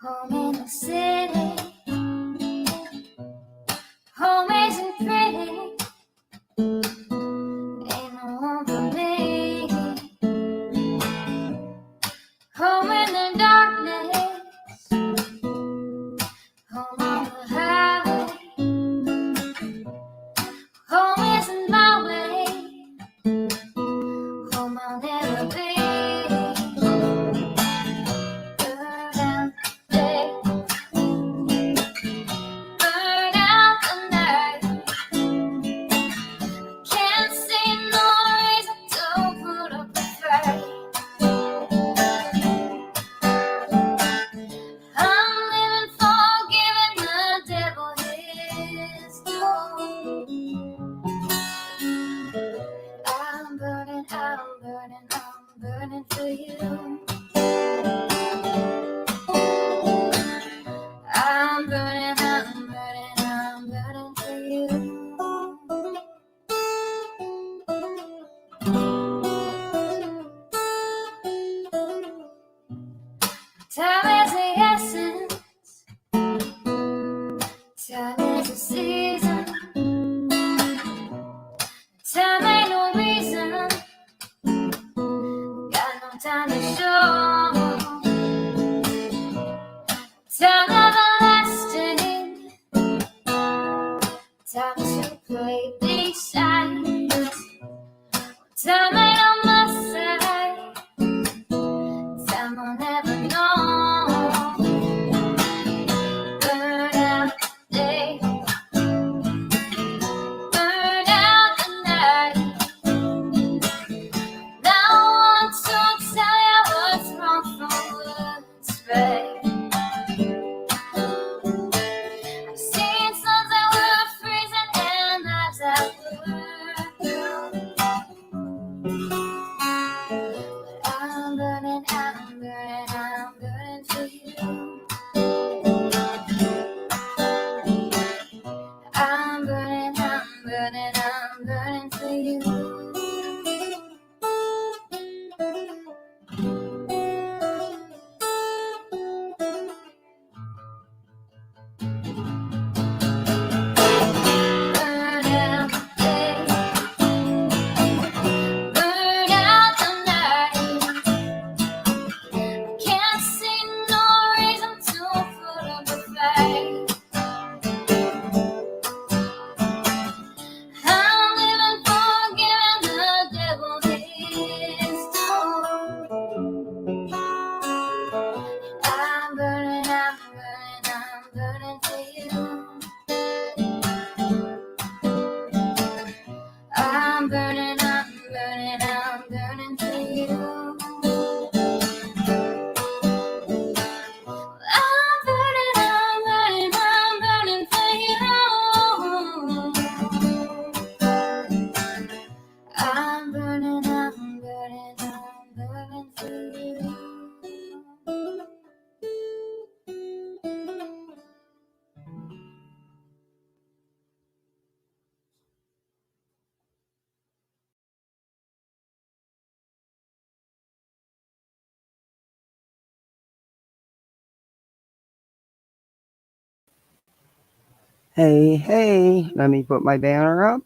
Home in the city. Home isn't pretty. Ain't no home for me. Home in the darkness. Home on the highway. Home isn't my way. Home I'll never be. Burn out the day. Burn out the night. Can't see no reason to put up a fight. I'm living for giving the devil his due. I'm burning for you. I'm burning for you. Time is the essence. Time is the season. Time ain't no reason. Got no time to show. Time everlasting. Time to play these sides. Time ain't on my side. Time will never know. Burn out the day. Burn out the night. Now I want to tell you what's wrong from what's right. I've seen suns that were freezing and nights that were blue. But I'm burning for you. I'm burning for you. Burn out the day. Burn out the night. Can't see no reason to put up a fight. I'm living for giving the devil his due. I'm burning for you. I'm burning for you. I'm burning for you. I'm burning for you. Hey, let me put my banner up.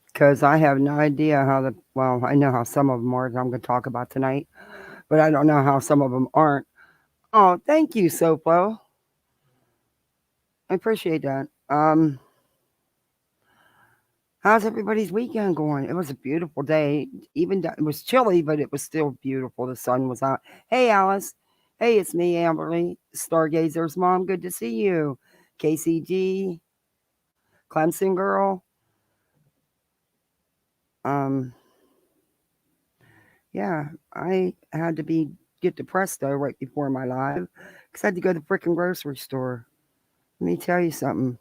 Because I have no idea how I know how some of them are that I'm going to talk about tonight, but I don't know how some of them aren't. Oh, thank you, Soplo. I appreciate that. How's everybody's weekend going? It was a beautiful day. Even it was chilly, but it was still beautiful. The sun was out. Hey, Alice. Hey, it's me, Amberly, Stargazer's mom. Good to see you. KCG, Clemson girl. Yeah, I had to get depressed though right before my live because I had to go to the freaking grocery store. Let me tell you something.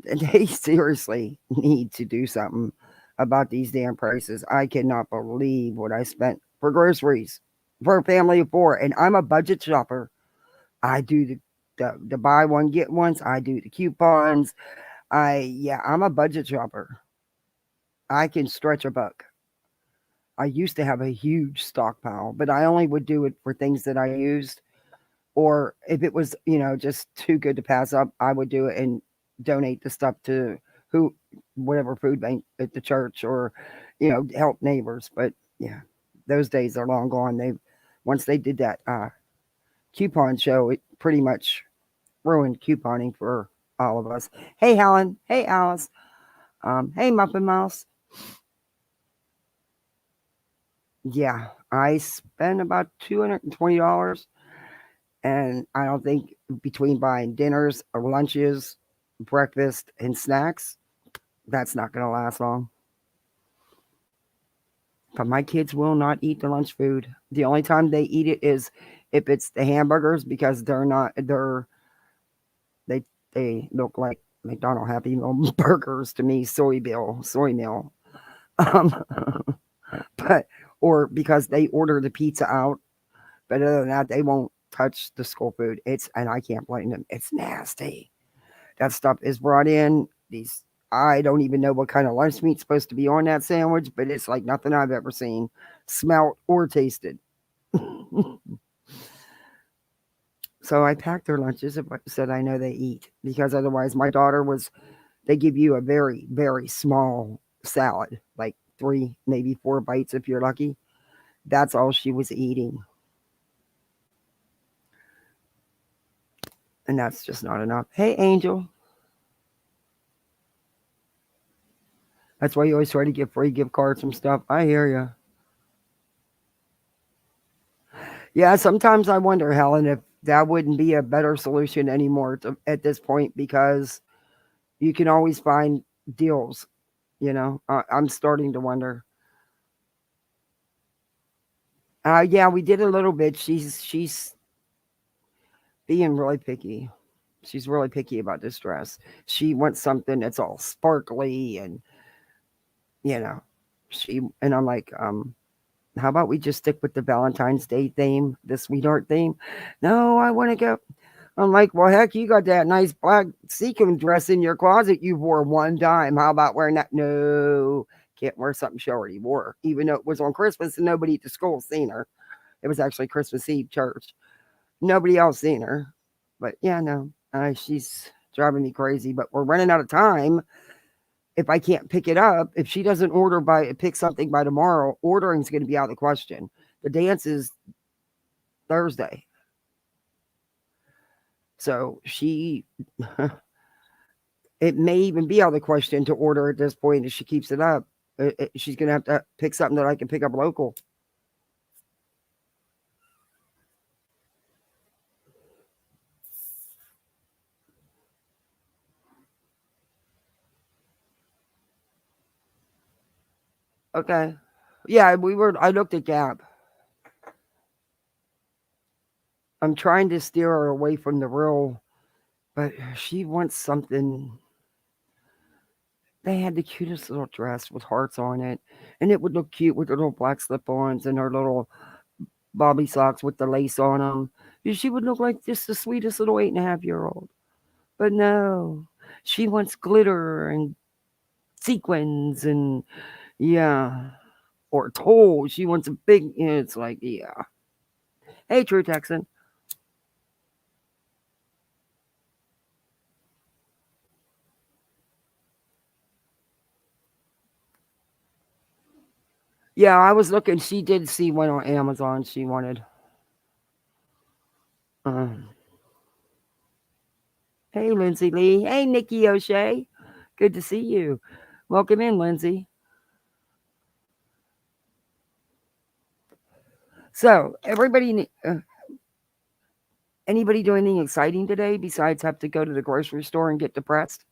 They seriously need to do something about these damn prices. I cannot believe what I spent for groceries for a family of 4, and I'm a budget shopper. I do the buy one get ones. I do the coupons. I'm a budget shopper. I can stretch a buck. I used to have a huge stockpile, but I only would do it for things that I used. Or if it was, just too good to pass up, I would do it and donate the stuff to who, whatever food bank at the church, or, help neighbors. But yeah, those days are long gone. Once they did that coupon show, it pretty much ruined couponing for all of us. Hey, Helen. Hey, Alice. Hey, Muffin Mouse. Yeah, I spent about $220, and I don't think between buying dinners or lunches, breakfast, and snacks, that's not going to last long. But my kids will not eat the lunch food. The only time they eat it is if it's the hamburgers, because they they look like McDonald Happy Meal burgers to me, soy meal. Um, but or because they order the pizza out. But other than that, they won't touch the school food. And I can't blame them. It's nasty. That stuff is brought in. I don't even know what kind of lunch meat's supposed to be on that sandwich, but it's like nothing I've ever seen, smelt, or tasted. So I packed their lunches, said I know they eat, because otherwise they give you a very, very small salad, like 3, maybe 4 bites if you're lucky. That's all she was eating. And that's just not enough. Hey, Angel. That's why you always try to get free gift cards and stuff. I hear you. Yeah, sometimes I wonder, Helen, if that wouldn't be a better solution anymore at this point, because you can always find deals. I'm starting to wonder. Yeah, we did a little bit. She's being really picky. She's really picky about this dress. She wants something that's all sparkly, and and I'm like, how about we just stick with the Valentine's Day theme, the sweetheart theme? No, I want to go. I'm like, well, heck, you got that nice black sequin dress in your closet you wore one time. How about wearing that? No, can't wear something she already wore, even though it was on Christmas and nobody at the school seen her. It was actually Christmas Eve church. Nobody else seen her. But yeah, no, she's driving me crazy. But we're running out of time. If I can't pick it up, if she doesn't pick something by tomorrow, ordering is going to be out of the question. The dance is Thursday. So it may even be out of the question to order at this point if she keeps it up. She's going to have to pick something that I can pick up local. Okay. Yeah, I looked at Gap. I'm trying to steer her away from the real, but she wants something. They had the cutest little dress with hearts on it, and it would look cute with the little black slip-ons and her little bobby socks with the lace on them. She would look like just the sweetest little 8.5-year-old. But no, she wants glitter and sequins and, yeah, or toll. She wants a big. It's like, yeah. Hey, True Texan. Yeah, I was looking. She did see one on Amazon she wanted. Hey, Lindsay Lee. Hey, Nikki O'Shea. Good to see you. Welcome in, Lindsay. So, anybody do anything exciting today besides have to go to the grocery store and get depressed?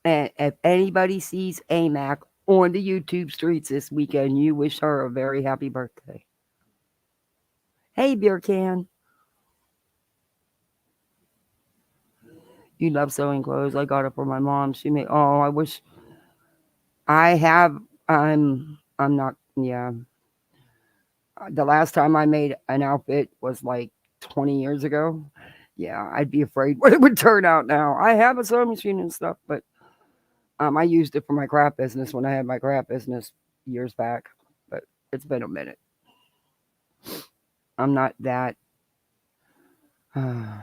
And if anybody sees AMAC on the YouTube streets this weekend, you wish her a very happy birthday. Hey, beer can. You love sewing clothes. I got it for my mom. She made. Oh, I wish. I have. I'm not. Yeah. The last time I made an outfit was like 20 years ago. Yeah, I'd be afraid what it would turn out now. I have a sewing machine and stuff, but I used it for my craft business when I had my craft business years back, but it's been a minute. I'm not that. I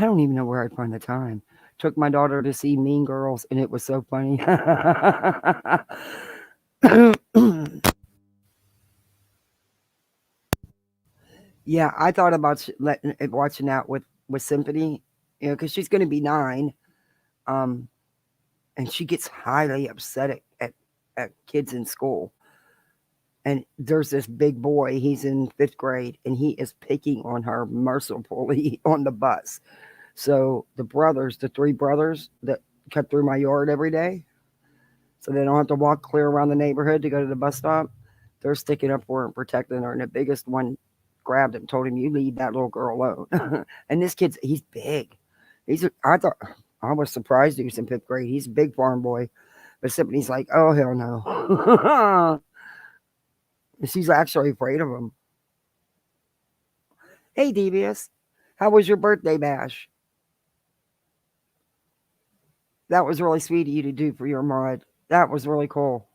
don't even know where I'd find the time. Took my daughter to see Mean Girls, and it was so funny. Yeah, I thought about watching that with Symphony, because she's going to be 9, um, and she gets highly upset at kids in school. And there's this big boy, he's in 5th grade, and he is picking on her mercifully on the bus. So the 3 brothers that cut through my yard every day, so they don't have to walk clear around the neighborhood to go to the bus stop, they're sticking up for her and protecting her. And the biggest one grabbed him, told him, "You leave that little girl alone." And this he's big. I was surprised he was in 5th grade. He's a big farm boy. But Symphony's like, "Oh, hell no." She's actually afraid of him. Hey, Devious, how was your birthday bash? That was really sweet of you to do for your mod. That was really cool.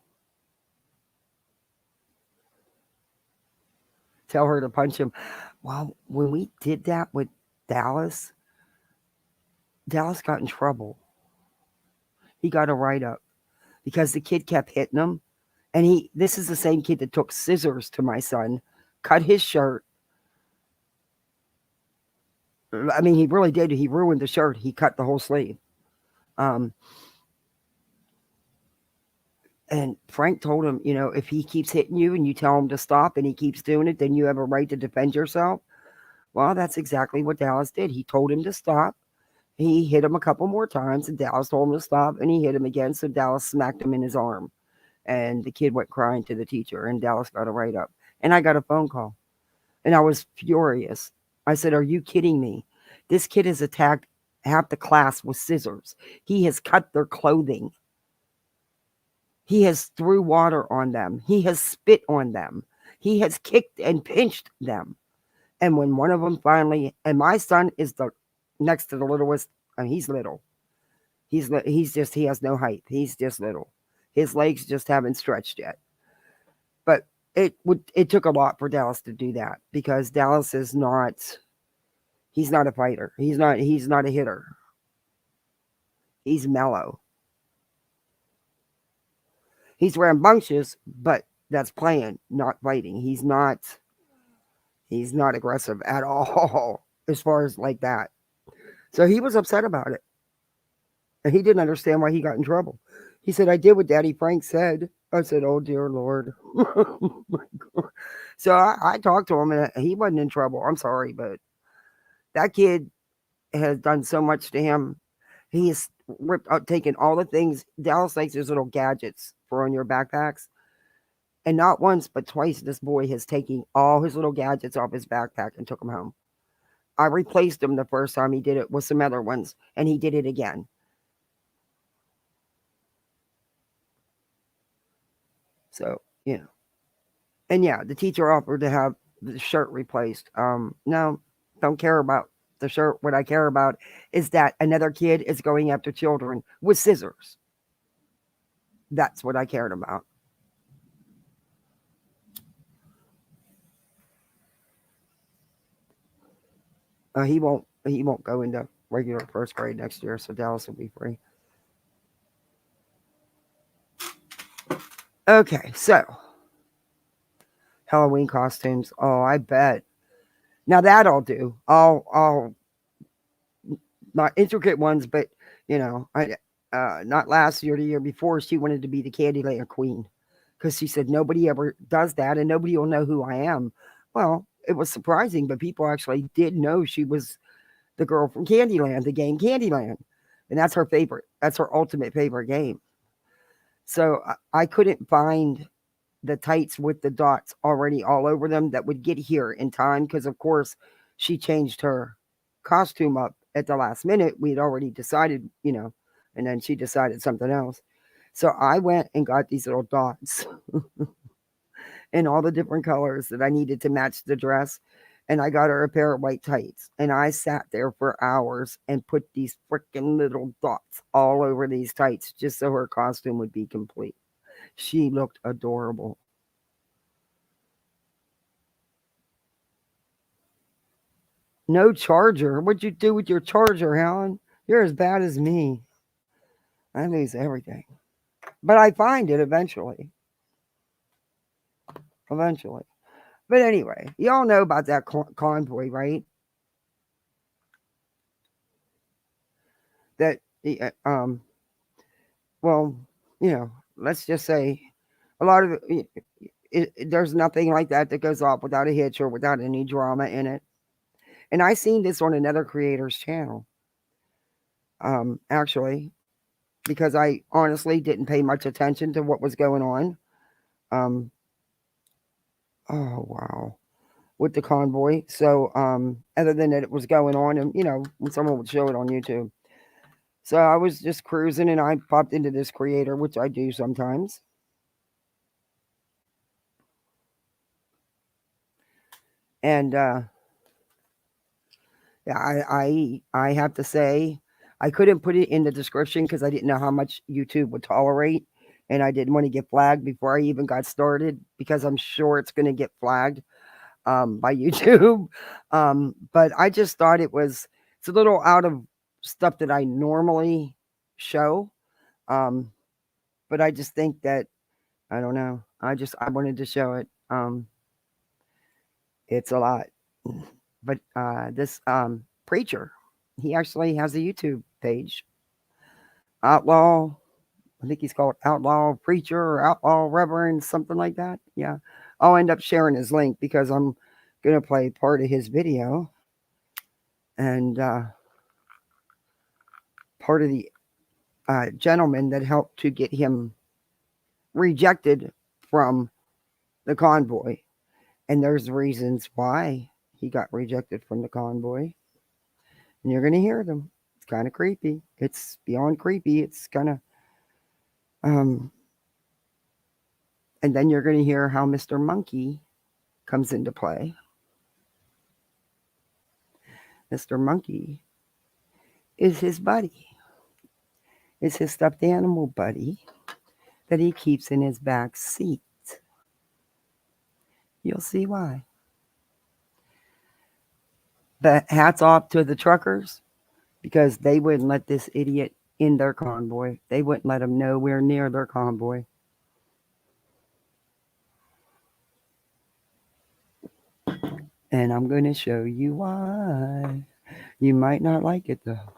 Tell her to punch him. Well, when we did that with Dallas, Dallas got in trouble. He got a write up because the kid kept hitting him. And this is the same kid that took scissors to my son, cut his shirt. I mean, he really did. He ruined the shirt. He cut the whole sleeve. And Frank told him, if he keeps hitting you and you tell him to stop and he keeps doing it, then you have a right to defend yourself. Well, that's exactly what Dallas did. He told him to stop. He hit him a couple more times, and Dallas told him to stop, and he hit him again. So Dallas smacked him in his arm. And the kid went crying to the teacher, and Dallas got a write up. And I got a phone call, and I was furious. I said, "Are you kidding me? This kid has attacked half the class with scissors. He has cut their clothing. He has threw water on them. He has spit on them. He has kicked and pinched them." And when one of them finally, and my son is the next to the littlest, and he's little. He has no height. He's just little. His legs just haven't stretched yet. But it took a lot for Dallas to do that, because Dallas he's not a fighter. He's not a hitter. He's mellow. He's rambunctious, but that's playing, not fighting. He's not aggressive at all as far as like that. So he was upset about it. And he didn't understand why he got in trouble. He said, "I did what Daddy Frank said." I said, "Oh, dear Lord." Oh, my God. So I talked to him, and he wasn't in trouble. I'm sorry, but that kid has done so much to him. He has taken all the things. Dallas likes his little gadgets for on your backpacks. And not once, but twice, this boy has taken all his little gadgets off his backpack and took them home. I replaced them the first time he did it with some other ones, and he did it again. So, and yeah, the teacher offered to have the shirt replaced. No, don't care about the shirt. What I care about is that another kid is going after children with scissors. That's what I cared about. He won't go into regular 1st grade next year, so Dallas will be free. Okay, so Halloween costumes. Oh, I bet. Now that I'll do. I'll not intricate ones, but I not last year, the year before, she wanted to be the Candyland queen, because she said nobody ever does that and nobody will know who I am. Well, it was surprising, but people actually did know she was the girl from Candyland, the game Candyland. And that's her favorite. That's her ultimate favorite game. So I couldn't find the tights with the dots already all over them that would get here in time, because, of course, she changed her costume up at the last minute. We had already decided, and then she decided something else. So I went and got these little dots in all the different colors that I needed to match the dress. and I got her a pair of white tights. And I sat there for hours and put these freaking little dots all over these tights just so her costume would be complete. She looked adorable. No charger. What'd you do with your charger, Helen? You're as bad as me. I lose everything. But I find it eventually. Eventually. But anyway, y'all know about that convoy, right? That, well, let's just say a lot of there's nothing like that goes off without a hitch or without any drama in it. And I seen this on another creator's channel, actually, because I honestly didn't pay much attention to what was going on. Um, oh wow, with the convoy. So, other than that, it was going on, and when someone would show it on YouTube. So I was just cruising, and I popped into this creator, which I do sometimes. And yeah, I have to say, I couldn't put it in the description because I didn't know how much YouTube would tolerate, and I didn't want to get flagged before I even got started because I'm sure it's going to get flagged by YouTube. But I just thought it's a little out of stuff that I normally show. Um, but I just think that I don't know. I wanted to show it. It's a lot. But this preacher, he actually has a YouTube page. Outlaw, I think he's called Outlaw Preacher or Outlaw Reverend, something like that. Yeah. I'll end up sharing his link because I'm going to play part of his video. And part of the gentleman that helped to get him rejected from the convoy. And there's reasons why he got rejected from the convoy. And you're going to hear them. It's kind of creepy. It's beyond creepy. It's kind of, and then you're going to hear how Mr. Monkey comes into play. Mr. Monkey is his buddy. It's his stuffed animal buddy that he keeps in his back seat. You'll see why. But hats off to the truckers because they wouldn't let this idiot in their convoy. They wouldn't let him nowhere near their convoy. And I'm going to show you why. You might not like it though.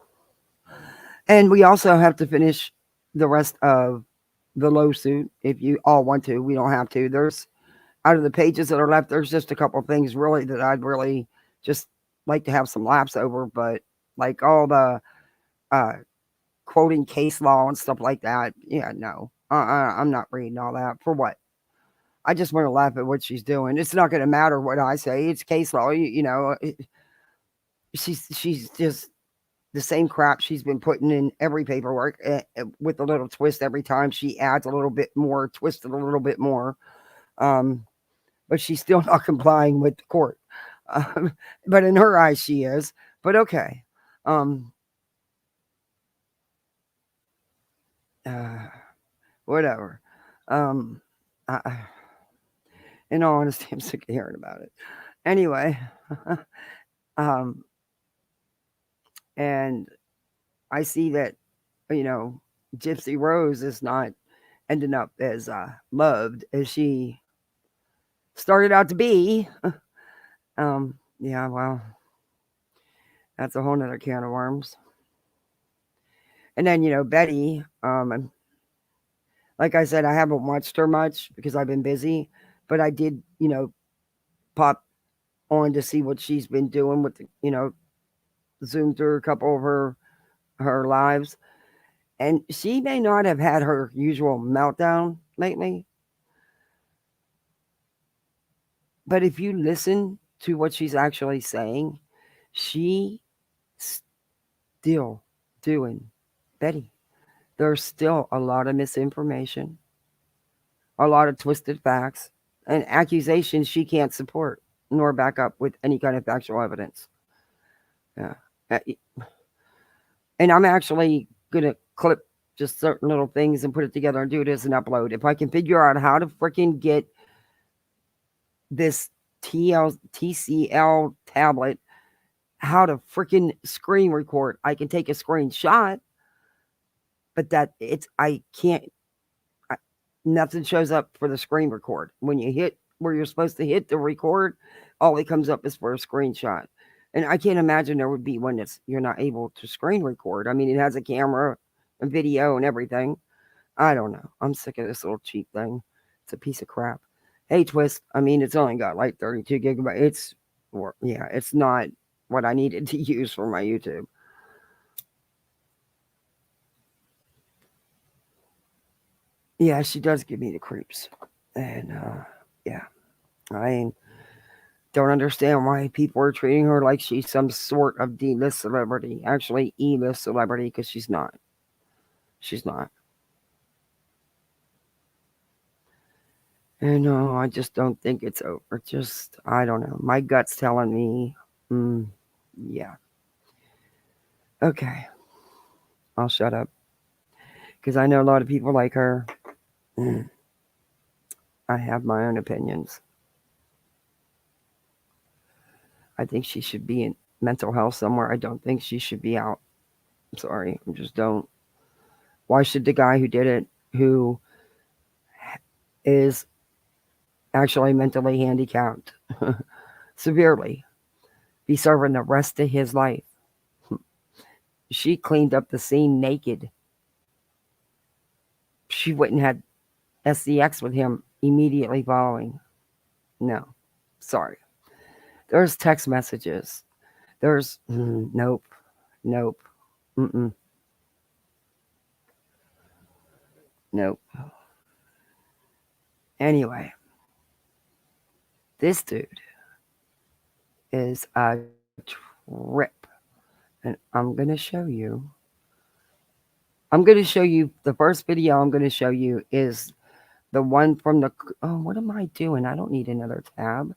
And we also have to finish the rest of the lawsuit if you all want to. We don't have to. There's out of the pages that are left, there's just a couple of things really that I'd really just like to have some laps over, but like all the quoting case law and stuff like that, yeah, no, I'm not reading all that for what. I just want to laugh at what she's doing. It's not going to matter what I say. It's case law, she's just the same crap she's been putting in every paperwork with a little twist every time she adds a little bit more, twisted a little bit more. But she's still not complying with the court. But in her eyes, she is. But okay. Whatever. I, in all honesty, I'm sick of hearing about it. Anyway, and I see that, Gypsy Rose is not ending up as loved as she started out to be. Yeah, well, that's a whole nother can of worms. And then, Betty, like I said, I haven't watched her much because I've been busy, but I did, pop on to see what she's been doing with, zoom through a couple of her lives. And she may not have had her usual meltdown lately. But if you listen to what she's actually saying, she still doing Betty. There's still a lot of misinformation, a lot of twisted facts, and accusations she can't support. nor back up with any kind of factual evidence. Yeah. Uh, And I'm actually going to clip just certain little things and put it together and do it as an upload. If I can figure out how to freaking get this TCL tablet, how to freaking screen record, I can take a screenshot, but I can't, nothing shows up for the screen record. When you hit where you're supposed to hit the record, all it comes up is for a screenshot. And I can't imagine there would be one that's you're not able to screen record. I mean, it has a camera, a video, and everything. I don't know. I'm sick of this little cheap thing. It's a piece of crap. Hey, Twist. I mean, it's only got like 32 gigabytes. It's not what I needed to use for my YouTube. Yeah, she does give me the creeps. And yeah, I don't understand why people are treating her like she's some sort of D-list celebrity. Actually, E-list celebrity, because she's not. She's not. And no, I just don't think it's over. Just, I don't know. My gut's telling me, yeah. Okay, I'll shut up. Because I know a lot of people like her. I have my own opinions. I think she should be in mental health somewhere. I don't think she should be out. I'm sorry. I just don't. Why should the guy who did it, who is actually mentally handicapped severely, be serving the rest of his life? She cleaned up the scene naked. She wouldn't have SCX with him immediately following. No, sorry. There's text messages. There's nope, nope, nope. Anyway, this dude is a trip, and I'm gonna show you. I'm gonna show you the first video. I'm gonna show you is the one from the. Oh, what am I doing? I don't need another tab.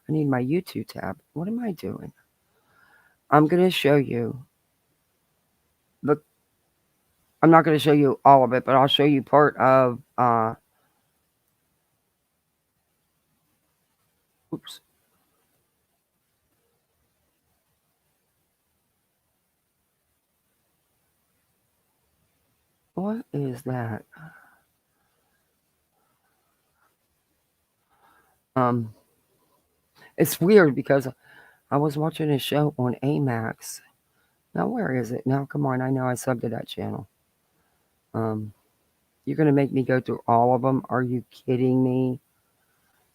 I need my YouTube tab. What am I doing? I'm gonna show you the. I'm not gonna show you all of it, but I'll show you part of. Oops. What is that? Um, it's weird because I was watching a show on Amax. Now where is it? Now come on, I know I subbed to that channel. Um, you're gonna make me go through all of them? Are you kidding me?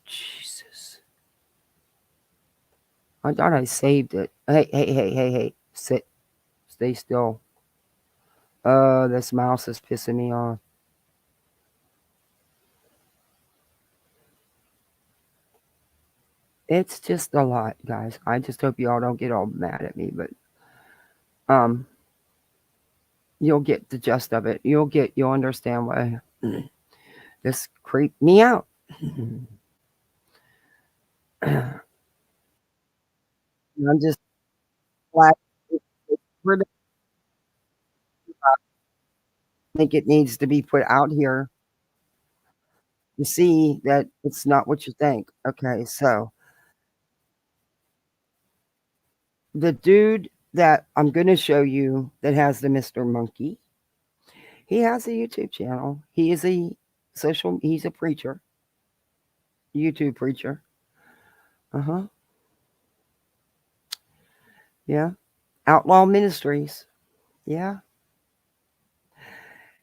Jesus! I thought I saved it. Hey! Sit, stay still. This mouse is pissing me off. It's just a lot, guys. I just hope you all don't get all mad at me, but you'll get the gist of it. You'll understand why this creeped me out. I'm just glad. I think it needs to be put out here to see that it's not what you think. Okay, so the dude that I'm going to show you that has the Mr.Monkey, he has a YouTube channel. He is he's a preacher, YouTube preacher. Uh-huh. Yeah. Outlaw Ministries. Yeah.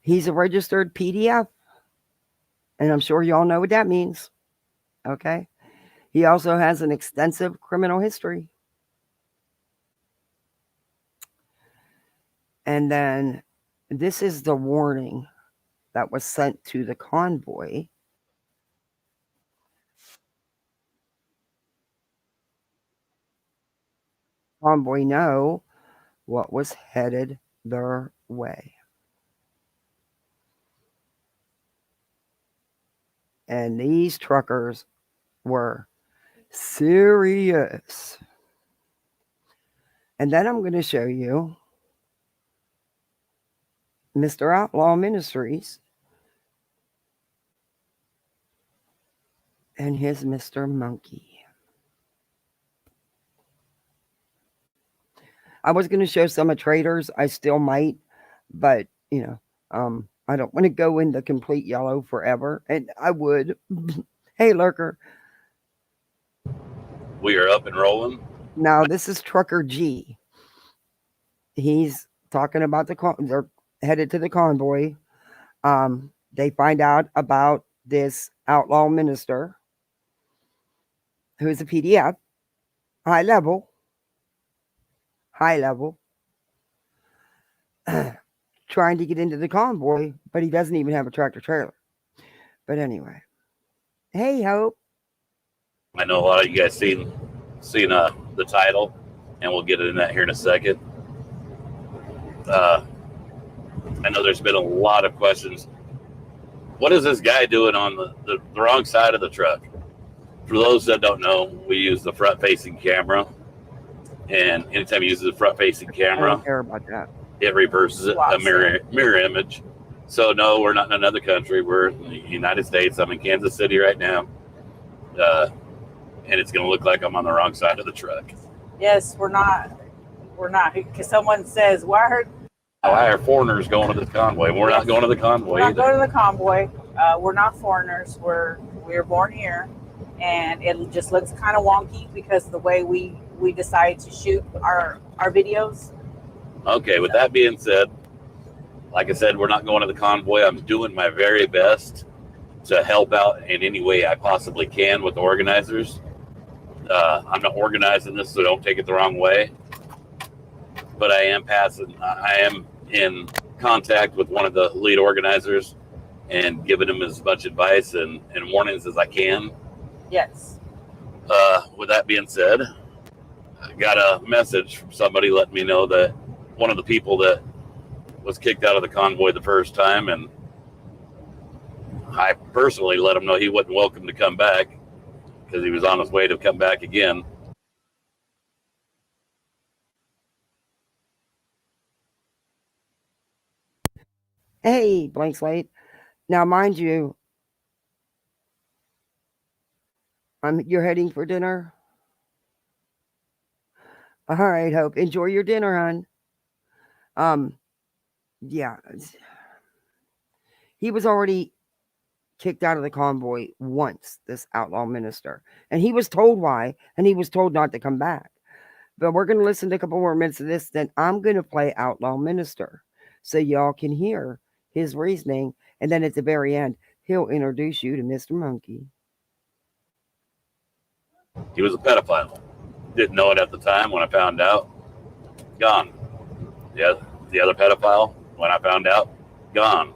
He's a registered PDF, and I'm sure y'all know what that means. Okay. He also has an extensive criminal history. And then this is the warning that was sent to the convoy. Convoy know what was headed their way. And these truckers were Serious. And then I'm going to show you Mr. Outlaw Ministries and his Mr.Monkey. I was going to show some of Traders. I still might, but I don't want to go into complete yellow forever, and I would. Hey, Lurker. We are up and rolling. Now this is Trucker G. He's talking about they're headed to the convoy. They find out about this outlaw minister who's a PDF, high level, trying to get into the convoy, but he doesn't even have a tractor trailer. But anyway, hey, Hope. I know a lot of you guys seen the title, and we'll get into that here in a second. I know there's been a lot of questions. What is this guy doing on the wrong side of the truck? For those that don't know, we use the front-facing camera, and anytime you use the front-facing camera, I don't care about that. It reverses it, a mirror image. So no, we're not in another country. We're in the United States. I'm in Kansas City right now, and it's going to look like I'm on the wrong side of the truck. Yes, we're not. Because someone says, why are foreigners going to this convoy? We're not going to the convoy. We're not going to the convoy. We're not foreigners. We're born here, and it just looks kind of wonky because of the way we decide to shoot our videos. Okay, with that being said, like I said, we're not going to the convoy. I'm doing my very best to help out in any way I possibly can with the organizers. I'm not organizing this, so don't take it the wrong way. But I am in contact with one of the lead organizers and giving him as much advice and warnings as I can. Yes. With that being said, I got a message from somebody letting me know that one of the people that was kicked out of the convoy the first time, and I personally let him know he wasn't welcome to come back because he was on his way to come back again. Hey, Blank Slate. Now, mind you, you're heading for dinner? All right, Hope. Enjoy your dinner, hon. Yeah. He was already kicked out of the convoy once, this outlaw minister. And he was told why, and he was told not to come back. But we're going to listen to a couple more minutes of this, then I'm going to play Outlaw Minister so y'all can hear his reasoning. And then at the very end, he'll introduce you to Mr. Monkey. He was a pedophile. Didn't know it at the time. When I found out, gone. Yeah, the other pedophile, when I found out, gone.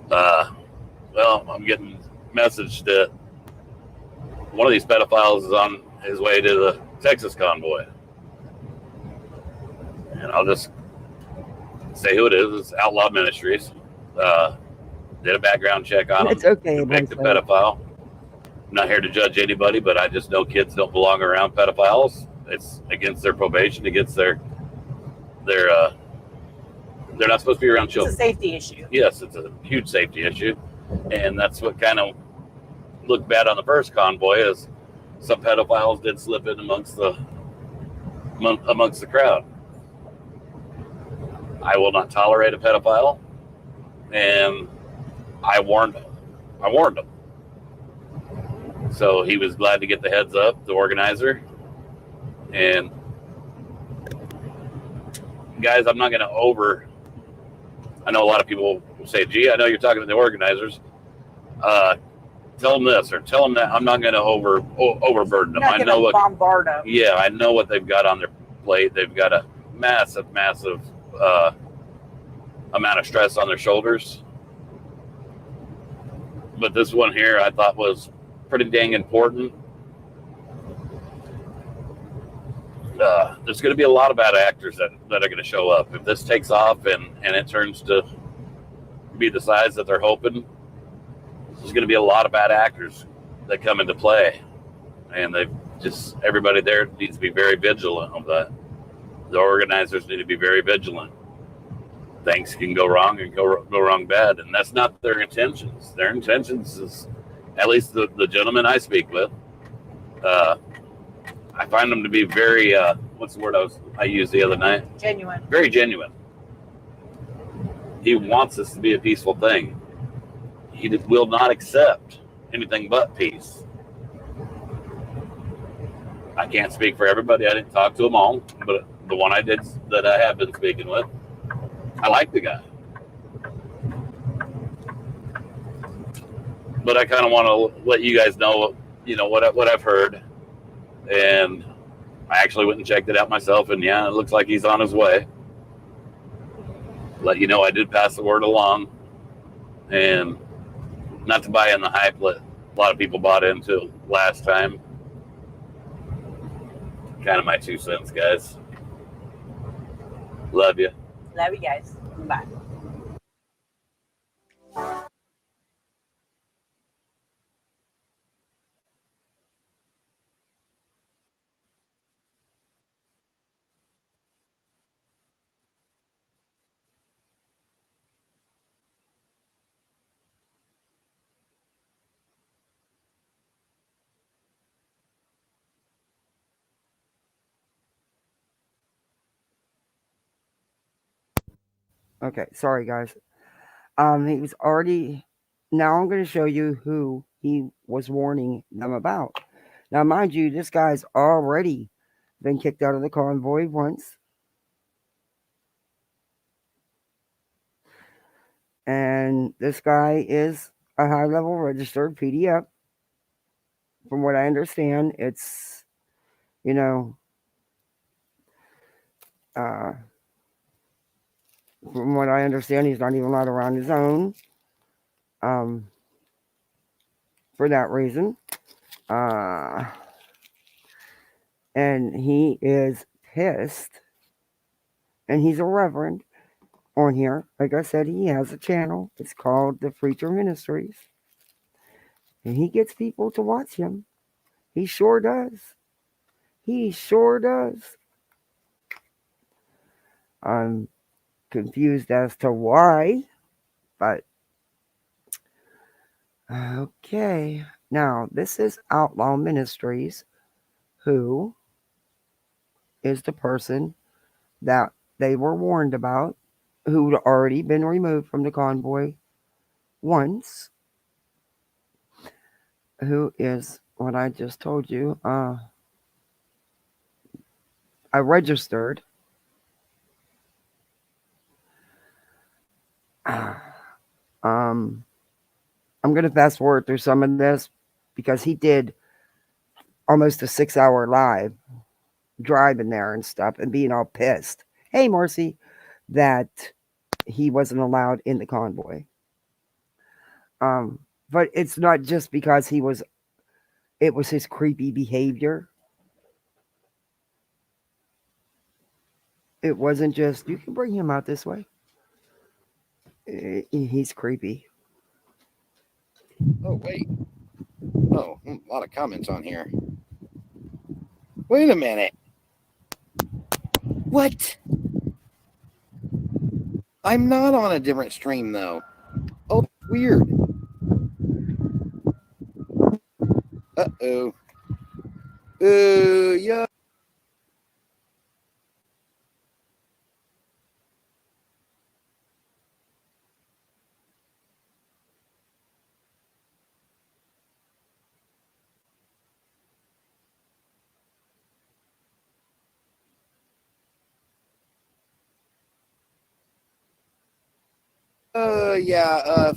Well, I'm getting message that one of these pedophiles is on his way to the Texas convoy. And I'll just say who it is. It's Outlaw Ministries. Did a background check on him. It's okay. Convicted pedophile. I'm not here to judge anybody, but I just know kids don't belong around pedophiles. It's against their probation, against they're not supposed to be around children. It's a safety issue. Yes, it's a huge safety issue. And that's what kind of looked bad on the first convoy, is some pedophiles did slip in amongst the crowd. I will not tolerate a pedophile, and I warned him. So he was glad to get the heads up, the organizer. And guys, I'm not going to I know a lot of people say, gee, I know you're talking to the organizers. Tell them this or tell them that. I'm not going to overburden them. I know what bombard them. Yeah, I know what they've got on their plate. They've got a massive amount of stress on their shoulders. But this one here I thought was pretty dang important. There's going to be a lot of bad actors that are going to show up. If this takes off and it turns to be the size that they're hoping, there's going to be a lot of bad actors that come into play. and everybody there needs to be very vigilant of that. The organizers need to be very vigilant. Things can go wrong and go wrong bad, and that's not their intentions. Their intentions is, at least the gentleman I speak with, I find them to be very, what's the word I used the other night? Genuine. Very genuine. He wants this to be a peaceful thing. He will not accept anything but peace. I can't speak for everybody. I didn't talk to them all, but the one I did that I have been speaking with, I like the guy. But I kind of want to let you guys know, what I've heard. And I actually went and checked it out myself, and yeah, it looks like he's on his way. Let you know I did pass the word along. And not to buy in the hype that a lot of people bought into last time. Kind of my 2 cents, guys. Love you. Love you guys. Bye. Okay, sorry guys. He was already. Now I'm going to show you who he was warning them about. Now, mind you, this guy's already been kicked out of the convoy once. And this guy is a high-level registered PDF. From what I understand, it's, from what I understand, he's not even allowed around his own. For that reason. And he is pissed. And he's a reverend on here. Like I said, he has a channel. It's called the Preacher Ministries. And he gets people to watch him. He sure does. He sure does. I'm confused as to why, but okay. Now, this is Outlaw Ministries, who is the person that they were warned about, who'd already been removed from the convoy once, who is what I just told you. I registered. I'm going to fast forward through some of this because he did almost a 6-hour live driving there and stuff and being all pissed. Hey, Marcy, that he wasn't allowed in the convoy. But it's not just because it was his creepy behavior. It wasn't just, you can bring him out this way. He's creepy. Oh, wait. Oh, a lot of comments on here. Wait a minute. What? I'm not on a different stream, though. Oh, weird. Uh-oh. Yeah.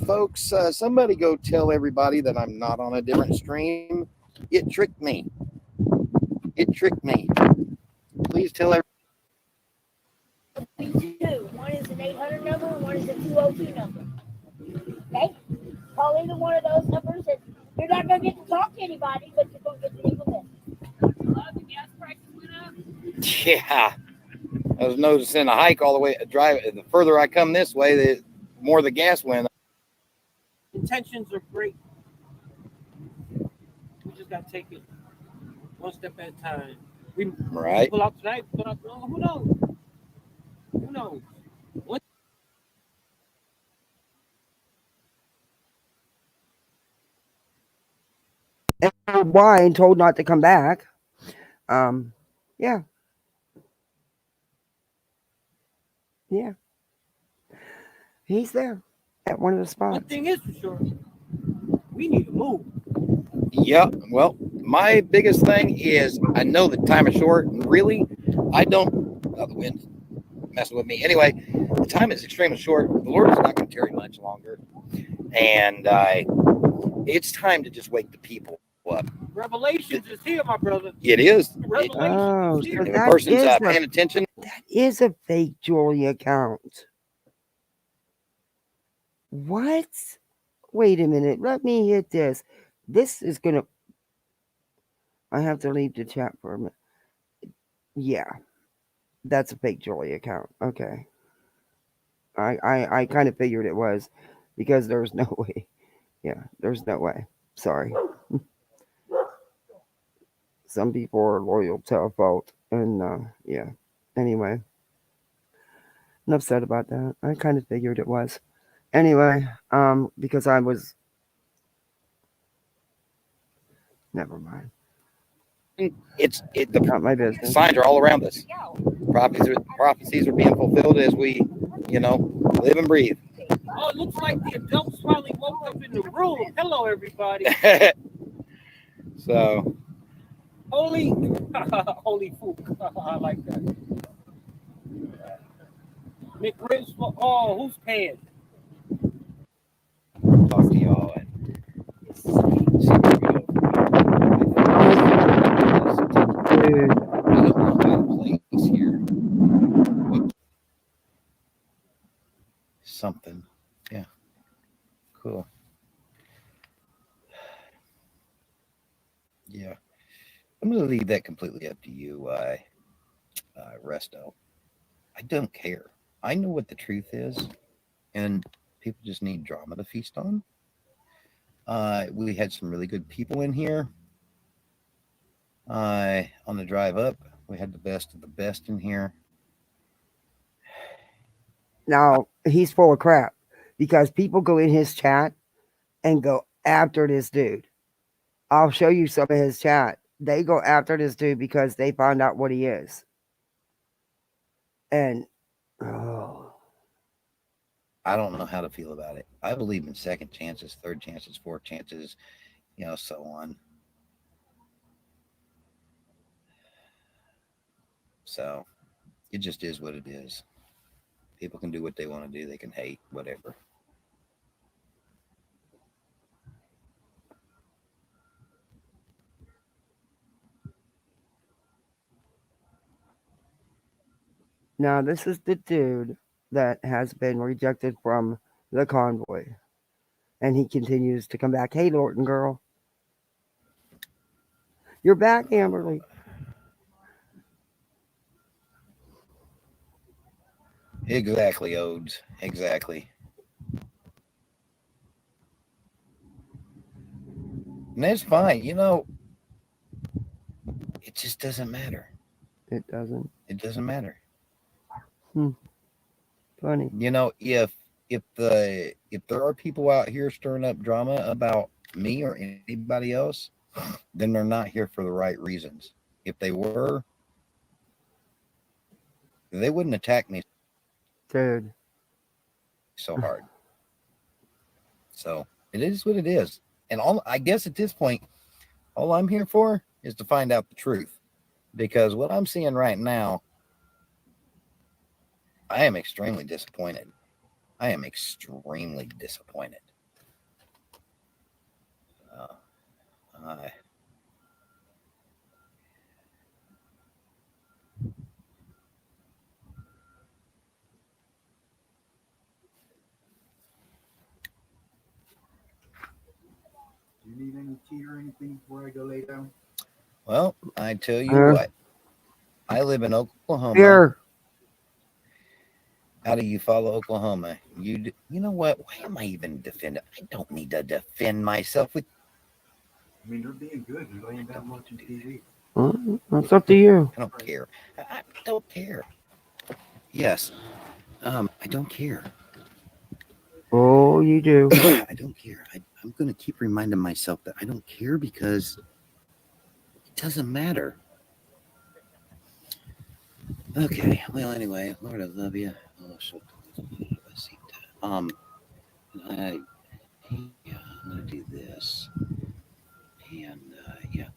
Folks, somebody go tell everybody that I'm not on a different stream. It tricked me. It tricked me. Please tell everybody. Two. One is an 800 number and one is a 202 number. Okay? Call either one of those numbers and you're not going to get to talk to anybody, but you're going to get to leave a message. The gas prices went up. Yeah. I was noticing a hike all the way, the further I come this way, the more the gas went up. Intentions are great. We just got to take it one step at a time. We Right. pull out tonight, pull out tomorrow. Who knows? Who knows? And why and told not to come back. Yeah. Yeah. He's there at one of the spots. One thing is for sure, we need to move. Yeah. Well, my biggest thing is I know the time is short. Really, I don't. Oh, the wind messing with me. Anyway, the time is extremely short. The Lord is not going to tarry much longer, and it's time to just wake the people up. Revelations is here, my brother. It is. Oh, Revelations is so here. If a person's that paying attention, is a fake jewelry account. What? Wait a minute. Let me hit this. This is gonna. I have to leave the chat for a minute. Yeah, that's a fake jewelry account. Okay. I kind of figured it was because there's no way. Yeah, there's no way. Sorry. Some people are loyal to a fault, and yeah. Anyway, enough said about that. I kind of figured it was. Anyway, because I was. Never mind. the Not my business. signs are all around us. Prophecies are being fulfilled as we, live and breathe. Oh, it looks like the adults finally woke up in the room. Hello, everybody. So, Holy fool. I like that. McRibs for all. Who's paying? talk to y'all and see where we go. Dude, I don't know how to place here. Something. Yeah. Cool. Yeah. I'm going to leave that completely up to you, Resto. I don't care. I know what the truth is, and people just need drama to feast on. We had some really good people in here. On the drive up, we had the best of the best in here. now he's full of crap because people go in his chat and go after this dude. I'll show you some of his chat. They go after this dude because they found out what he is. And I don't know how to feel about it. I believe in second chances, third chances, fourth chances, so on. So it just is what it is. People can do what they want to do. They can hate, whatever. now this is the dude that has been rejected from the convoy. And he continues to come back. Hey, Lorton girl. You're back, Amberly. Exactly, Odes. Exactly. And that's fine. It just doesn't matter. It doesn't. It doesn't matter. Funny. If there are people out here stirring up drama about me or anybody else, then they're not here for the right reasons. If they were, they wouldn't attack me Dude. so hard. So it is what it is. And I guess at this point, all I'm here for is to find out the truth. Because what I'm seeing right now, I am extremely disappointed. I am extremely disappointed. Do you need any tea or anything before I go lay down? Well, I tell you what, I live in Oklahoma. Here. How do you follow Oklahoma? You know what? Why am I even defending? I don't need to defend myself with. I mean, they're being good. They're laying down watching TV. Well, that's up to you. I don't care. I don't care. Yes. I don't care. Oh, you do. I don't care. I'm going to keep reminding myself that I don't care because it doesn't matter. Okay. Well, anyway, Lord, I love you. Oh, so yeah, I'm going to do this. And, yeah.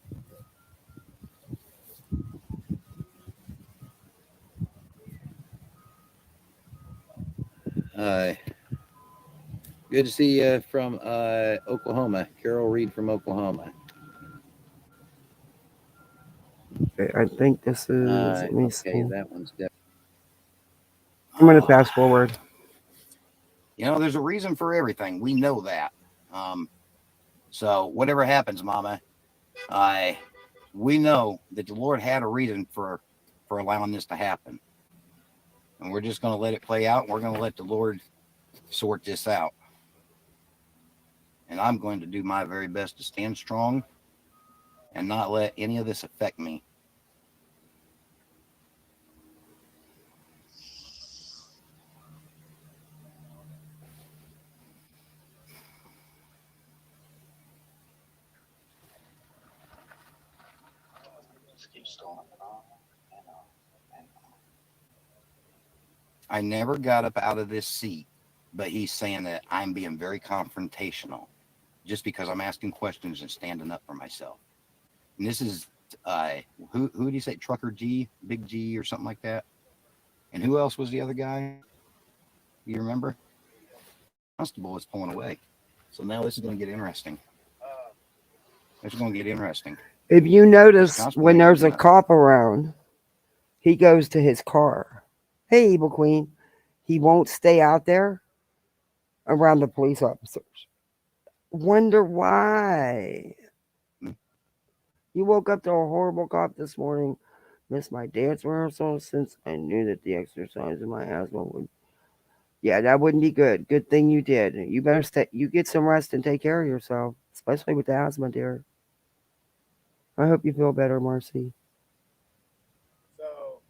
Good to see you from Oklahoma. Carol Reed from Oklahoma. Okay, I think this is. Let me see. Okay, that one's definitely. I'm going to fast forward. You know, there's a reason for everything. We know that. So whatever happens, Mama, we know that the Lord had a reason for allowing this to happen, and we're just going to let it play out. And we're going to let the Lord sort this out. And I'm going to do my very best to stand strong and not let any of this affect me. I never got up out of this seat, but he's saying that I'm being very confrontational just because I'm asking questions and standing up for myself. And this is, who did he say? Trucker G, Big G or something like that? And who else was the other guy? You remember? Constable was pulling away. So now this is going to get interesting. It's going to get interesting. If you notice, when there's a cop around, he goes to his car. Hey, Evil Queen. He won't stay out there around the police officers. Wonder why. You woke up to a horrible cop this morning. Missed my dance rehearsal since I knew that the exercise in my asthma would. Yeah, that wouldn't be good. Good thing you did. You better stay. You get some rest and take care of yourself, especially with the asthma, dear. I hope you feel better, Marcy. So,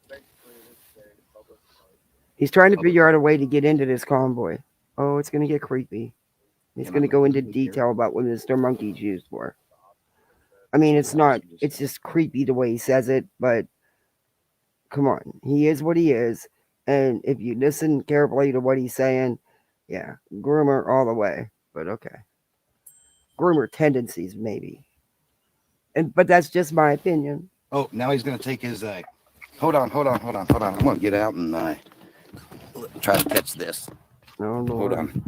basically, this is a public park. He's trying to figure out a way to get into this convoy. Oh, it's going to get creepy. He's going to go into detail about what Mr.Monkey's used for. I mean, it's not, it's just creepy the way he says it, but come on. He is what he is. And if you listen carefully to what he's saying, yeah, groomer all the way. But okay. Groomer tendencies, maybe. But that's just my opinion. Oh, now he's going to take his, hold on. I'm going to get out and try to catch this. Oh, Lord. Hold on.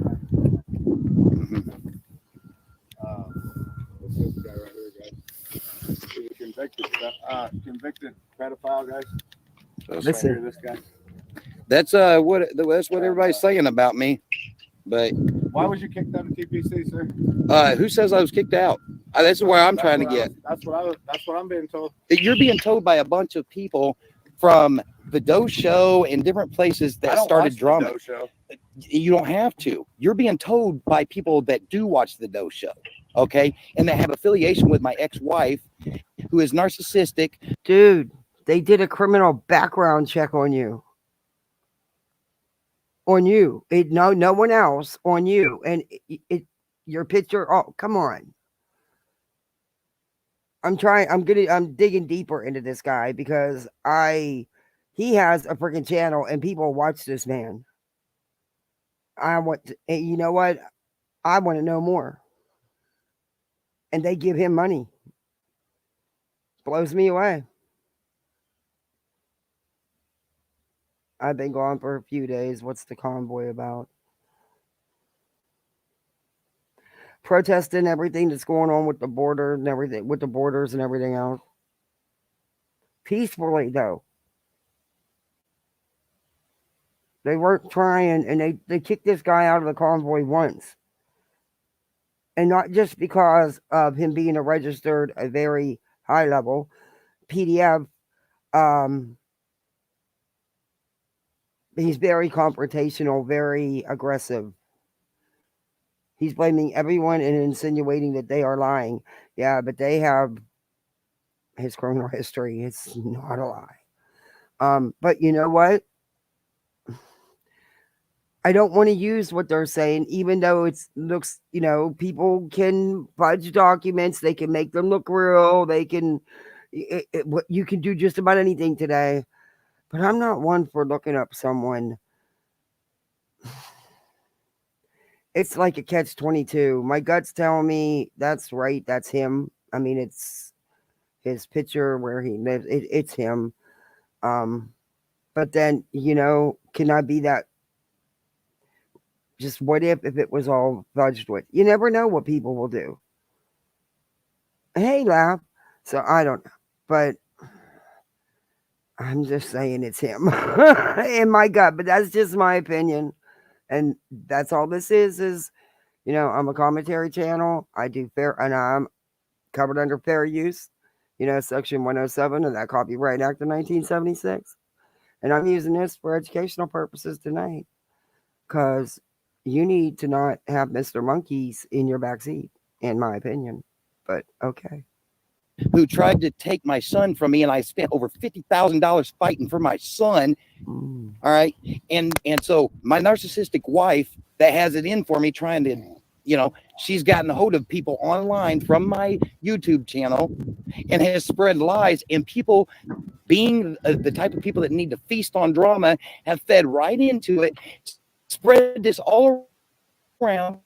This guy right here, guys. He's a convicted pedophile, guys. Listen. This guy. That's what everybody's saying about me. But Why was you kicked out of TPC, sir? who says I was kicked out? That's where I'm trying to get. That's what I'm being told. You're being told by a bunch of people from the Doe Show and different places that started drama. You don't have to. You're being told by people that do watch the Doe Show, okay, and that have affiliation with my ex-wife, who is narcissistic. Dude, they did a criminal background check on you. On you. No one else. On you. And your picture. Oh, come on. I'm digging deeper into this guy because he has a freaking channel and people watch this man. You know what? I want to know more. And they give him money. Blows me away. I've been gone for a few days. What's the convoy about? Protesting everything that's going on with the border and everything, with the borders and everything else. Peacefully, though. They weren't trying, and they kicked this guy out of the convoy once. And not just because of him being a very high level PDF. He's very confrontational, very aggressive. He's blaming everyone and insinuating that they are lying. Yeah, but they have his criminal history. It's not a lie. But you know what? I don't want to use what they're saying, even though it looks, people can fudge documents. They can make them look real. They can, you can do just about anything today. But I'm not one for looking up someone. It's like a catch-22. My gut's telling me that's right. That's him. I mean, it's his picture where he lives. It's him. But then, can I be that? Just what if it was all fudged with? You never know what people will do. Hey, laugh. So I don't know. But I'm just saying it's him in my gut. But that's just my opinion. And that's all this is, I'm a commentary channel. I do fair, and I'm covered under fair use, section 107 of that Copyright Act of 1976. And I'm using this for educational purposes tonight because you need to not have Mr. Monkeys in your backseat, in my opinion. But okay. Who tried to take my son from me, and I spent over $50,000 fighting for my son. All right. And so my narcissistic wife that has it in for me, trying to, she's gotten a hold of people online from my YouTube channel and has spread lies, and people being the type of people that need to feast on drama have fed right into it, spread this all around.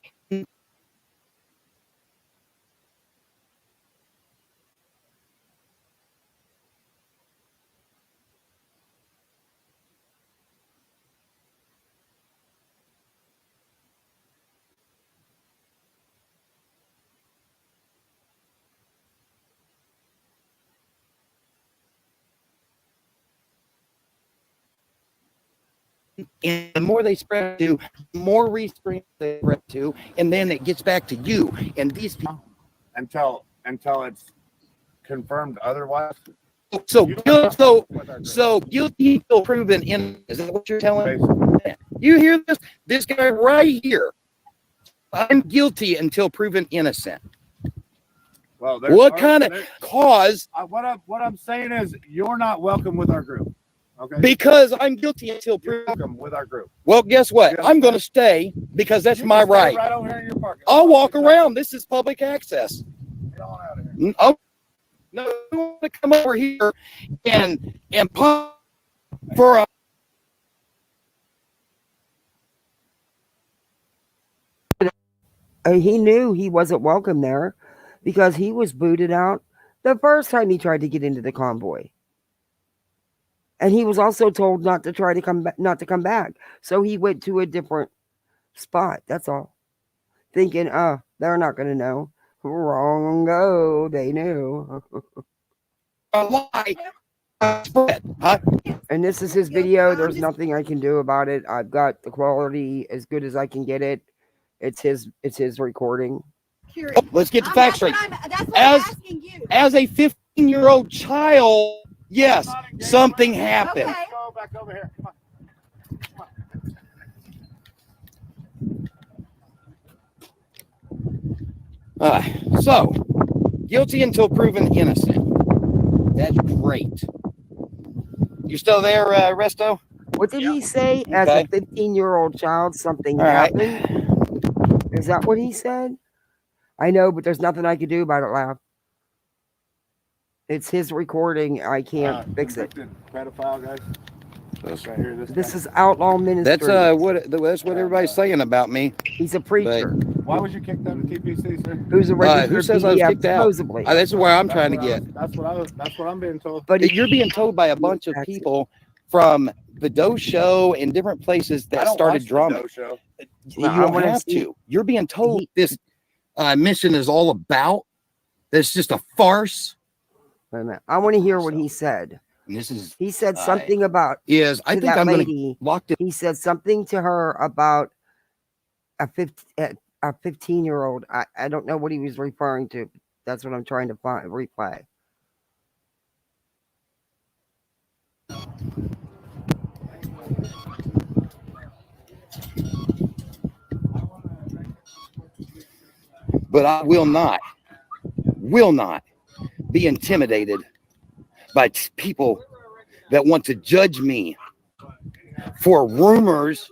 And the more they spread to, the more restraint they spread to, and then it gets back to you. And these people, until it's confirmed otherwise. So guilty until proven innocent. Is that what you're telling me? You hear this? This guy right here. I'm guilty until proven innocent. Well, what kind of cause? What I'm saying is, you're not welcome with our group. Okay. Because I'm guilty until proven. Welcome with our group. Well, guess what? I'm going to stay because that's my right. Right over here in your parking. I'll walk around. This is public access. Get on out of here. Oh, no, you want to come over here and pop for a. He knew he wasn't welcome there because he was booted out the first time he tried to get into the convoy. And he was also told not to come back. So he went to a different spot. That's all. Thinking, they're not going to know. Wrong. They knew. A lie. And this is his video. There's nothing I can do about it. I've got the quality as good as I can get it. It's his recording. Oh, let's get the facts straight. As a 15-year-old child, yes, something happened. Okay. Go back over here. Come on. So, guilty until proven innocent. That's great. You still there, Resto? What did he say? As a 15-year-old child, something happened? Is that what he said? I know, but there's nothing I can do about it, Laugh. It's his recording. I can't fix it. Pedophile, guys. Right here, this is outlaw ministry. That's what everybody's saying about me. He's a preacher. Why was you kicked out of TPC, sir? Who's a registered who says I was kicked out? Supposedly. This is where I'm trying to get. That's what I'm being told. But you're being told by a bunch of people from the Doe Show and different places that started drama. You don't have to. You're being told this mission is all about. It's just a farce. Wait a minute. I want to hear what he said. And this is. He said something about. I think I'm going to lock it. He said something to her about a 15-year-old. I don't know what he was referring to. That's what I'm trying to replay. But I will not be intimidated by people that want to judge me for rumors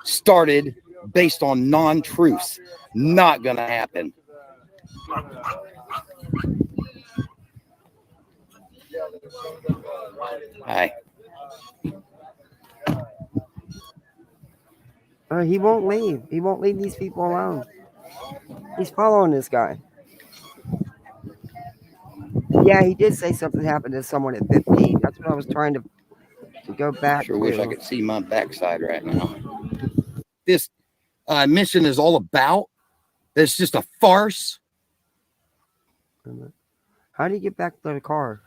started based on non-truths. Not gonna happen. Hi. He won't leave. He won't leave these people alone. He's following this guy. Yeah, he did say something happened to someone at 15. That's what I was trying to go back Sure to. wish I could see my backside right now. This mission is all about. It's just a farce. How do you get back to the car?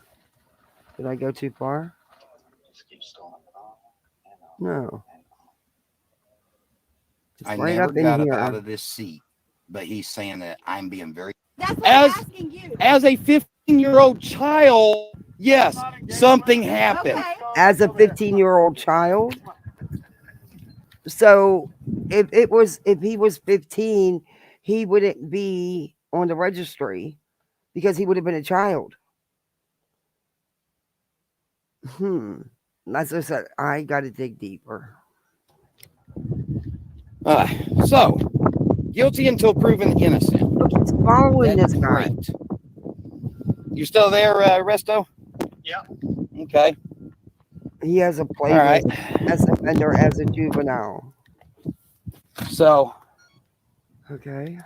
Did I go too far? No. It's I right never up in got here. up out of this seat, but he's saying that I'm being very. That's what I'm asking you. As a 15-year-old child, yes, something happened. Okay. As a 15-year-old child. So if he was 15, he wouldn't be on the registry because he would have been a child. As I said, I got to dig deeper. So, guilty until proven innocent. Look, he's following That's this guy. great. You still there, Resto? Yeah. Okay. He has a play All right. as a offender, as a juvenile. So, Okay.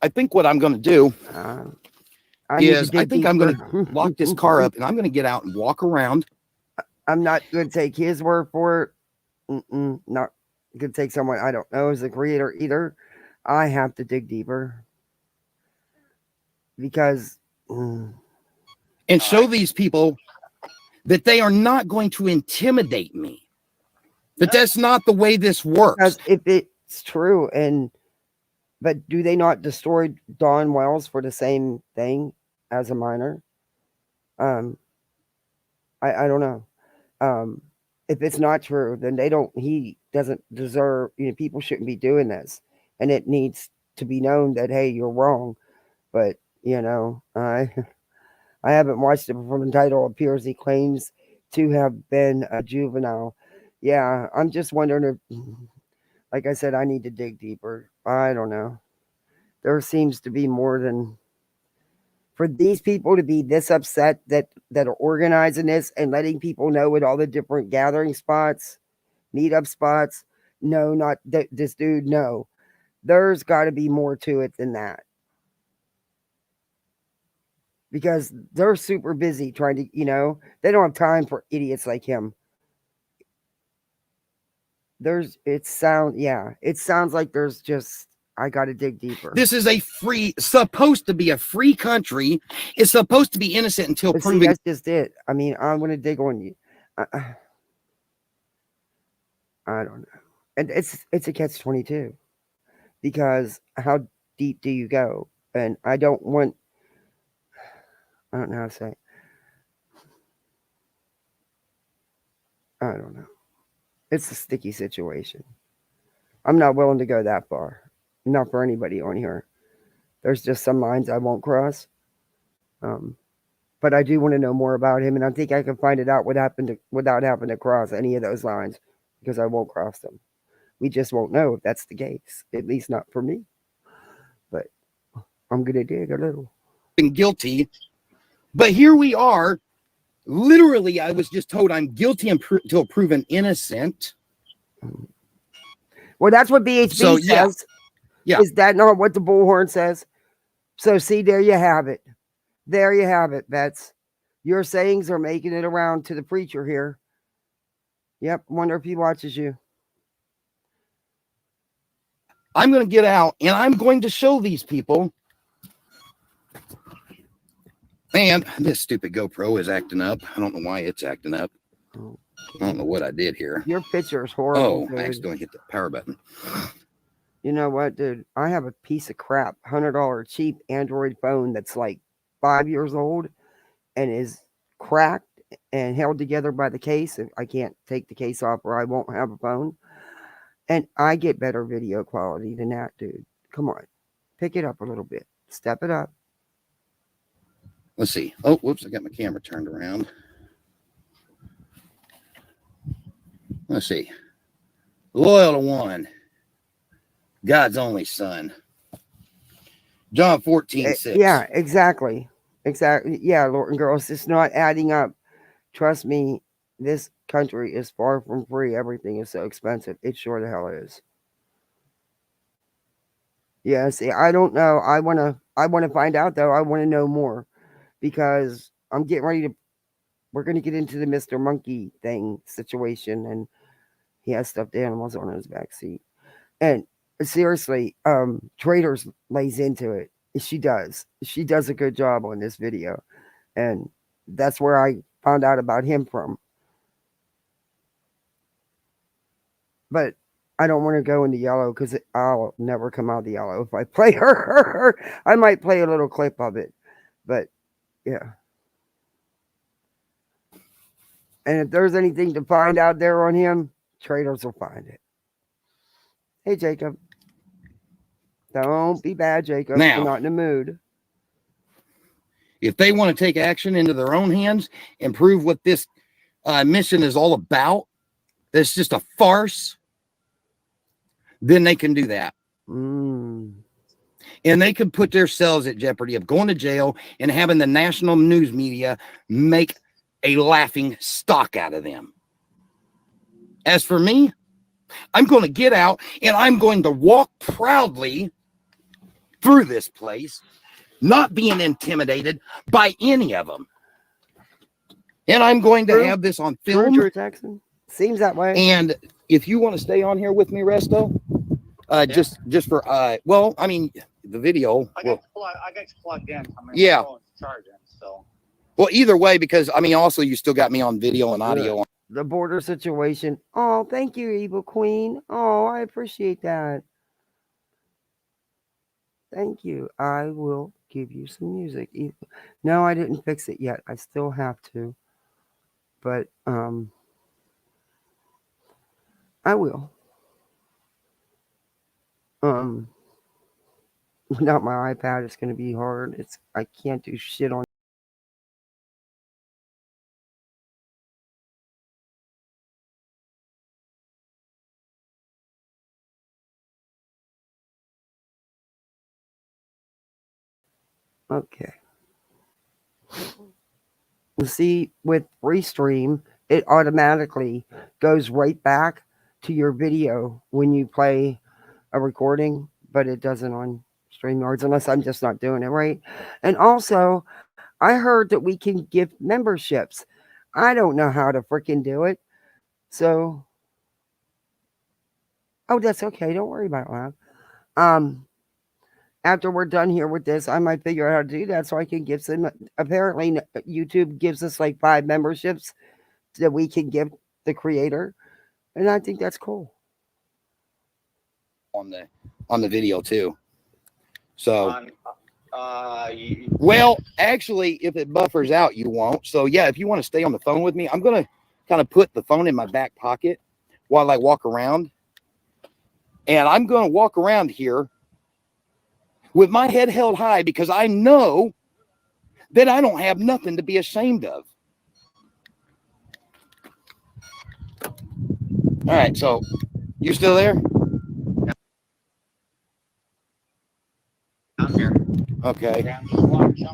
I think what I'm going to do I need to is dig I think I'm going deeper. to lock this car up and I'm going to get out and walk around. I'm not going to take his word for it. Not going to take someone I don't know as a creator either. I have to dig deeper because and show these people that they are not going to intimidate me. That that's not the way this works. because if it's true, but do they not destroy Don Wells for the same thing as a minor? I don't know. If it's not true, then he doesn't deserve, people shouldn't be doing this. And it needs to be known that, hey, you're wrong. But, I haven't watched it from the title appears he claims to have been a juvenile. Yeah, I'm just wondering if, like I said, I need to dig deeper. I don't know. There seems to be more than for these people to be this upset that are organizing this and letting people know at all the different gathering spots, meetup spots. No, not this dude. No, there's got to be more to it than that because they're super busy trying to, they don't have time for idiots like him. It sounds like there's just, I got to dig deeper. This is supposed to be a free country. It's supposed to be innocent until proven. See, that's just it. I mean, I'm going to dig on you. I don't know. And it's a catch-22 because how deep do you go? And I don't know how to say it. I don't know. It's a sticky situation. I'm not willing to go that far. Not for anybody on here. There's just some lines I won't cross. But I do want to know more about him, and I think I can find it out without having to cross any of those lines because I won't cross them. We just won't know if that's the case, at least not for me. But I'm going to dig a little. Guilty, but here we are. Literally, I was just told I'm guilty until proven innocent. Well, that's what BHB says. Yeah. Is that not what the bullhorn says? So, see, there you have it. There you have it, Bets. Your sayings are making it around to the preacher here. Yep, wonder if he watches you. I'm going to get out, and I'm going to show these people. And this stupid GoPro is acting up. I don't know why it's acting up. I don't know what I did here. Your picture is horrible. Oh, I accidentally hit the power button. You know what, dude? I have a piece of crap, $100 cheap Android phone that's like 5 years old and is cracked and held together by the case. I can't take the case off or I won't have a phone. And I get better video quality than that, dude. Come on. Pick it up a little bit. Step it up. Let's see. Oh, whoops, I got my camera turned around. Let's see. Loyal to one. God's only son. John 14:6. Yeah, exactly. Exactly. Yeah, Lord and girls, it's not adding up. Trust me, this country is far from free. Everything is so expensive. It sure the hell is. Yeah, see, I don't know. I wanna find out though. I want to know more because I'm getting ready to we're gonna get into the Mr.Monkey thing situation, and he has stuffed animals on his back seat. And seriously, Traders lays into it. She does. She does a good job on this video. And that's where I found out about him from. But I don't want to go into yellow because I'll never come out of the yellow if I play her. I might play a little clip of it. But yeah. And if there's anything to find out there on him, Traders will find it. Hey, Jacob. Don't be bad, Jacob. Now, you're not in the mood. If they want to take action into their own hands and prove what this mission is all about, that it's just a farce, then they can do that. And they can put themselves at jeopardy of going to jail and having the national news media make a laughing stock out of them. As for me, I'm going to get out and I'm going to walk proudly through this place, not being intimidated by any of them. And I'm going to have this on film. True, Jackson. Seems that way. And if you want to stay on here with me, Resto, just for well, I mean, the video. I got plugged in. I mean, yeah. Charging, so. Well, either way, because I mean, also you still got me on video and audio. The border situation. Oh, thank you, Evil Queen. Oh, I appreciate that. Thank you. I will give you some music. No, I didn't fix it yet. I still have to. But I will. Without my iPad, it's going to be hard. I can't do shit on. Okay. You see, with Restream, it automatically goes right back to your video when you play a recording, but it doesn't on StreamYards unless I'm just not doing it right. And also, I heard that we can give memberships. I don't know how to freaking do it. So, oh, that's okay. Don't worry about it. After we're done here with this, I might figure out how to do that so I can give some. Apparently, YouTube gives us like 5 memberships that we can give the creator, and I think that's cool. On the video too. So, well, actually, if it buffers out, you won't. So yeah, if you want to stay on the phone with me, I'm gonna kind of put the phone in my back pocket while I walk around, and I'm gonna walk around here with my head held high because I know that I don't have nothing to be ashamed of. All right, so you still there? I'm here. Okay. Yeah, I'm just watching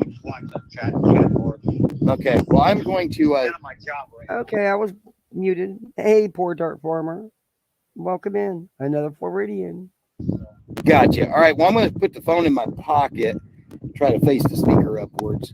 the chat board. Okay. Well, I'm going to. My job right Okay, I was muted. Hey, poor Dark Farmer. Welcome in. Another Floridian. Gotcha. All right. Well, I'm going to put the phone in my pocket, try to face the speaker upwards.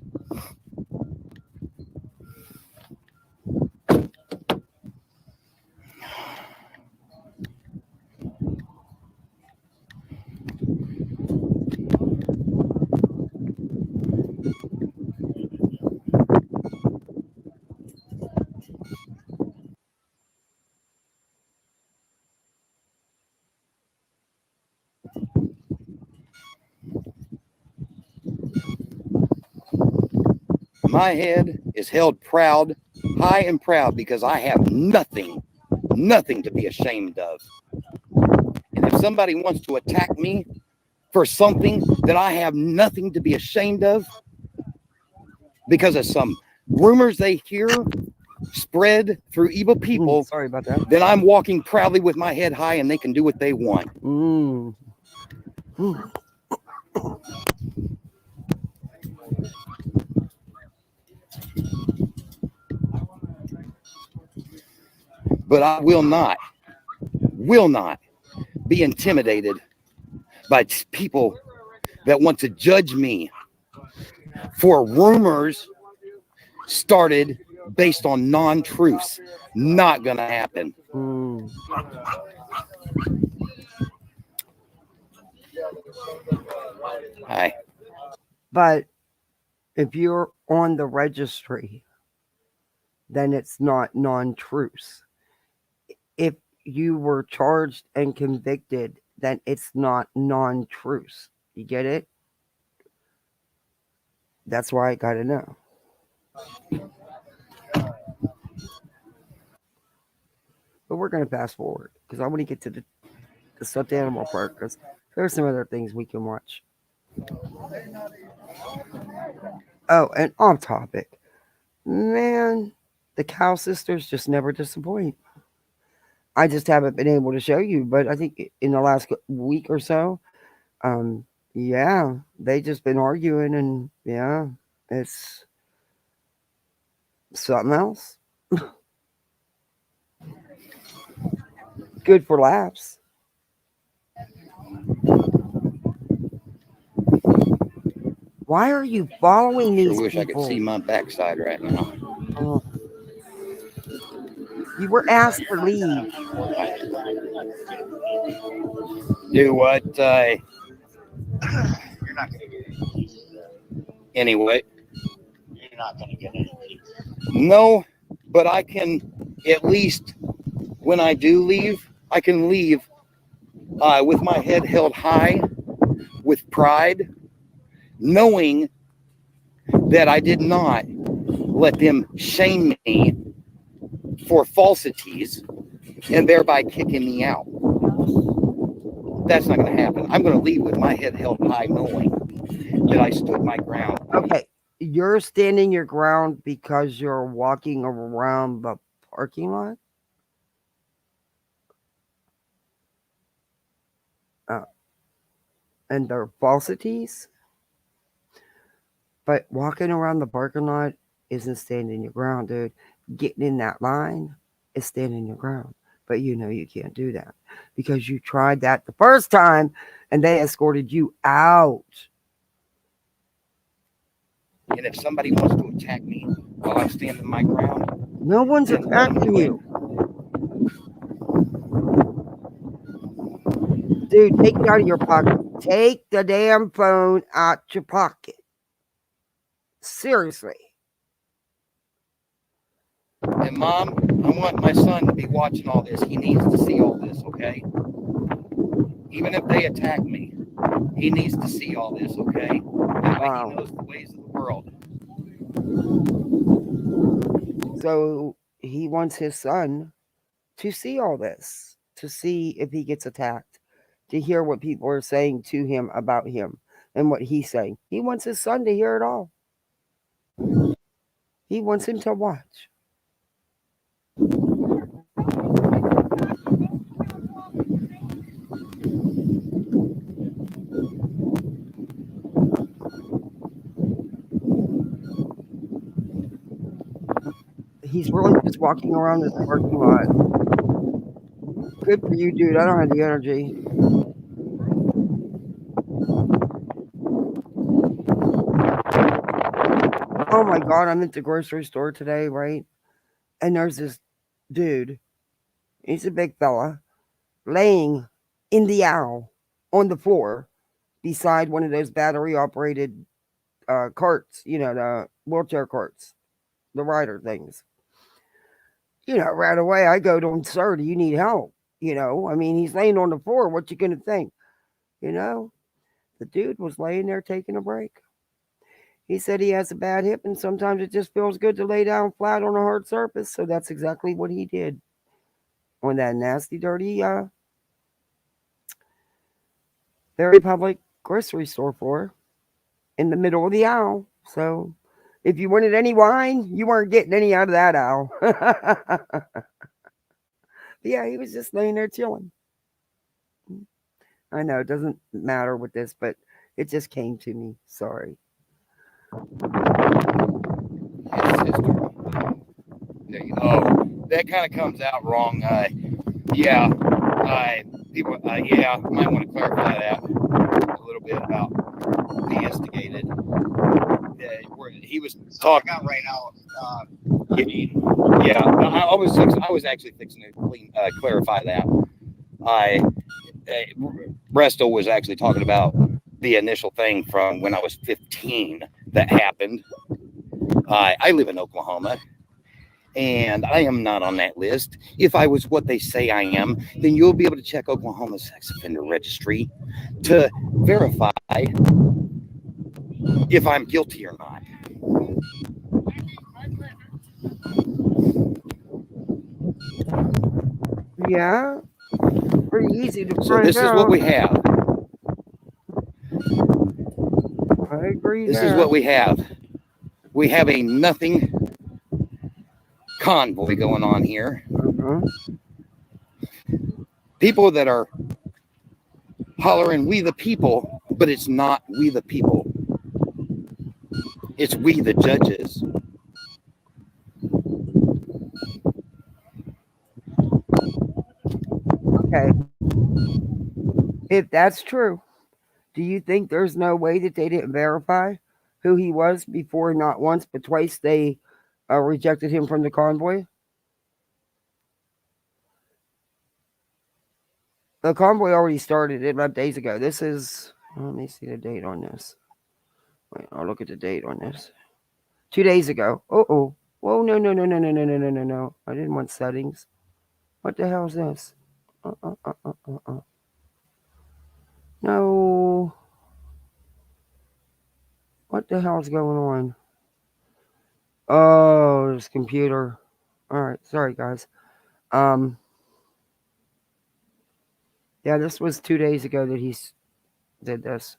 My head is held proud, high and proud, because I have nothing to be ashamed of. And if somebody wants to attack me for something that I have nothing to be ashamed of, because of some rumors they hear spread through evil people, Sorry about that. then I'm walking proudly with my head high and they can do what they want. But I will not be intimidated by people that want to judge me for rumors started based on non-truths. Not gonna happen. Hi. But if you're on the registry, then it's not non-truths. If you were charged and convicted, then it's not non-truths. You get it? That's why I gotta know. But we're gonna fast forward because I want to get to the stuffed animal part because there's some other things we can watch. Oh, and off topic, man, the Cow Sisters just never disappoint. I just haven't been able to show you, but I think in the last week or so, yeah, they just been arguing, and yeah, it's something else. Good for laughs. Why are you following these Sure wish people? I could see my backside right now. Oh. You were asked to leave. Do what? You're not going to get any peace. Anyway. You're not going to get any peace. No, but I can at least, when I do leave, I can leave with my head held high, with pride, knowing that I did not let them shame me for falsities and thereby kicking me out. That's not going to happen. I'm going to leave with my head held high, knowing that I stood my ground. Okay, you're standing your ground because you're walking around the parking lot? And they're falsities? But walking around the parking lot isn't standing your ground, dude. Getting in that line is standing your ground. But you know you can't do that because you tried that the first time and they escorted you out. And if somebody wants to attack me while I'm standing my ground, no one's attacking you. Dude, take it out of your pocket. Take the damn phone out your pocket. Seriously. And Mom, I want my son to be watching all this. He needs to see all this, okay? Even if they attack me, he needs to see all this, okay? That way he knows the ways of the world. So he wants his son to see all this, to see if he gets attacked, to hear what people are saying to him about him and what he's saying. He wants his son to hear it all. He wants him to watch. He's really just walking around this parking lot. Good for you, dude. I don't have the energy. Oh my God, I'm at the grocery store today, right? And there's this dude. He's a big fella laying in the aisle on the floor beside one of those battery operated carts, you know, the wheelchair carts, the rider things. You know, right away I go to him, sir, do you need help? You know, I mean, he's laying on the floor. What you going to think? You know, the dude was laying there taking a break. He said he has a bad hip and sometimes it just feels good to lay down flat on a hard surface. So that's exactly what he did on that nasty, dirty, very public grocery store floor in the middle of the aisle. So, If you wanted any wine, you weren't getting any out of that, Al. Yeah, he was just laying there chilling. I know it doesn't matter with this, but it just came to me. Sorry. His sister. There you go. That kind of comes out wrong. Yeah. People. Yeah, might want to clarify that a little bit about the instigated. Where he was talking out right now. Yeah, I was actually fixing to clarify that. Resto was actually talking about the initial thing from when I was 15 that happened. I live in Oklahoma, and I am not on that list. If I was what they say I am, then you'll be able to check Oklahoma Sex Offender Registry to verify if I'm guilty or not. Yeah, pretty easy to So find this is what out. we have. I agree. This is what we have. We have a nothing convoy going on here. People that are hollering "We the people," but it's not we the people. It's we the judges. Okay. If that's true, do you think there's no way that they didn't verify who he was before not once but twice they rejected him from the convoy? The convoy already started. It left days ago. This is, let me see the date on this. Wait, I'll look at the date on this. 2 days ago. Oh. Whoa, no. I didn't want settings. What the hell is this? No. What the hell's going on? Oh, this computer. All right, sorry guys. Yeah, this was 2 days ago that he did this.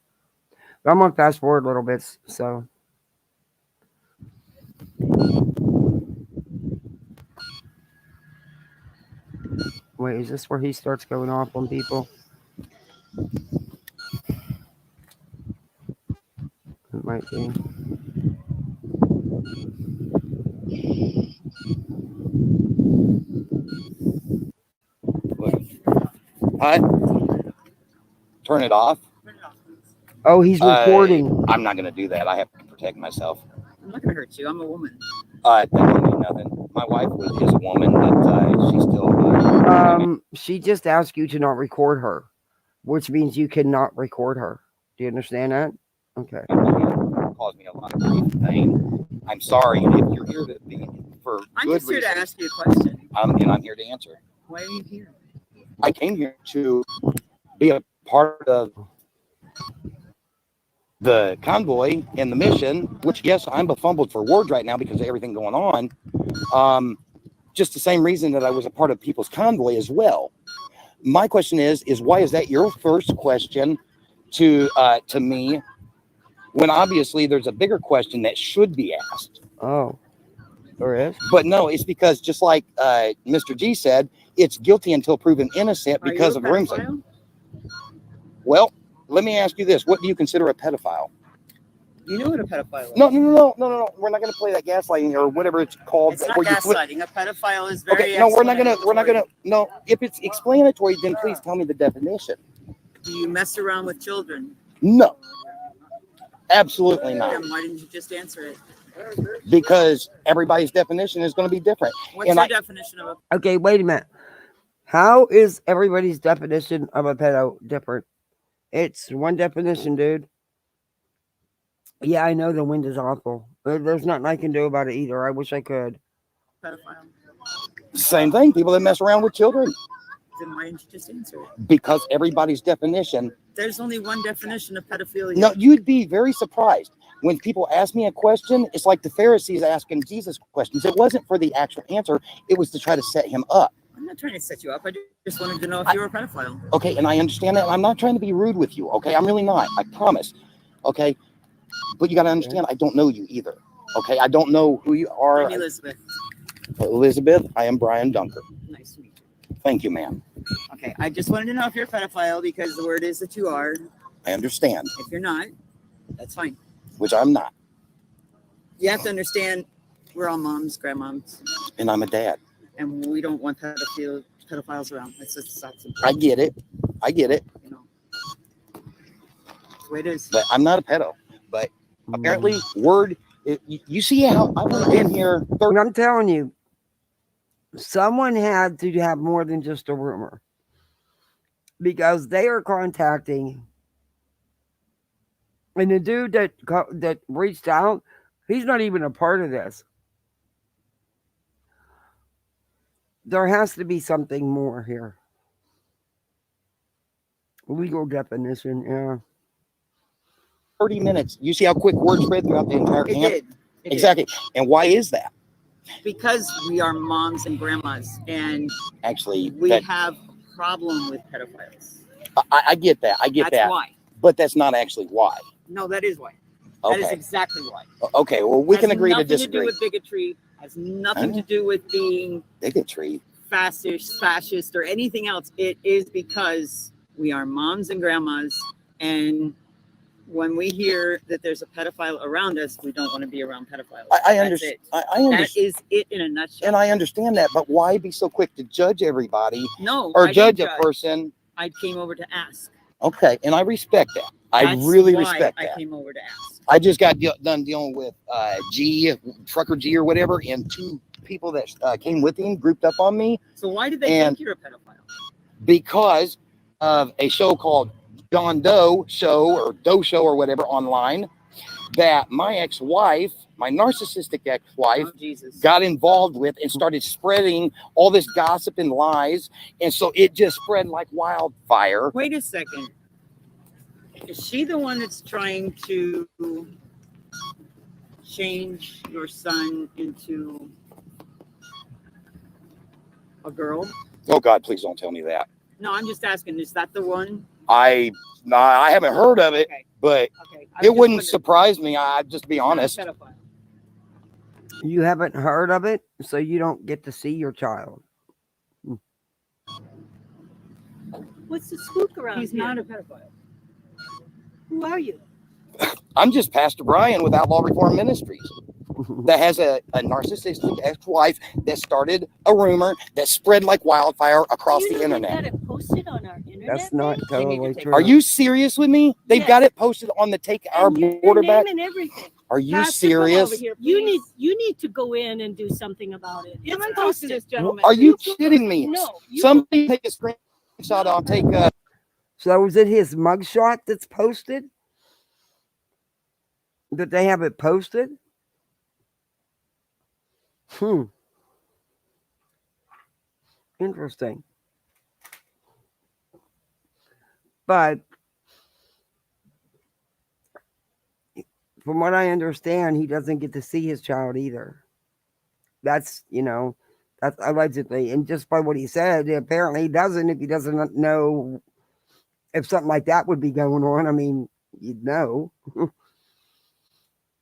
But I'm gonna fast forward a little bit, so. Wait, is this where he starts going off on people? It might be. What? Turn it off? Oh, he's recording. I'm not going to do that. I have to protect myself. I'm not gonna hurt you. I'm a woman. That don't mean nothing. My wife is a woman, but she's still. She just asked you to not record her, which means you cannot record her. Do you understand that? Okay. It caused me a lot of grief and pain. I'm sorry if you're here to be for I'm good just here reasons. to ask you a question. And I'm here to answer. Why are you here? I came here to be a part of the convoy and the mission, which, yes, I'm befumbled for words right now because of everything going on. Just the same reason that I was a part of people's convoy as well. My question is why is that your first question to me when obviously there's a bigger question that should be asked? Oh, there is? But no, it's because just like Mr. G said, it's guilty until proven innocent because of rooms. Well, let me ask you this. What do you consider a pedophile? You know what a pedophile is? No. We're not going to play that gaslighting or whatever it's called. It's not gaslighting. A pedophile is very. Okay, no, we're not gonna. No, if it's explanatory, then please tell me the definition. Do you mess around with children? No, absolutely not. Then why didn't you just answer it? Because everybody's definition is going to be different. What's your definition of a? Okay, wait a minute. How is everybody's definition of a pedo different? It's one definition, dude. Yeah, I know the wind is awful. But there's nothing I can do about it either. I wish I could. Pedophile. Same thing. People that mess around with children. Then why didn't you just answer it? Because everybody's definition. There's only one definition of pedophilia. No, you'd be very surprised. When people ask me a question, it's like the Pharisees asking Jesus questions. It wasn't for the actual answer. It was to try to set him up. I'm not trying to set you up. I just wanted to know if you were a pedophile. Okay, and I understand that. I'm not trying to be rude with you, okay? I'm really not. I promise, okay? But you got to understand, I don't know you either. Okay, I don't know who you are. I'm Elizabeth. Elizabeth, I am Brian Dunker. Nice to meet you. Thank you, ma'am. Okay, I just wanted to know if you're a pedophile because the word is that you are. I understand, If you're not, that's fine. which I'm not, You have to understand we're all moms, grandmoms, and I'm a dad. and we don't want pedophiles around. It's just that simple. I get it. I get it. You know, it's the way it is. But I'm not a pedo. But apparently, word. You see how I've been here. And I'm telling you, someone had to have more than just a rumor, because they are contacting, and the dude that reached out, he's not even a part of this. There has to be something more here. Legal definition, yeah. 30 minutes. You see how quick word spread throughout the entire It camp? did. It Exactly. And why is that? did. Because we are moms and grandmas, and Actually, we that, have a problem with pedophiles. I get that. I get That's that. why. But that's not actually why. No, that is why. That is Okay. exactly why. Okay. Well, we can agree to Has nothing to disagree. do with bigotry. Has nothing to do with being Bigotry. fascist or anything else. It is because we are moms and grandmas, and when we hear that there's a pedophile around us, we don't want to be around pedophiles. I That's understand. it. I That understand. is it in a nutshell. And I understand that. But why be so quick to judge everybody No, or I judge didn't a person? I came over to ask. Okay. And I respect that. I That's really why respect I that. came over to ask. I just got done dealing with Trucker G or whatever, and two people that came with him grouped up on me So why did they And- think you're a pedophile? because of a show called John Doe Show or Doe Show or whatever online that my ex-wife, my narcissistic ex-wife, Oh, Jesus. got involved with and started spreading all this gossip and lies. And so it just spread like wildfire. Wait a second. Is she the one that's trying to change your son into a girl? Oh God, please don't tell me that. No, I'm just asking. Is that the one? I haven't heard of it, Okay. but Okay. it wouldn't surprise me. I'd just be He's not a honest. pedophile. You haven't heard of it, so you don't get to see your child. What's the spook around He's here? not a pedophile. Who are you? I'm just Pastor Brian with Outlaw Reform Ministries that has a narcissistic ex-wife that started a rumor that spread like wildfire across You the know they internet. got it posted on our internet. That's not page? totally take- true. Are you serious with me? They've Yes. got it posted on the Take Our And your Border name Back. and everything. Are you Pastor, come serious? over here, you need to go in and do something about it. Come It's and talk to posted. this gentleman. Are you kidding me? No, you Somebody take a screenshot. I'll take a. So is it his mugshot that's posted? That they have it posted? Interesting. But from what I understand, he doesn't get to see his child either. That's allegedly. And just by what he said, apparently he doesn't if he doesn't know if something like that would be going on. I mean, you'd know.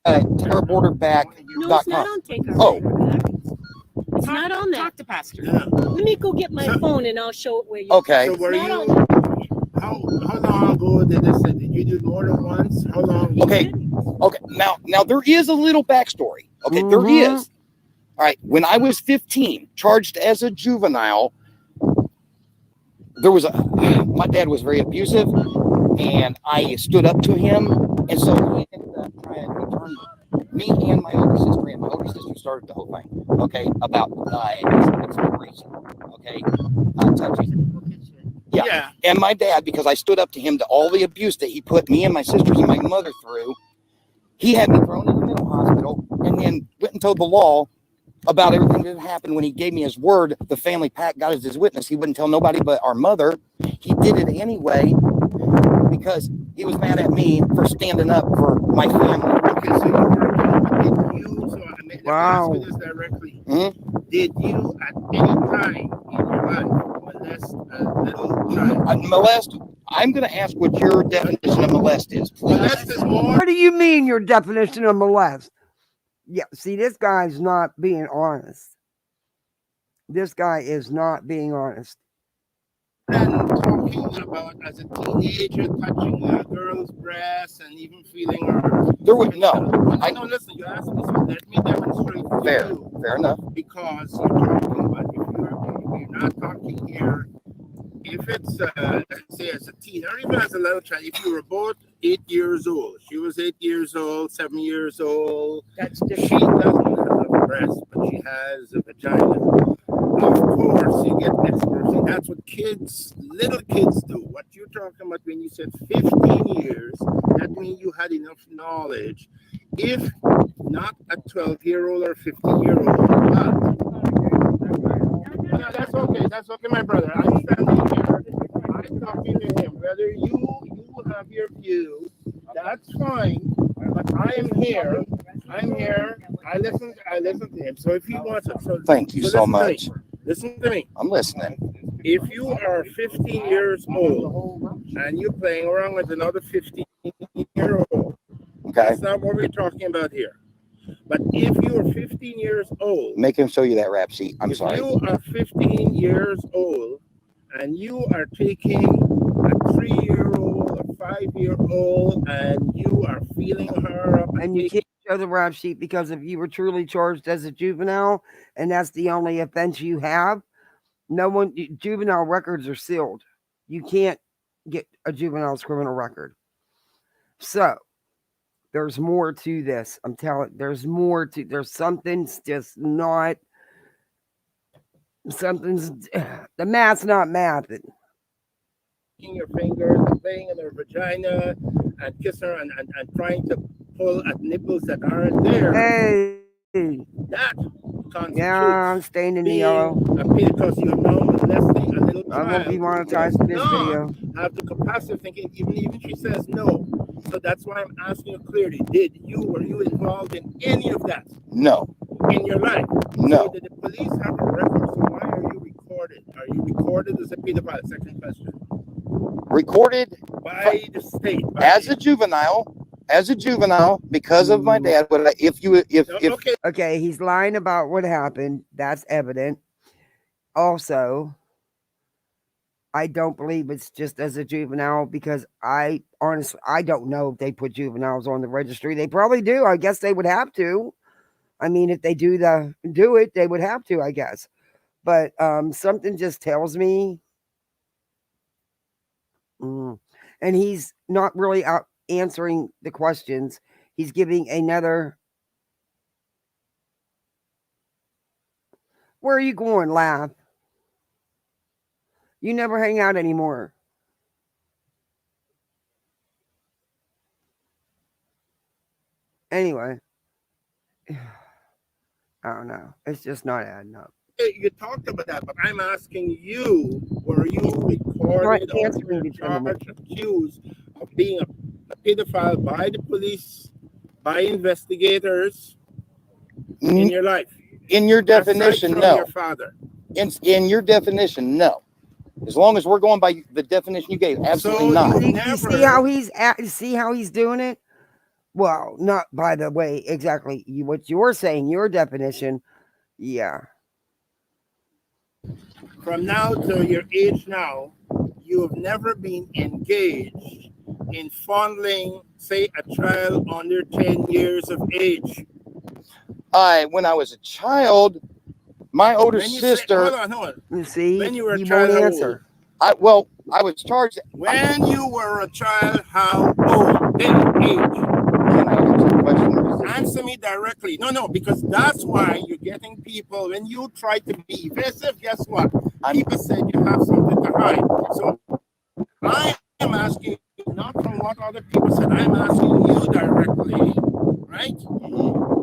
TakeOurBorderBack.com. No, it's not on Take Our Oh. Border Back. It's not on there. Talk to Pastor. Let me go get my phone and I'll show it where you. Okay. So were It's not you, on how long ago did this, did you do more than once? How long? Okay. Okay. Now there is a little backstory. Okay, there Mhm. is. All right. When I was 15, charged as a juvenile, my dad was very abusive, and I stood up to him, and so he ended up trying to turn me and my older sister in. My older sister started the whole thing. Okay, about exploration. Okay, touching. Yeah. And my dad, because I stood up to him to all the abuse that he put me and my sisters and my mother through, he had me thrown in the mental hospital, and then went and told the law about everything that happened. When he gave me his word, the family pack got as his witness. He wouldn't tell nobody but our mother. He did it anyway because he was mad at me for standing up for my family. Okay, so you were did you, so I mean, Wow. let me ask you this directly. Mhm. Did you at any time in your life molest a little child? Molest. I'm going to ask what your definition of molest is, please. Molest is more. What do you mean your definition of molest? Yeah, see, this guy's not being honest. This guy is not being honest. And talking about as a teenager touching a girl's breast and even feeling her. There would no. I know. Listen, you asked me, so let me demonstrate to Fair, you. fair enough. Because you're talking about if you're not talking here. If it's let's say as a teen or even as a little child, if you were both 8 years old, she was 8 years old, 7 years old. That's She different. doesn't have a breast, but she has a vagina. Of course, you get experts. That's what little kids do. What you're talking about when you said 15 years, that means you had enough knowledge. If not a 12-year-old or 15-year-old, but no, that's okay. That's okay, my brother. I'm standing here. I'm talking to him. Whether you have your view, that's fine. But I am here. I'm here. I listen to him. So if he wants it, Thank you so listen to much. me. Listen to me. I'm listening. If you are 15 years old and you're playing around with another 15-year-old, Okay. that's not what we're talking about here. But if you are 15 years old, Make him show you that rap sheet. I'm if sorry. you are 15 years old and you are taking a 3-year-old or 5-year-old and you are feeling her up And you can't show the rap sheet because if you were truly charged as a juvenile and that's the only offense you have, juvenile records are sealed. You can't get a juvenile's criminal record. So there's more to this. I'm telling there's something's just not the math's not mathing. your fingers and playing in her vagina and kissing her and trying to pull at nipples that aren't there. Hey. That constitutes I'm staying in the yellow. because you're now molesting a little child. I won't be monetized in this video. Have the capacity of thinking, even she says no. So that's why I'm asking you clearly. Were you involved in any of that? No. In your life? No. So did the police have a record? So why are you recorded? Are you recorded as a pedophile? Second question. Recorded by the state. As a juvenile, because of my dad. But Okay, he's lying about what happened. That's evident. Also, I don't believe it's just as a juvenile because I don't know if they put juveniles on the registry. They probably do. I guess they would have to. I mean, if they do it, they would have to, I guess. But something just tells me, and he's not really out answering the questions. He's giving another. Where are you going, Laugh? You never hang out anymore. Anyway, I don't know. It's just not adding up. You talked about that, but I'm asking you, were you recorded or charged, accused of being a pedophile by the police, by investigators in your life? In your definition, no. Your father. In your definition, no. As long as we're going by the definition you gave, absolutely not. You see how he's doing it? Well, not by the way, exactly what you're saying, your definition. Yeah. From now to your age now, you have never been engaged in fondling, say, a child under 10 years of age. When I was a child, my older sister. Hold on. You see, when you were a he child, won't how answer. old? I was charged. When you were a child, how old? Age. Answer me directly. No, because that's why you're getting people. When you try to be evasive, guess what? People said you have something to hide. So I am asking you, not from what other people said, I'm asking you directly, right?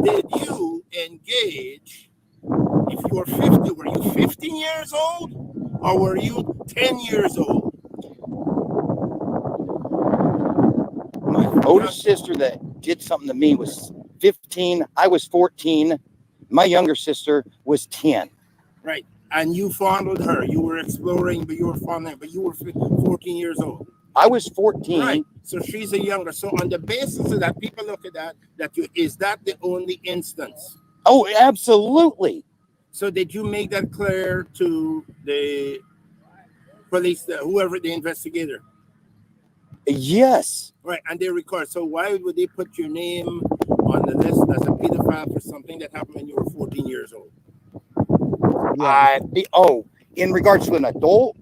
Did you engage, if you were 50, were you 15 years old or were you 10 years old? My older sister that did something to me was 15. I was 14. My younger sister was 10. Right. And you fondled her. You were exploring, but you were fondling, but you were 14 years old. I was 14. Right. So she's a younger. So on the basis of that, people look at that is that the only instance? Oh, absolutely. So did you make that clear to the police, whoever the investigator? Yes. Right, and they record. So why would they put your name on the list as a pedophile for something that happened when you were 14 years old? Yeah. In regards to an adult,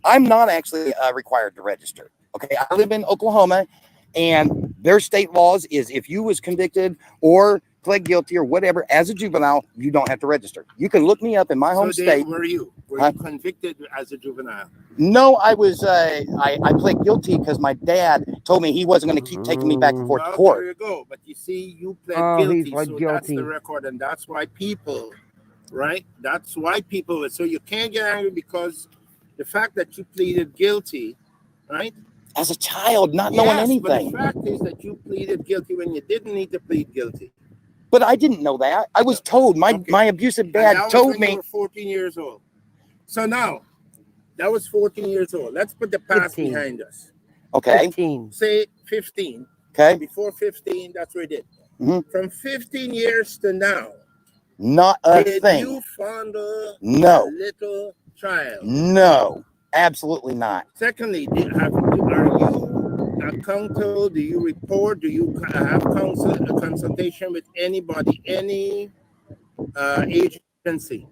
I'm not actually required to register. Okay, I live in Oklahoma, and their state laws is if you was convicted or pled guilty or whatever as a juvenile, you don't have to register. You can look me up in my home state. Were you convicted as a juvenile? No, I was. I pled guilty because my dad told me he wasn't going to keep taking me back and forth to court. There you go. But you see, you pled guilty, so guilty. that's the record, and that's why people, right? That's why people. So you can't get angry because the fact that you pleaded guilty, right? As a child, not knowing anything. But the fact is that you pleaded guilty when you didn't need to plead guilty. But I didn't know that. I was told. My abusive dad told me. You were 14 years old. So now, that was 14 years old. Let's put the past 15. behind us. Okay. 15. Say 15. Okay. Before 15, that's what we did. Mm-hmm. From 15 years to now, not a did thing. You fondle no. a little child? No, absolutely not. Secondly, are you accountable? Do you report? Do you have consultation with anybody, any agency?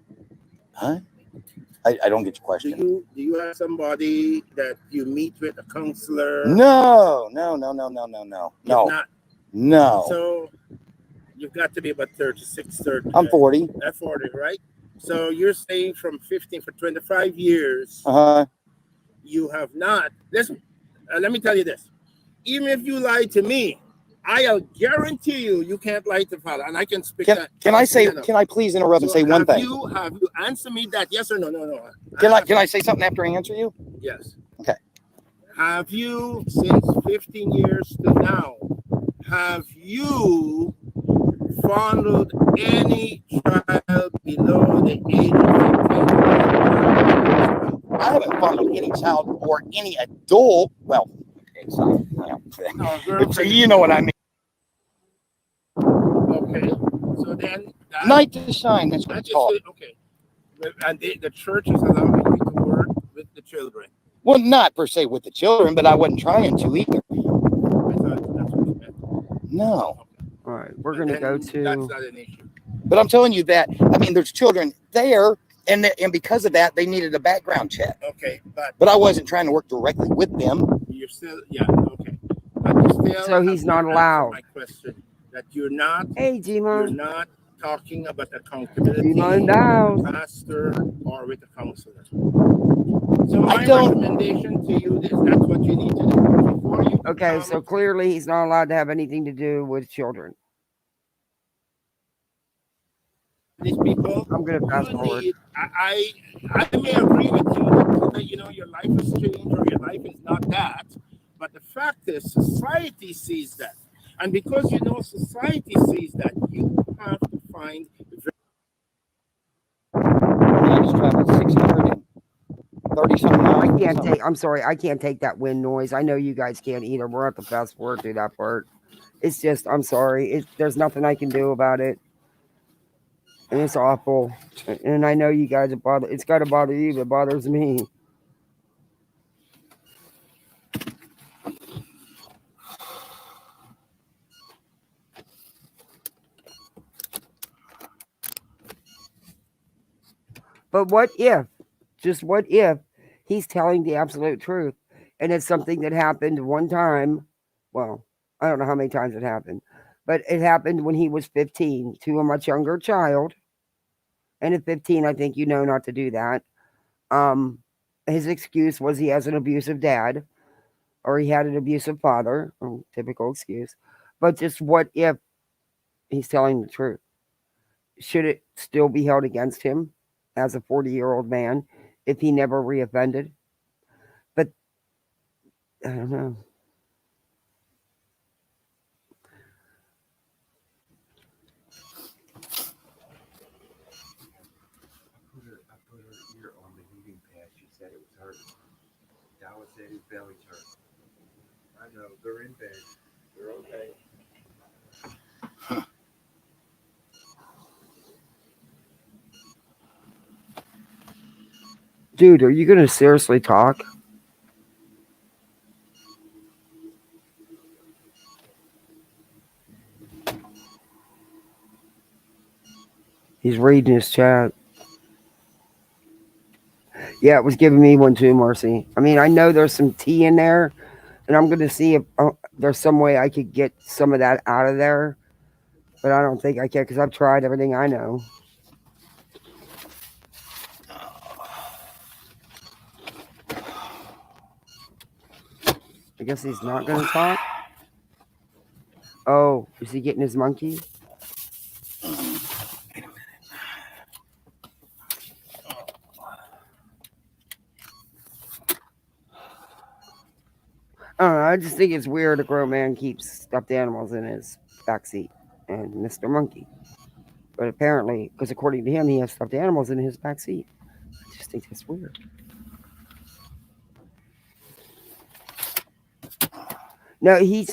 Huh? I don't get your question. Do you have somebody that you meet with, a counselor? No. Not. No. So you've got to be about 36, 30. I'm 40. That's 40, right? So you're saying from 15 for 25 years, you have not. Listen, let me tell you this. Even if you lie to me, I'll guarantee you can't lie to father. And I can speak that. Can I please interrupt and say one thing? Have you answer me that? Yes or no? No. Can I say something after I answer you? Yes. Okay. Have you, since 15 years to now, have you fondled any child below the age of 15? I haven't fondled any child or any adult. Well, you know what I mean. Okay. So then, night to shine. That's what it's called. Okay. And the church is allowing you to work with the children. Well, not per se with the children, but I wasn't trying to either. I thought that's what you meant. No. All right, we're going to go to. That's not an issue. But I'm telling you that, I mean, there's children there, and because of that, they needed a background check. Okay, but I wasn't trying to work directly with them. You're still, okay. But you still. So he's not allowed. My question that you're not. Hey, Gmo. You're not talking about accountability with a pastor or with a counselor. So my recommendation to you is that's what you need to do before you. Okay, so clearly he's not allowed to have anything to do with children. These people. I'm going to fast forward. I may agree with you that your life has changed or your life is not that, but the fact is society sees that, and because society sees that, you have to find. I just traveled 630 something miles. I'm sorry, I can't take that wind noise. I know you guys can't either. We're at the fast forward through that part. It's just, I'm sorry. There's nothing I can do about it. And it's awful. And I know you guys are bothered. It's got to bother you, but it bothers me. But what if, just what if, he's telling the absolute truth and it's something that happened one time? Well, I don't know how many times it happened, but it happened when he was 15 to a much younger child. And at 15, I think not to do that. His excuse was he has an abusive dad or he had an abusive father. Typical excuse. But just what if he's telling the truth? Should it still be held against him as a 40-year-old man if he never reoffended? But I don't know. I put her ear on the heating pad. She said it was hurting. Dallas said his belly's hurt. I know. They're in bed. They're okay. Dude, are you gonna seriously talk? He's reading his chat. Yeah, it was giving me one too, Marcy. I mean, I know there's some tea in there, and I'm gonna see if there's some way I could get some of that out of there, but I don't think I can because I've tried everything I know. I guess he's not gonna talk. Oh, is he getting his monkey? I don't know. I just think it's weird a grown man keeps stuffed animals in his backseat and Mr. Monkey. But apparently, because according to him, he has stuffed animals in his backseat. I just think that's weird. No, he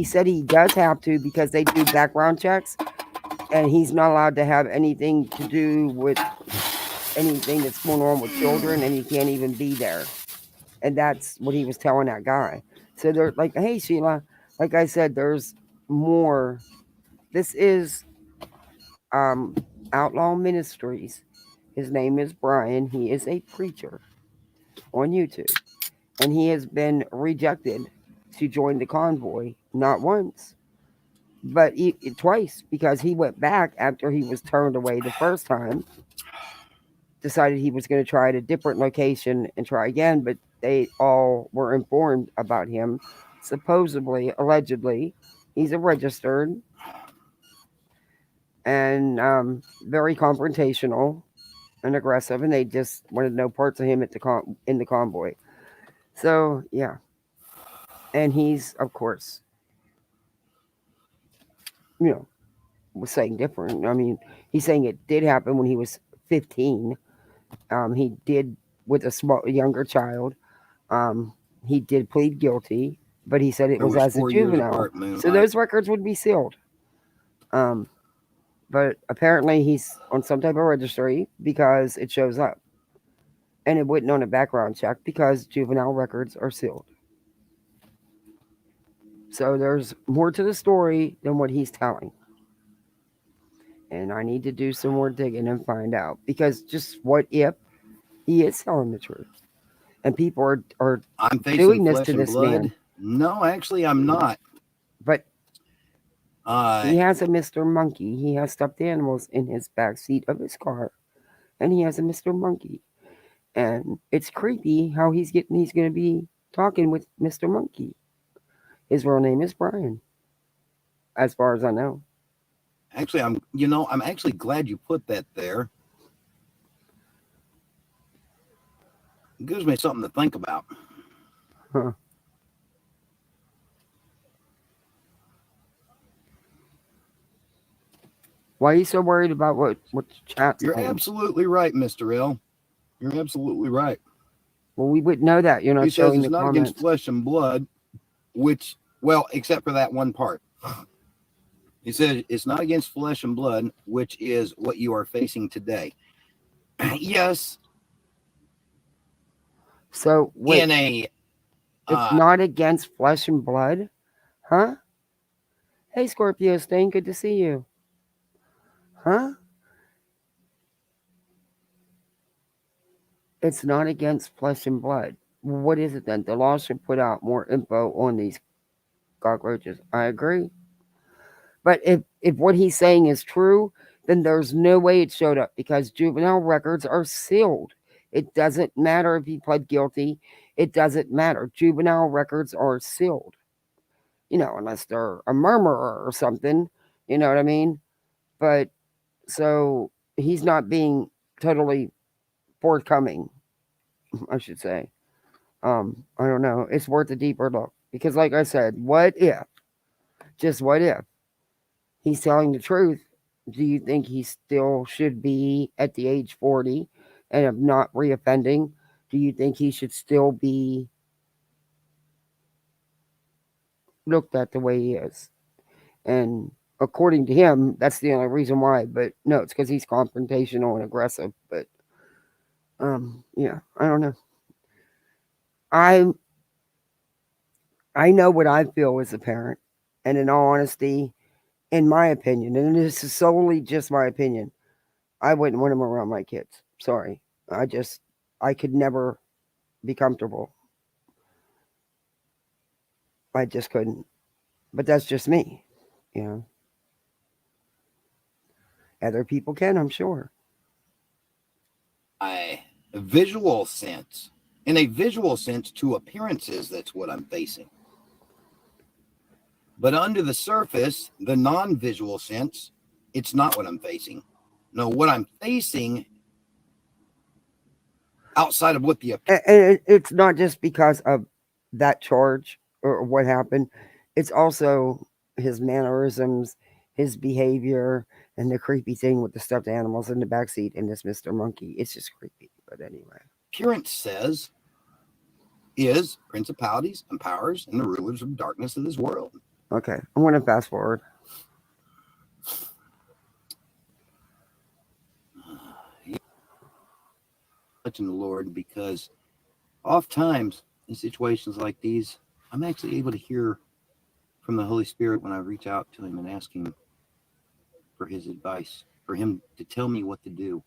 said he does have to because they do background checks, and he's not allowed to have anything to do with anything that's going on with children, and he can't even be there. And that's what he was telling that guy. So they're like, hey, Sheila, like I said, there's more. This is Outlaw Ministries. His name is Brian. He is a preacher on YouTube. And he has been rejected to join the convoy, not once, but twice, because he went back after he was turned away the first time, decided he was going to try at a different location and try again, but they all were informed about him. Supposedly, allegedly, he's a registered and very confrontational and aggressive, and they just wanted no parts of him at in the convoy. So yeah, and he's, of course, was saying different. I mean, he's saying it did happen when he was 15. He did with a younger child. He did plead guilty, but he said it was as a juvenile. So those records would be sealed. But apparently he's on some type of registry because it shows up. And it wouldn't on a background check because juvenile records are sealed. So there's more to the story than what he's telling. And I need to do some more digging and find out. Because just what if he is telling the truth? And people are doing this to this man. No, actually, I'm not. But he has a Mr. Monkey. He has stuffed animals in his back seat of his car. And he has a Mr. Monkey. And it's creepy how he's going to be talking with Mr. Monkey. His real name is Brian, as far as I know. Actually, I'm actually glad you put that there. It gives me something to think about. Huh. Why are you so worried about what chat's You're saying? absolutely right, Mr. L. You're absolutely right. Well, we wouldn't know that. You're not He showing says the it's not comments. against flesh and blood, which, well, except for that one part. He said it's not against flesh and blood, which is what you are facing today. Yes. So wait, it's not against flesh and blood, huh? Hey, Scorpio Stain, good to see you. Huh? It's not against flesh and blood. What is it then? The law should put out more info on these cockroaches. I agree. But if what he's saying is true, then there's no way it showed up because juvenile records are sealed. It doesn't matter if he pled guilty. It doesn't matter. Juvenile records are sealed. Unless they're a murmurer or something. You know what I mean? But so he's not being totally forthcoming, I should say. I don't know. It's worth a deeper look. Because like I said, what if? Just what if? He's telling the truth. Do you think he still should be at the age 40 and of not reoffending? Do you think he should still be looked at the way he is. And according to him, that's the only reason why. But no, it's because he's confrontational and aggressive. But yeah, I don't know. I know what I feel as a parent, and in all honesty, in my opinion, and this is solely just my opinion, I wouldn't want him around my kids. Sorry, I could never be comfortable. I just couldn't. But that's just me, you know. Other people can, I'm sure. A visual sense. In a visual sense to appearances, that's what I'm facing. But under the surface, the non-visual sense, it's not what I'm facing. No, what I'm facing outside of what the And it's not just because of that charge or what happened. It's also his mannerisms, his behavior, and the creepy thing with the stuffed animals in the backseat and this Mr. Monkey. It's just creepy. But anyway. appearance says is principalities and powers and the rulers of darkness of this world. Okay, I'm going to fast forward. In the Lord, because oftentimes in situations like these, I'm actually able to hear from the Holy Spirit when I reach out to him and ask him for his advice, for him to tell me what to do.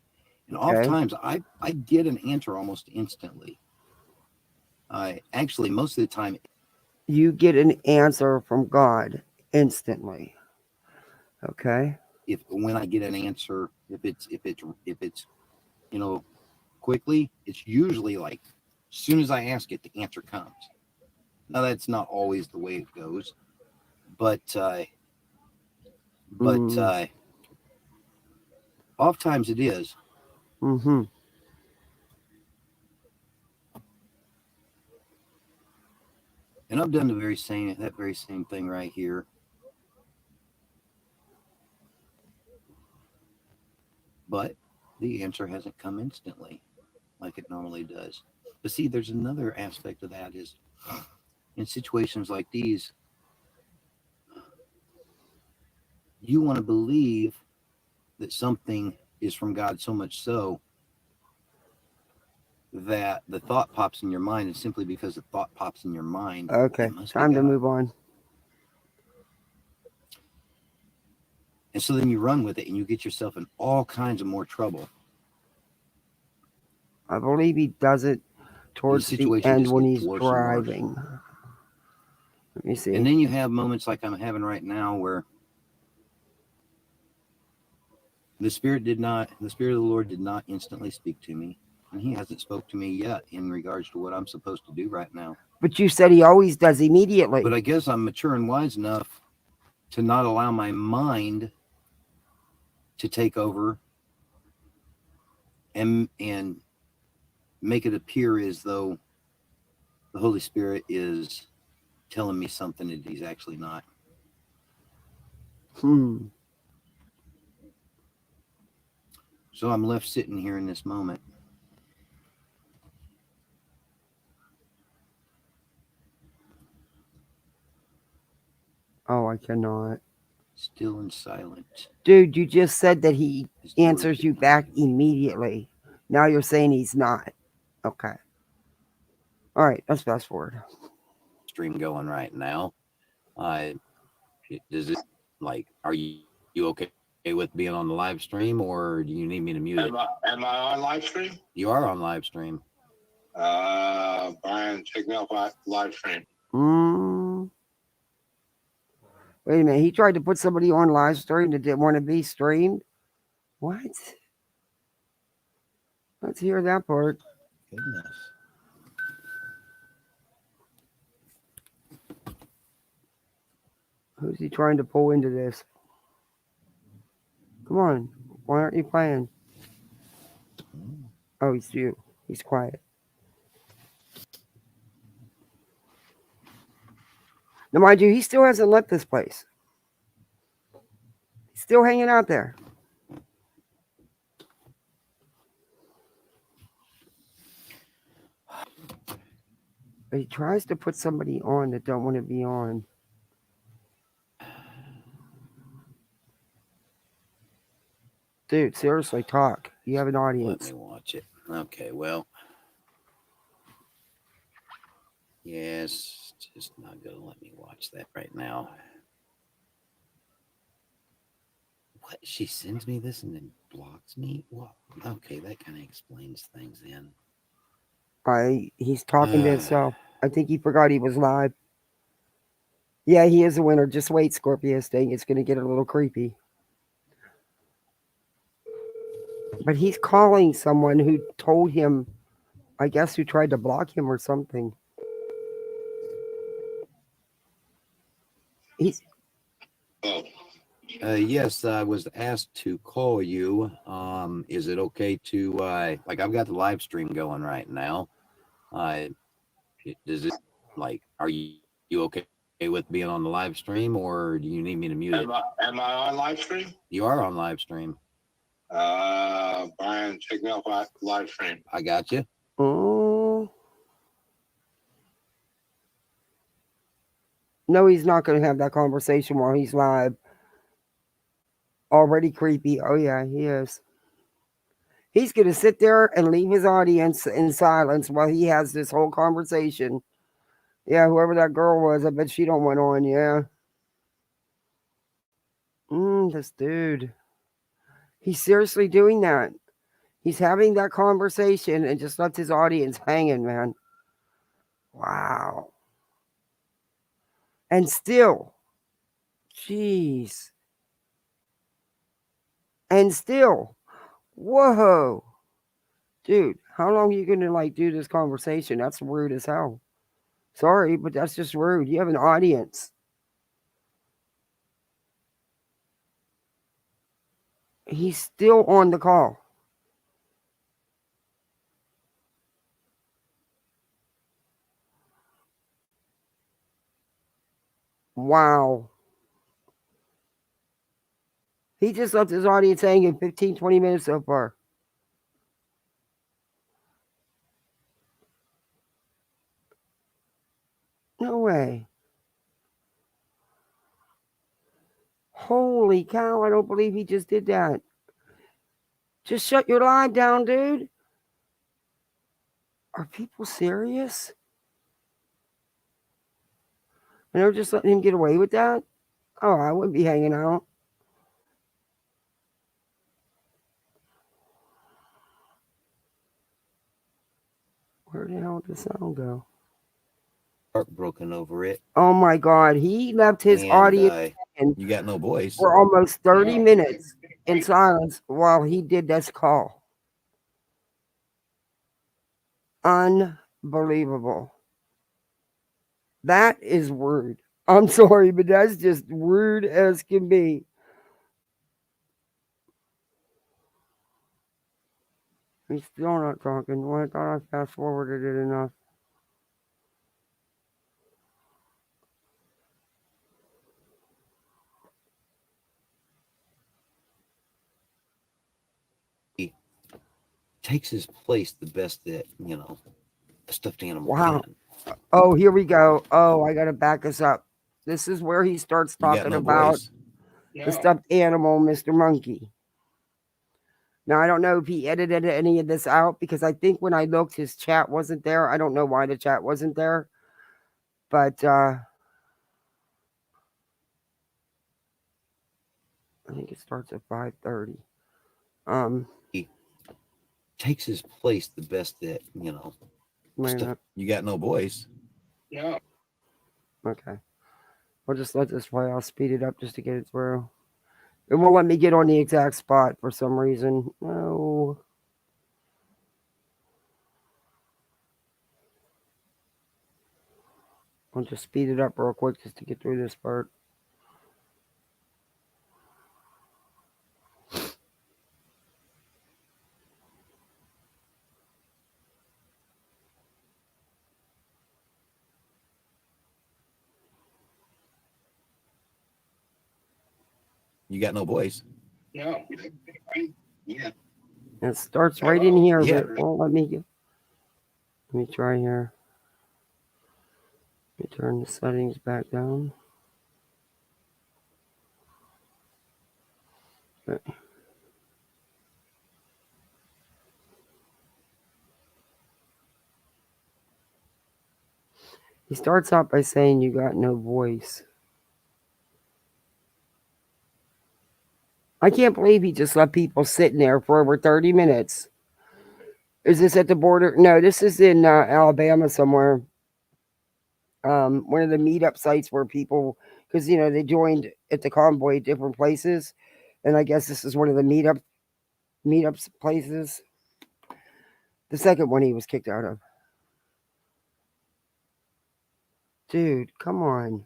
And oftentimes I get an answer almost instantly. Actually, most of the time, you get an answer from God instantly. Okay. When I get an answer, if it's quickly, it's usually like as soon as I ask it, the answer comes. Now that's not always the way it goes, but oftentimes it is. Mm-hmm. And I've done that very same thing right here. But the answer hasn't come instantly like it normally does. But see, there's another aspect of that is in situations like these, you want to believe that something is from God, so much so that the thought pops in your mind, and simply because the thought pops in your mind, okay, time to move on. And so then you run with it and you get yourself in all kinds of more trouble. I believe he does it towards the end when he's driving. Let me see. And then you have moments like I'm having right now where the Spirit of the Lord did not instantly speak to me. And he hasn't spoke to me yet in regards to what I'm supposed to do right now. But you said he always does immediately. But I guess I'm mature and wise enough to not allow my mind to take over and make it appear as though the Holy Spirit is telling me something that he's actually not. So I'm left sitting here in this moment. Oh, I cannot. Still and silent. Dude, you just said that he answers you back immediately. Now you're saying he's not. Okay. All right, let's fast forward. Stream going right now. Does it are you okay with being on the live stream, or do you need me to mute it? Am I on live stream? You are on live stream. Brian, take me off live stream. Wait a minute. He tried to put somebody on live stream that didn't want to be streamed. What? Let's hear that part. Goodness. Who's he trying to pull into this? Come on. Why aren't you playing? Oh, he's you. He's quiet. Now, mind you, he still hasn't left this place. He's still hanging out there. But he tries to put somebody on that don't want to be on. Dude, seriously, talk. You have an Let audience. me watch it. Okay, well. Yes, just not going to let me watch that right now. What? She sends me this and then blocks me? Well, okay, that kind of explains things then. He's talking to himself. I think he forgot he was live. Yeah, he is a winner. Just wait, Scorpius thing. It's going to get a little creepy. But he's calling someone who told him, I guess, who tried to block him or something. He's. Yes, I was asked to call you. Is it okay to like I've got the live stream going right now? Does it are you okay with being on the live stream, or do you need me to mute it? Am I on live stream? You are on live stream. Brian, check me out live stream. I got you. Oh. No, he's not going to have that conversation while he's live. Already creepy. Oh, yeah, he is. He's going to sit there and leave his audience in silence while he has this whole conversation. Yeah, whoever that girl was, I bet she don't went on, yeah. This dude. He's seriously doing that. He's having that conversation and just left his audience hanging, man. Wow. And still, jeez. And still, whoa. Dude, how long are you going to do this conversation? That's rude as hell. Sorry, but that's just rude. You have an audience. He's still on the call. Wow. He just left his audience hanging 15, 20 minutes so far. No way. Holy cow, I don't believe he just did that. Just shut your live down, dude. Are people serious? And they're just letting him get away with that? Oh, I wouldn't be hanging out. Where the hell did the sound go? Heartbroken over it. Oh my God, he left his audience and you got no voice for almost 30 minutes in silence while he did this call. Unbelievable. That is rude. I'm sorry, but that's just rude as can be. He's still not talking. Well, I thought I fast forwarded it enough. He takes his place the best that, a stuffed animal Wow. can. Oh, here we go. Oh, I got to back us up. This is where he starts talking about the stuffed animal, Mr. Monkey. Now, I don't know if he edited any of this out because I think when I looked, his chat wasn't there. I don't know why the chat wasn't there. But I think it starts at 5:30. He takes his place the best that, you got no voice. Yeah. Okay. We'll just let this play. I'll speed it up just to get it through. It won't let me get on the exact spot for some reason. No. I'll just speed it up real quick just to get through this part. You got no voice. Yeah. Yeah. It starts right in here, Yeah. but it won't let me get. Let me try here. Let me turn the settings back down. Okay. He starts out by saying you got no voice. I can't believe he just let people sitting there for over 30 minutes. Is this at the border? No, this is in Alabama somewhere. One of the meetup sites where people, because they joined at the convoy at different places, and I guess this is one of the meetups places. The second one he was kicked out of. Dude, come on.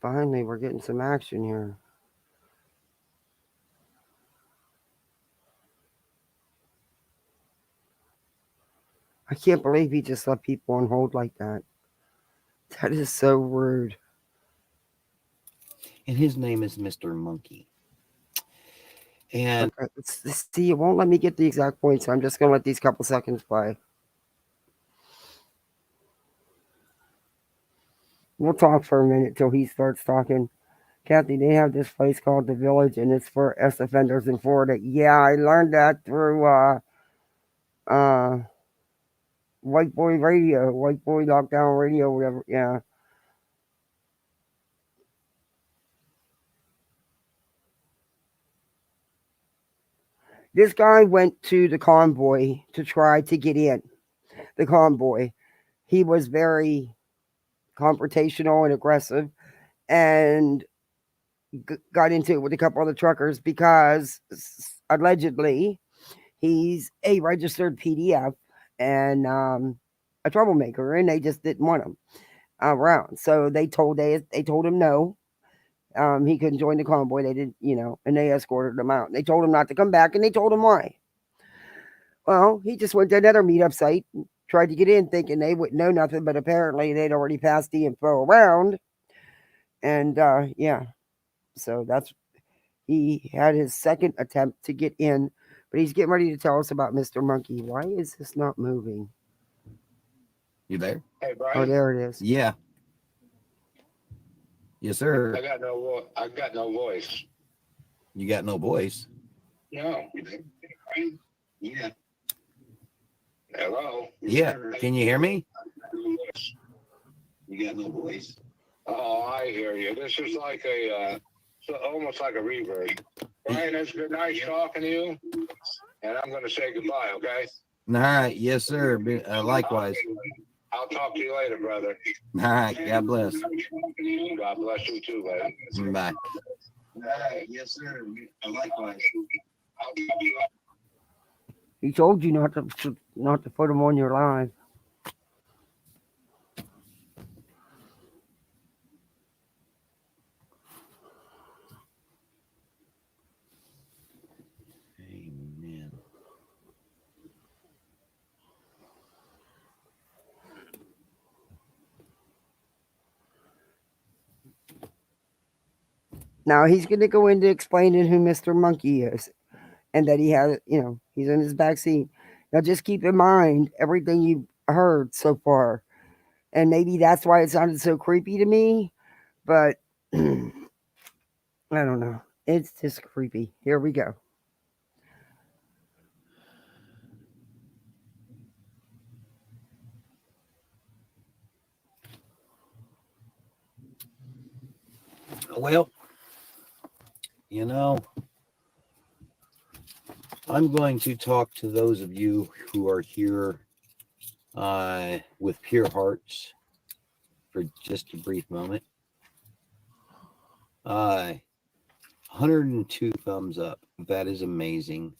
Finally, we're getting some action here. I can't believe he just let people on hold like that. That is so rude. And his name is Mr.Monkey. And okay, let's see, it won't let me get the exact points. So I'm just going to let these couple seconds play. We'll talk for a minute till he starts talking. Kathy, they have this place called The Village, and it's for ex-offenders in Florida. Yeah, I learned that through White Boy Radio, White Boy Lockdown Radio, whatever. Yeah. This guy went to the convoy to try to get in. The convoy. He was very confrontational and aggressive, and got into it with a couple other truckers because allegedly he's a registered PDF and a troublemaker, and they just didn't want him around. So they told him no. He couldn't join the convoy. They didn't, and they escorted him out. They told him not to come back, and they told him why. Well, he just went to another meetup site, tried to get in, thinking they wouldn't know nothing, but apparently they'd already passed the info around. And yeah, so he had his second attempt to get in, but he's getting ready to tell us about Mr. Monkey. Why is this not moving? You there? Hey, Brian. Oh, there it is. Yeah. Yes, sir. I got no voice. You got no voice? No. Yeah. Hello. Yeah. Can you hear me? You got no voice. Oh, I hear you. This is like almost like a reverb. Brian, it's been nice talking to you, and I'm going to say goodbye. Okay. All right. Yes, sir. Likewise. I'll talk to you later, brother. All right. God bless. God bless you too, buddy. Bye. Yes, sir. Likewise. He told you not to put him on your live. Amen. Now he's going to go into explaining who Mr. Monkey is, and that he has, he's in his back seat. Now just keep in mind everything you've heard so far, and maybe that's why it sounded so creepy to me. But I don't know. It's just creepy. Here we go. Well, I'm going to talk to those of you who are here with pure hearts for just a brief moment. 102 thumbs up. That is amazing.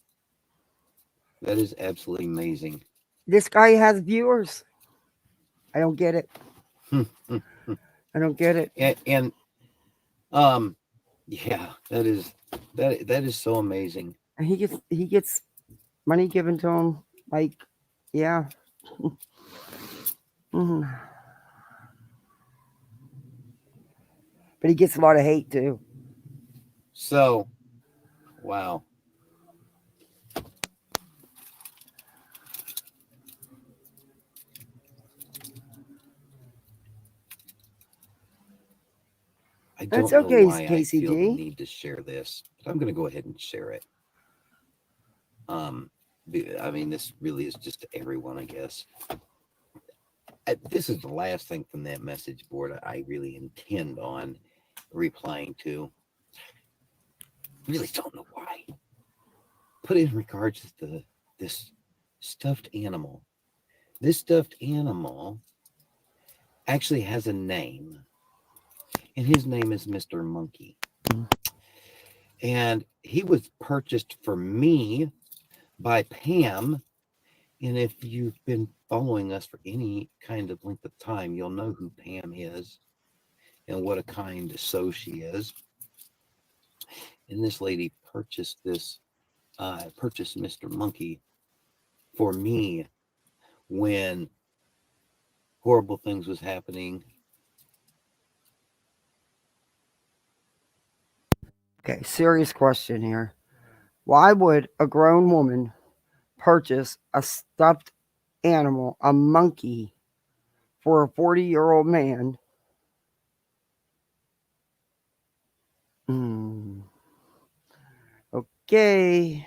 That is absolutely amazing. This guy has viewers. I don't get it. I don't get it. And yeah, that is so amazing. And he gets money given to him. Like, yeah. But he gets a lot of hate too. So, wow. I don't know why I feel the need to share this, but I'm going to go ahead and share it. I mean, this really is just to everyone, I guess. This is the last thing from that message board I really intend on replying to. Really don't know why. Put in regards to this stuffed animal. This stuffed animal actually has a name, and his name is Mr. Monkey. And he was purchased for me by Pam. And if you've been following us for any kind of length of time, you'll know who Pam is and what a kind soul she is. And this lady purchased Mr. Monkey for me when horrible things was happening. Okay, serious question here. Why would a grown woman purchase a stuffed animal, a monkey, for a 40-year-old man? Okay,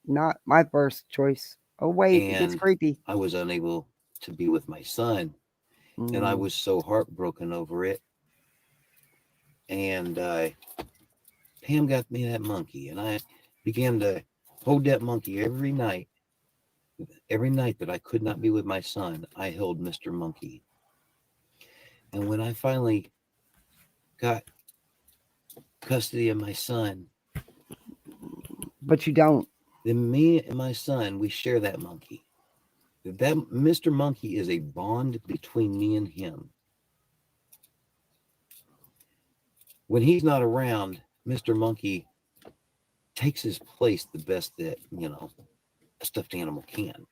not my first choice. Oh wait, it gets And creepy. I was unable to be with my son, and I was so heartbroken over it. And Pam got me that monkey, and I began to hold that monkey every night. Every night that I could not be with my son, I held Mr. Monkey. And when I finally got custody of my son, but you don't. Then me and my son, we share that monkey. That Mr. Monkey is a bond between me and him. When he's not around, Mr. Monkey takes his place the best that, a stuffed animal can.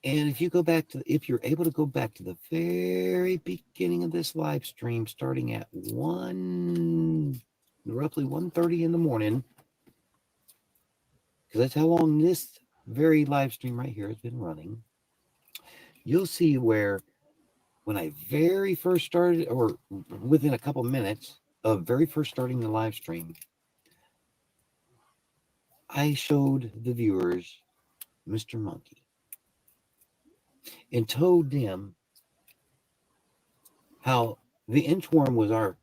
And if you're able to go back to the very beginning of this live stream, starting at roughly 1:30 in the morning, because that's how long this very live stream right here has been running, you'll see where when I very first started, or within a couple minutes of very first starting the live stream, I showed the viewers Mr. Monkey and told them how the inchworm was our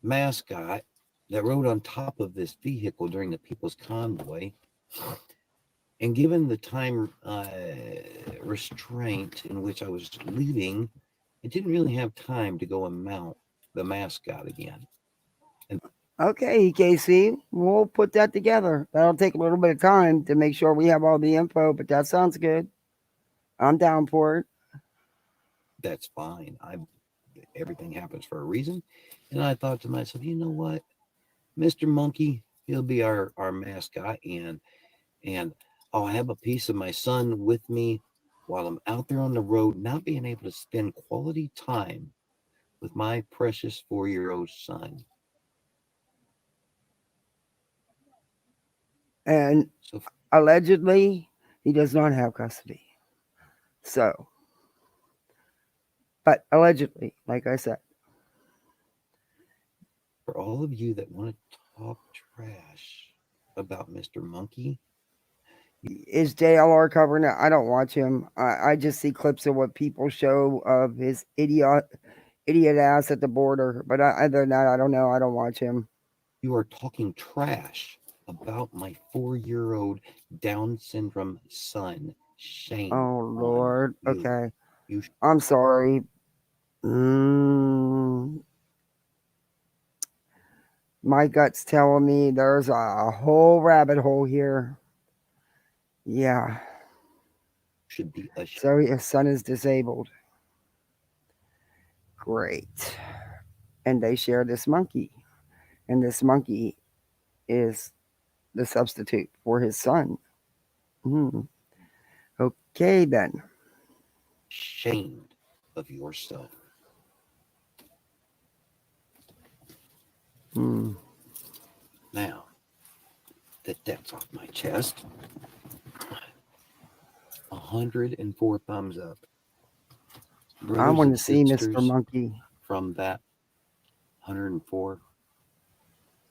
mascot that rode on top of this vehicle during the People's Convoy. And given the time restraint in which I was leaving, I didn't really have time to go and mount the mascot again. Okay, Casey, we'll put that together. That'll take a little bit of time to make sure we have all the info, but that sounds good. I'm down for it. That's fine. Everything happens for a reason. And I thought to myself, you know what? Mr. Monkey, he'll be our mascot, and I'll have a piece of my son with me while I'm out there on the road, not being able to spend quality time with my precious 4-year-old son. And allegedly, he does not have custody. So, but allegedly, like I said. For all of you that want to talk trash about Mr. Monkey, is JLR covering it? I don't watch him. I just see clips of what people show of his idiot ass at the border. But other than that, I don't know. I don't watch him. You are talking trash about my 4-year-old Down syndrome son. Shame. Oh Lord. You. Okay. I'm sorry. My gut's telling me there's a whole rabbit hole here. Yeah. Should be a so his son is disabled. Great. And they share this monkey. And this monkey is the substitute for his son. Okay, then. Shamed of yourself. Now that that's off my chest, 104 thumbs up. Brothers I want to and see sisters Mr. Monkey. From that 104,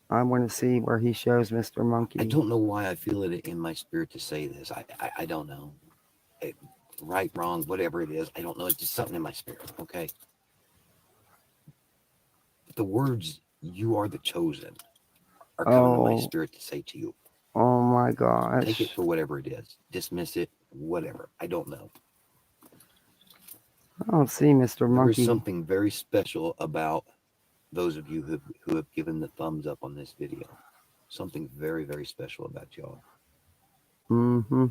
I want to see where he shows Mr. Monkey. I don't know why I feel it in my spirit to say this. I don't know. Right, wrong, whatever it is. I don't know. It's just something in my spirit. Okay. The words "you are the chosen" are coming to my spirit to say to you. Oh my gosh. Take it for whatever it is. Dismiss it, whatever. I don't know. I don't see Mr. There Monkey. is something very special about those of you who have given the thumbs up on this video. Something very, very special about y'all. Mm-hmm.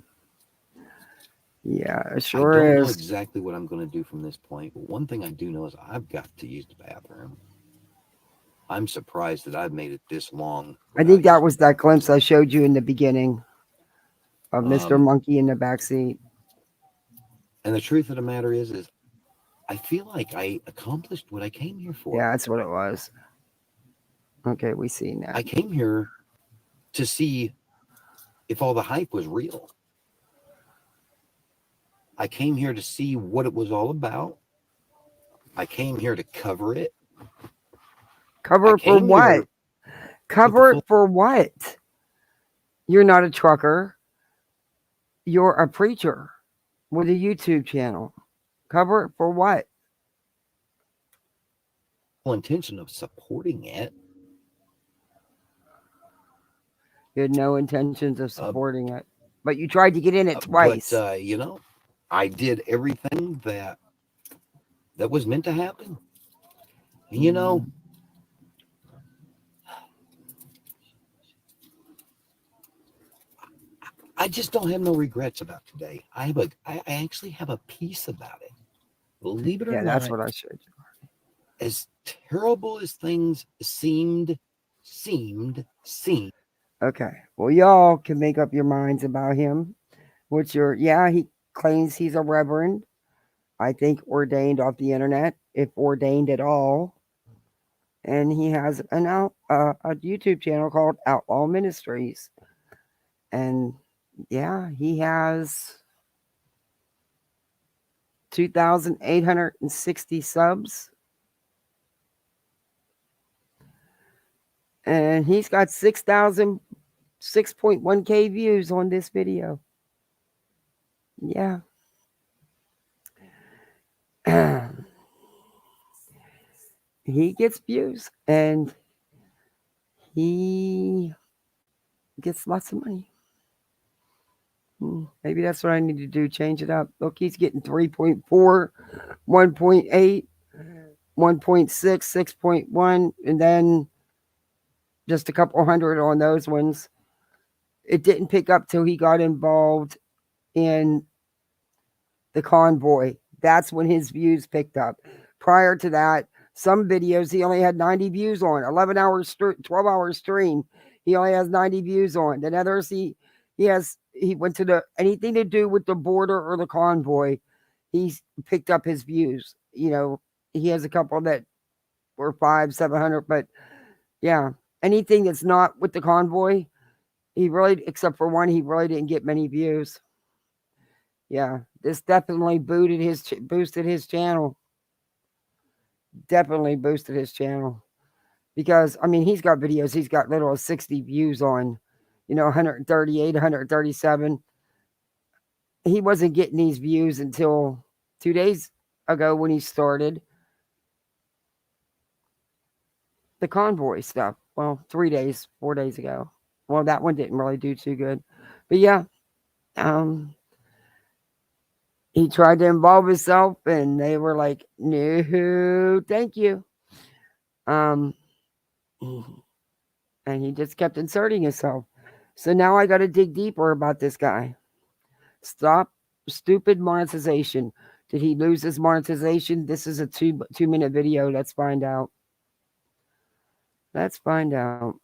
Yeah, it sure I don't is. know exactly what I'm going to do from this point, but one thing I do know is I've got to use the bathroom. I'm surprised that I've made it this long. I think that was that glimpse I showed you in the beginning of Mr. Monkey in the backseat. And the truth of the matter is I feel like I accomplished what I came here for. Yeah, that's what it was. Okay, we see that. I came here to see if all the hype was real. I came here to see what it was all about. I came here to cover it. Cover it for what? Cover it for what? You're not a trucker. You're a preacher with a YouTube channel. Cover it for what? Full intention of supporting it. You had no intentions of supporting it, but you tried to get in it twice. But you know, I did everything that was meant to happen. And, you know, I just don't have no regrets about today. I actually have a peace about it. Believe it or not. Yeah, that's what I showed you. As terrible as things seemed. Okay. Well, y'all can make up your minds about him. He claims he's a reverend. I think ordained off the internet, if ordained at all. And he has a YouTube channel called Outlaw Ministries. And yeah, he has 2,860 subs. And he's got 6.1K views on this video. Yeah. He gets views and he gets lots of money. Maybe that's what I need to do. Change it up. Look, he's getting 3.4, 1.8, 1.6, 6.1, and then just a couple hundred on those ones. It didn't pick up till he got involved in the convoy. That's when his views picked up. Prior to that, some videos he only had 90 views on. 11 hours, 12-hour stream. He only has 90 views on. Then others he went to anything to do with the border or the convoy. He's picked up his views. You know, he has a couple that were 500, 700, but yeah, anything that's not with the convoy, except for one, he really didn't get many views. Yeah, this definitely boosted his channel. Definitely boosted his channel. Because, I mean, he's got videos. He's got little 60 views on, 138, 137. He wasn't getting these views until 2 days ago when he started the convoy stuff. Well, 4 days ago. Well, that one didn't really do too good. But yeah, he tried to involve himself and they were like, no, thank you. And he just kept inserting himself. So now I got to dig deeper about this guy. Stop stupid monetization. Did he lose his monetization? This is a 2-minute video. Let's find out. Let's find out.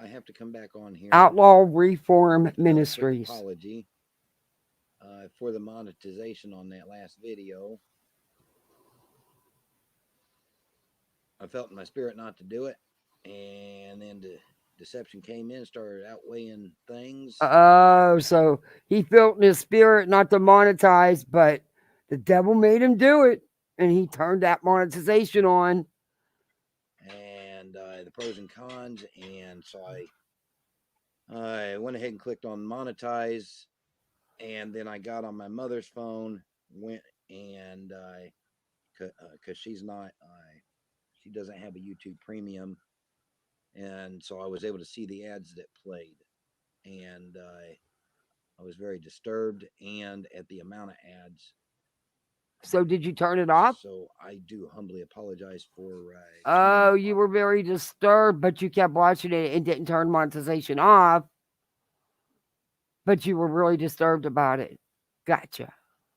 I have to come back on here. Outlaw Reform Ministries. Apology for the monetization on that last video. I felt in my spirit not to do it, and then the deception came in, started outweighing things. Oh, so he felt in his spirit not to monetize, but the devil made him do it, and he turned that monetization on. And the pros and cons, and so I went ahead and clicked on monetize, and then I got on my mother's phone, went and because she doesn't have a YouTube Premium, and so I was able to see the ads that played, and I was very disturbed and at the amount of ads. So did you turn it off? So I do humbly apologize for. Oh, you were very disturbed, but you kept watching it and didn't turn monetization off. But you were really disturbed about it. Gotcha.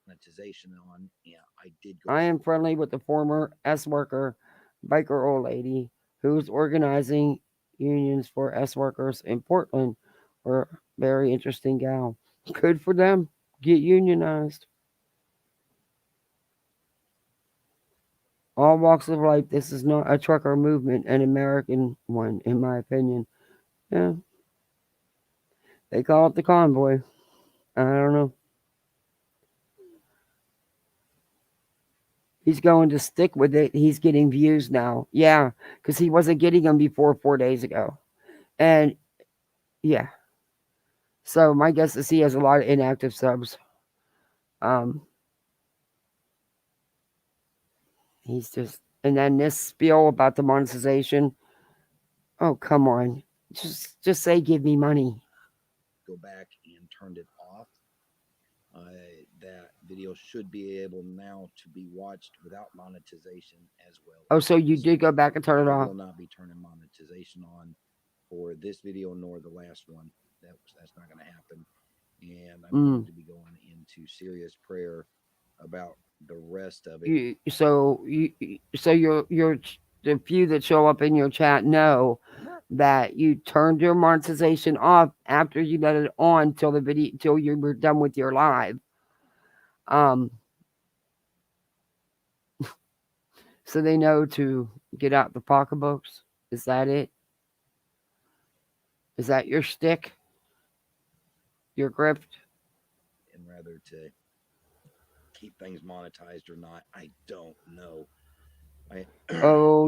Monetization on. Yeah, I did. I am friendly with the former S worker, biker old lady, who's organizing unions for S workers in Portland. We're a very interesting gal. Good for them. Get unionized. All walks of life. This is not a trucker movement, an American one, in my opinion. Yeah. They call it the convoy. I don't know. He's going to stick with it. He's getting views now. Yeah, because he wasn't getting them before 4 days ago. And yeah. So my guess is he has a lot of inactive subs. He's just, and then this spiel about the monetization. Oh, come on. Just say give me money. Go back and turned it off. That video should be able now to be watched without monetization as well. Oh, so you did go back and turn it off? I will not be turning monetization on for this video nor the last one. That's not going to happen. And I'm going to be going into serious prayer about the rest of it. So the few that show up in your chat know that you turned your monetization off after you let it on till you were done with your live. So they know to get out the pocketbooks. Is that it? Is that your stick? Your grip? And rather to keep things monetized or not, I don't know.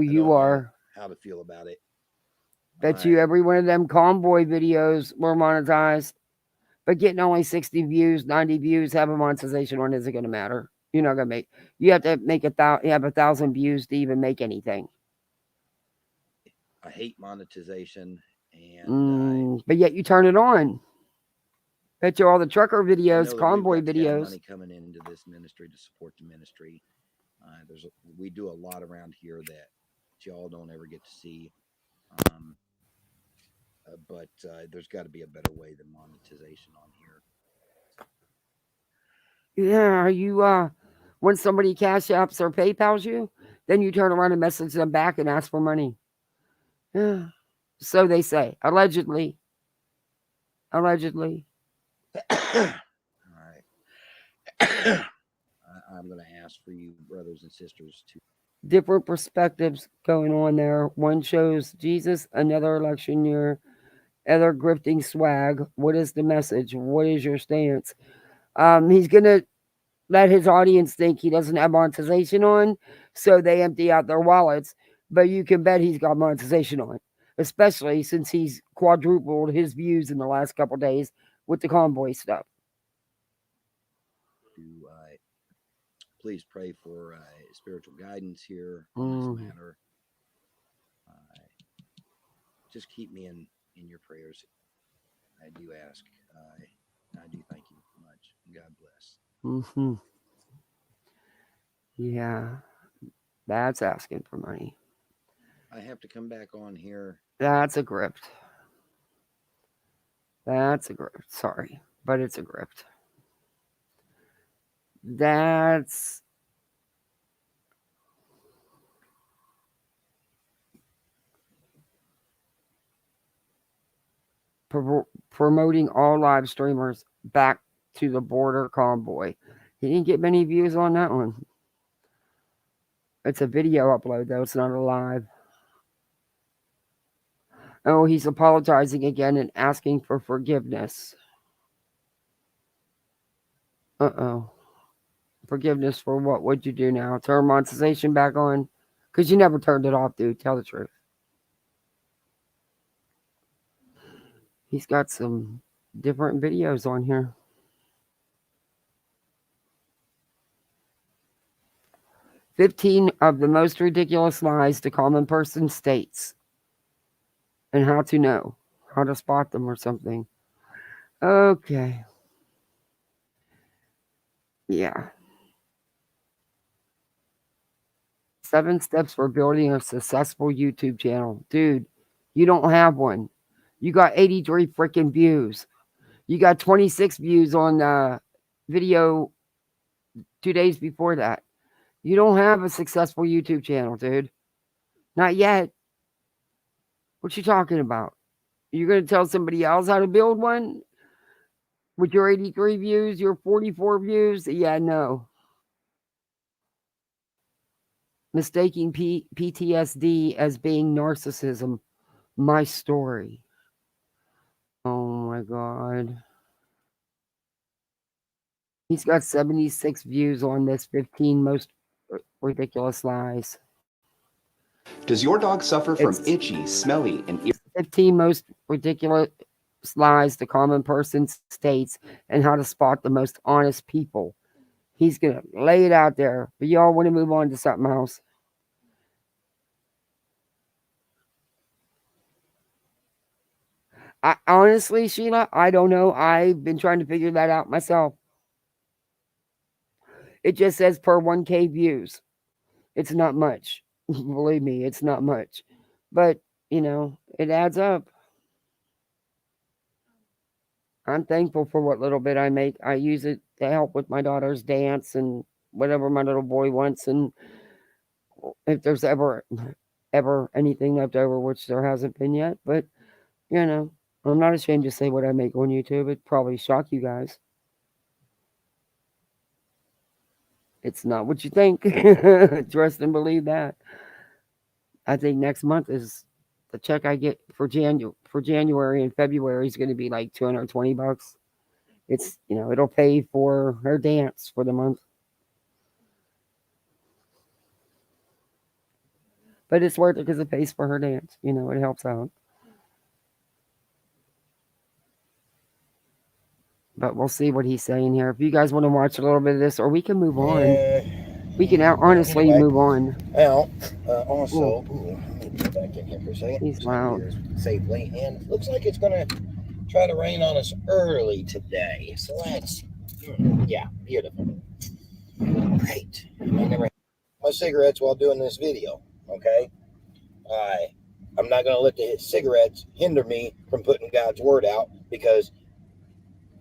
You are. How to feel about it. Bet you every one of them convoy videos were monetized, but getting only 60 views, 90 views, have a monetization on isn't going to matter. You're not going to make. You have to make have 1,000 views to even make anything. I hate monetization, and but yet you turn it on. Bet you all the trucker videos, convoy videos. Money coming into this ministry to support the ministry. We do a lot around here that y'all don't ever get to see. But there's got to be a better way than monetization on here. Yeah, are you when somebody cash apps or PayPals you, then you turn around and message them back and ask for money. Yeah. So they say. Allegedly. All right. I'm going to ask for you, brothers and sisters, to different perspectives going on there. One shows Jesus, another election year, other grifting swag. What is the message? What is your stance? He's going to let his audience think he doesn't have monetization on, so they empty out their wallets. But you can bet he's got monetization on, especially since he's quadrupled his views in the last couple of days with the convoy stuff. Please pray for spiritual guidance here in this matter. Just keep me in your prayers. I do ask. I do thank you much. God bless. Yeah, that's asking for money. I have to come back on here. That's a grift. That's a grift. Sorry, but it's a grift. That's promoting all live streamers back to the border convoy. He didn't get many views on that one. It's a video upload, though. It's not a live. Oh, he's apologizing again and asking for forgiveness. Uh-oh. Forgiveness for what? What'd you do now? Turn monetization back on? Because you never turned it off, dude. Tell the truth. He's got some different videos on here. "15 of the most ridiculous lies the common person states, and how to know, how to spot them or something." Okay. Yeah. 7 steps for building a successful YouTube channel. Dude, you don't have one. You got 83 freaking views. You got 26 views on video 2 days before that. You don't have a successful YouTube channel, dude. Not yet. What you talking about? You're going to tell somebody else how to build one with your 83 views, your 44 views? Yeah, no. Mistaking PTSD as being narcissism. My story. Oh my God. He's got 76 views on this 15 most ridiculous lies. Does your dog suffer from itchy, smelly, and 15 most ridiculous lies the common person states and how to spot the most honest people. He's going to lay it out there. But y'all want to move on to something else? Honestly, Sheila, I don't know. I've been trying to figure that out myself. It just says per 1K views. It's not much. Believe me, it's not much. But, you know, it adds up. I'm thankful for what little bit I make. I use it to help with my daughter's dance and whatever my little boy wants. And if there's ever anything left over, which there hasn't been yet. But, you know, I'm not ashamed to say what I make on YouTube. It'd probably shock you guys. It's not what you think. Trust and believe that. I think next month is the check I get for January and February is going to be like $220. It's, you know, it'll pay for her dance for the month. But it's worth it because it pays for her dance. You know, it helps out. But we'll see what he's saying here. If you guys want to watch a little bit of this, or we can move on. We can honestly move on. Well, also, let me get back in here for a second. He's loud. Safely, and looks like it's going to try to rain on us early today. So that's, yeah, beautiful. Great. I never had my cigarettes while doing this video, okay? I'm not going to let the cigarettes hinder me from putting God's word out, because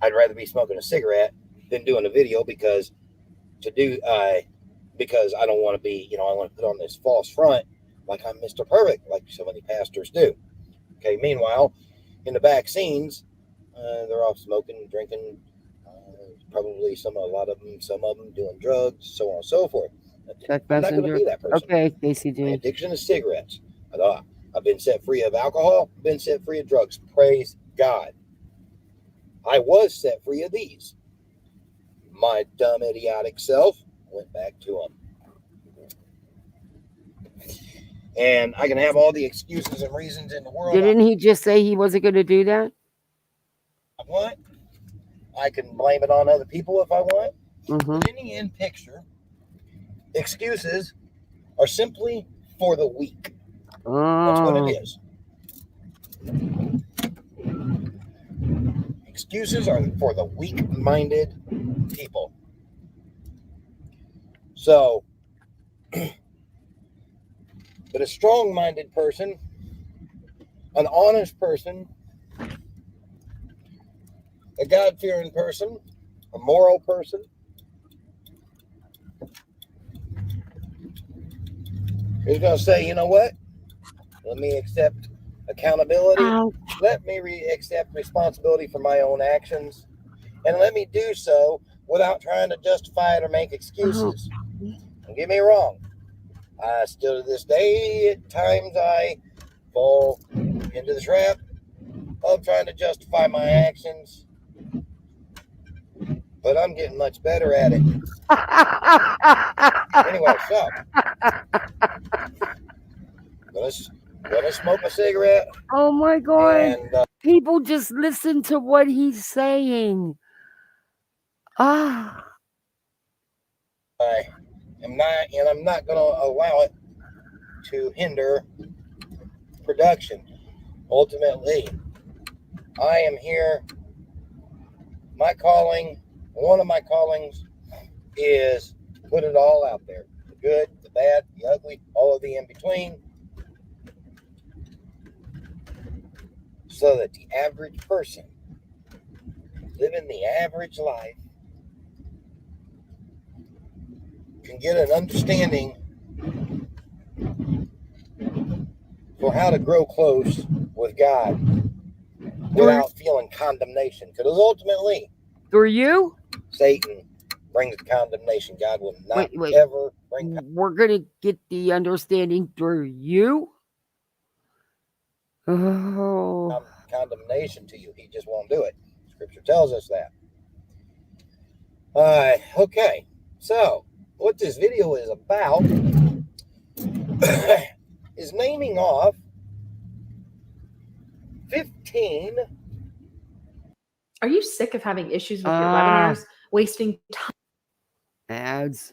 I'd rather be smoking a cigarette than doing a video, because I don't want to be, you know, I want to put on this false front like I'm Mr. Perfect, like so many pastors do. Okay, meanwhile, in the back scenes, they're off smoking, drinking, probably some of them doing drugs, so on and so forth. Check I'm not going to be that person. Okay, KCG. My addiction is cigarettes. I've been set free of alcohol, been set free of drugs. Praise God. I was set free of these. My dumb, idiotic self went back to them. And I can have all the excuses and reasons in the world. Didn't he just say he wasn't going to do that? What? I can blame it on other people if I want. Mm-hmm. But in the end picture, excuses are simply for the weak. That's what it is. Excuses are for the weak-minded people. So, but a strong-minded person, an honest person, a God-fearing person, a moral person, is going to say, you know what? Let me accept accountability. Let me accept responsibility for my own actions. And let me do so without trying to justify it or make excuses. Don't get me wrong. I still to this day, at times I fall into the trap of trying to justify my actions. But I'm getting much better at it. Anyway, so gonna smoke a cigarette. Oh my God. And People just listen to what he's saying. Ah. I'm not going to allow it to hinder production. Ultimately, I am here. My calling, one of my callings, is to put it all out there. The good, the bad, the ugly, all of the in between. So that the average person living the average life can get an understanding for how to grow close with God without feeling condemnation. Because ultimately, through you, Satan brings the condemnation. God will not wait. ever bring. We're gonna get the understanding through you. Oh, Condemnation to you. He just won't do it. Scripture tells us that. Okay. So, what this video is about is naming off 15. Are you sick of having issues with your webinars, wasting time? Ads.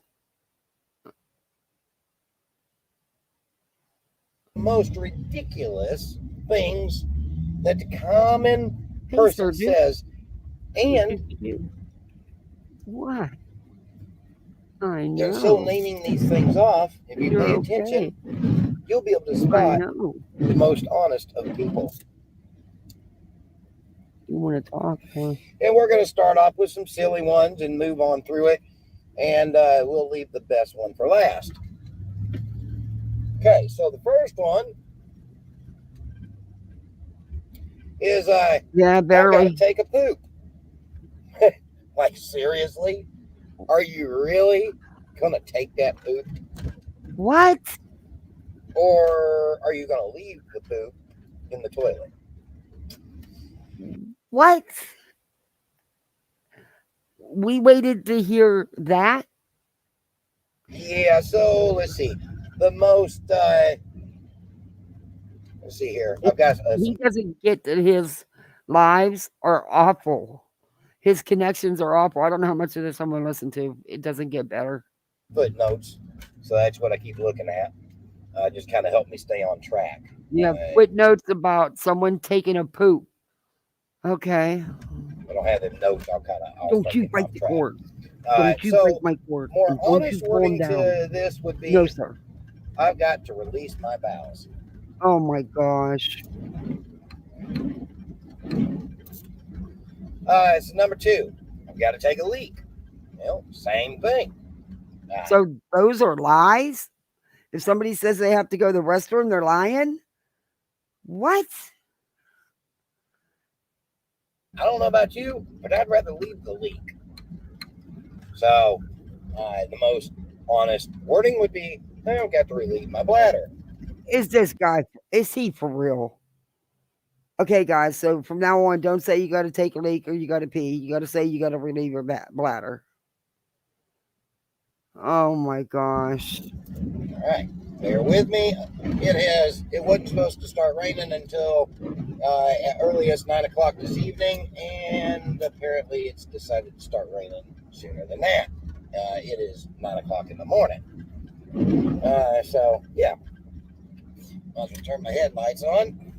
Most ridiculous things that the common person says, and what? I know. And so naming these things off, if you pay attention, you'll be able to spot the most honest of people. You want to talk? Huh? And we're going to start off with some silly ones and move on through it, and we'll leave the best one for last. Okay, so the first one is yeah, barely. I gotta take a poop. Like, seriously? Are you really gonna take that poop? What? Or are you gonna leave the poop in the toilet? What? We waited to hear that. Yeah, so let's see. The most let's see here. I've got he doesn't get that his lives are awful. His connections are awful. I don't know how much of this I'm going to listen to. It doesn't get better. Footnotes. So that's what I keep looking at. Just kind of help me stay on track. Yeah, footnotes about someone taking a poop. Okay. I don't have them notes. Don't you break the cord. Don't you so break my cord. More Don't honest you calm wording down. to this would be, no, sir. I've got to release my bowels. Oh my gosh. It's number 2. I've got to take a leak. Well, same thing. So those are lies? If somebody says they have to go to the restroom, they're lying? What? I don't know about you, but I'd rather leave the leak. So the most honest wording would be, I don't got to relieve my bladder. Is this guy, is he for real? Okay, guys, so from now on, don't say you got to take a leak or you got to pee. You got to say you got to relieve your bladder. Oh my gosh. All right, bear with me. It wasn't supposed to start raining until at earliest 9 o'clock this evening, and apparently it's decided to start raining sooner than that. It is 9 o'clock in the morning. So yeah, I'll just turn my headlights on.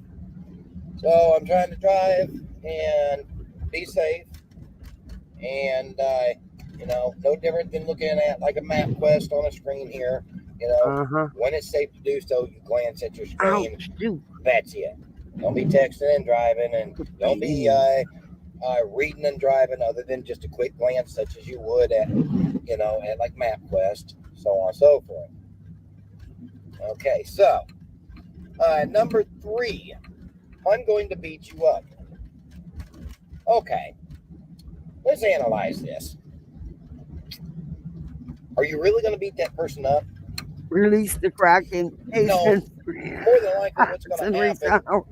So I'm trying to drive and be safe, and no different than looking at like a map quest on a screen here. When it's safe to do so, you glance at your screen. That's it. Don't be texting and driving, and don't be reading and driving other than just a quick glance, such as you would at at like MapQuest, so on and so forth. Okay, so number 3, I'm going to beat you up. Okay, let's analyze this. Are you really going to beat that person up? Release the Kraken. No, more than likely what's going to happen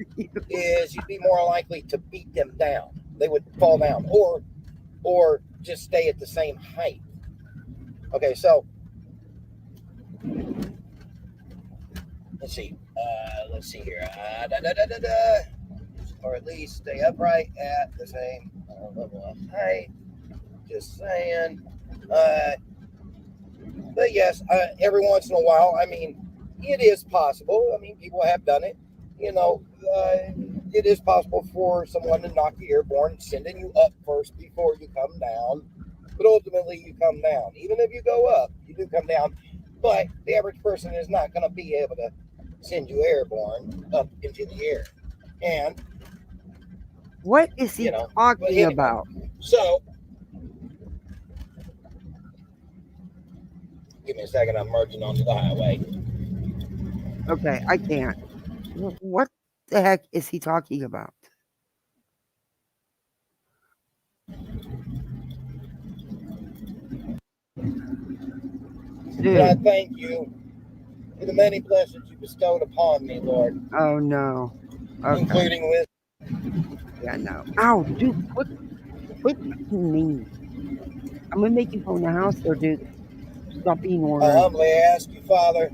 is you'd be more likely to beat them down. They would fall down or just stay at the same height. Okay, so let's see. Let's see here. or at least stay upright at the same level of height. Just saying. But yes, every once in a while, I mean, it is possible. I mean, people have done it. You know, it is possible for someone to knock you airborne, sending you up first before you come down. But ultimately, you come down. Even if you go up, you do come down. But the average person is not going to be able to send you airborne up into the air. And what is he talking anyway, about? So, give me a second. I'm merging onto the highway. Okay, I can't. What the heck is he talking about? But I thank you for the many blessings you bestowed upon me, Lord. Oh no. Okay. Including with. Yeah, no. Ow, dude, quit touching me. I'm gonna make you go in the house there, dude. Stop being I ornery. humbly ask you, Father,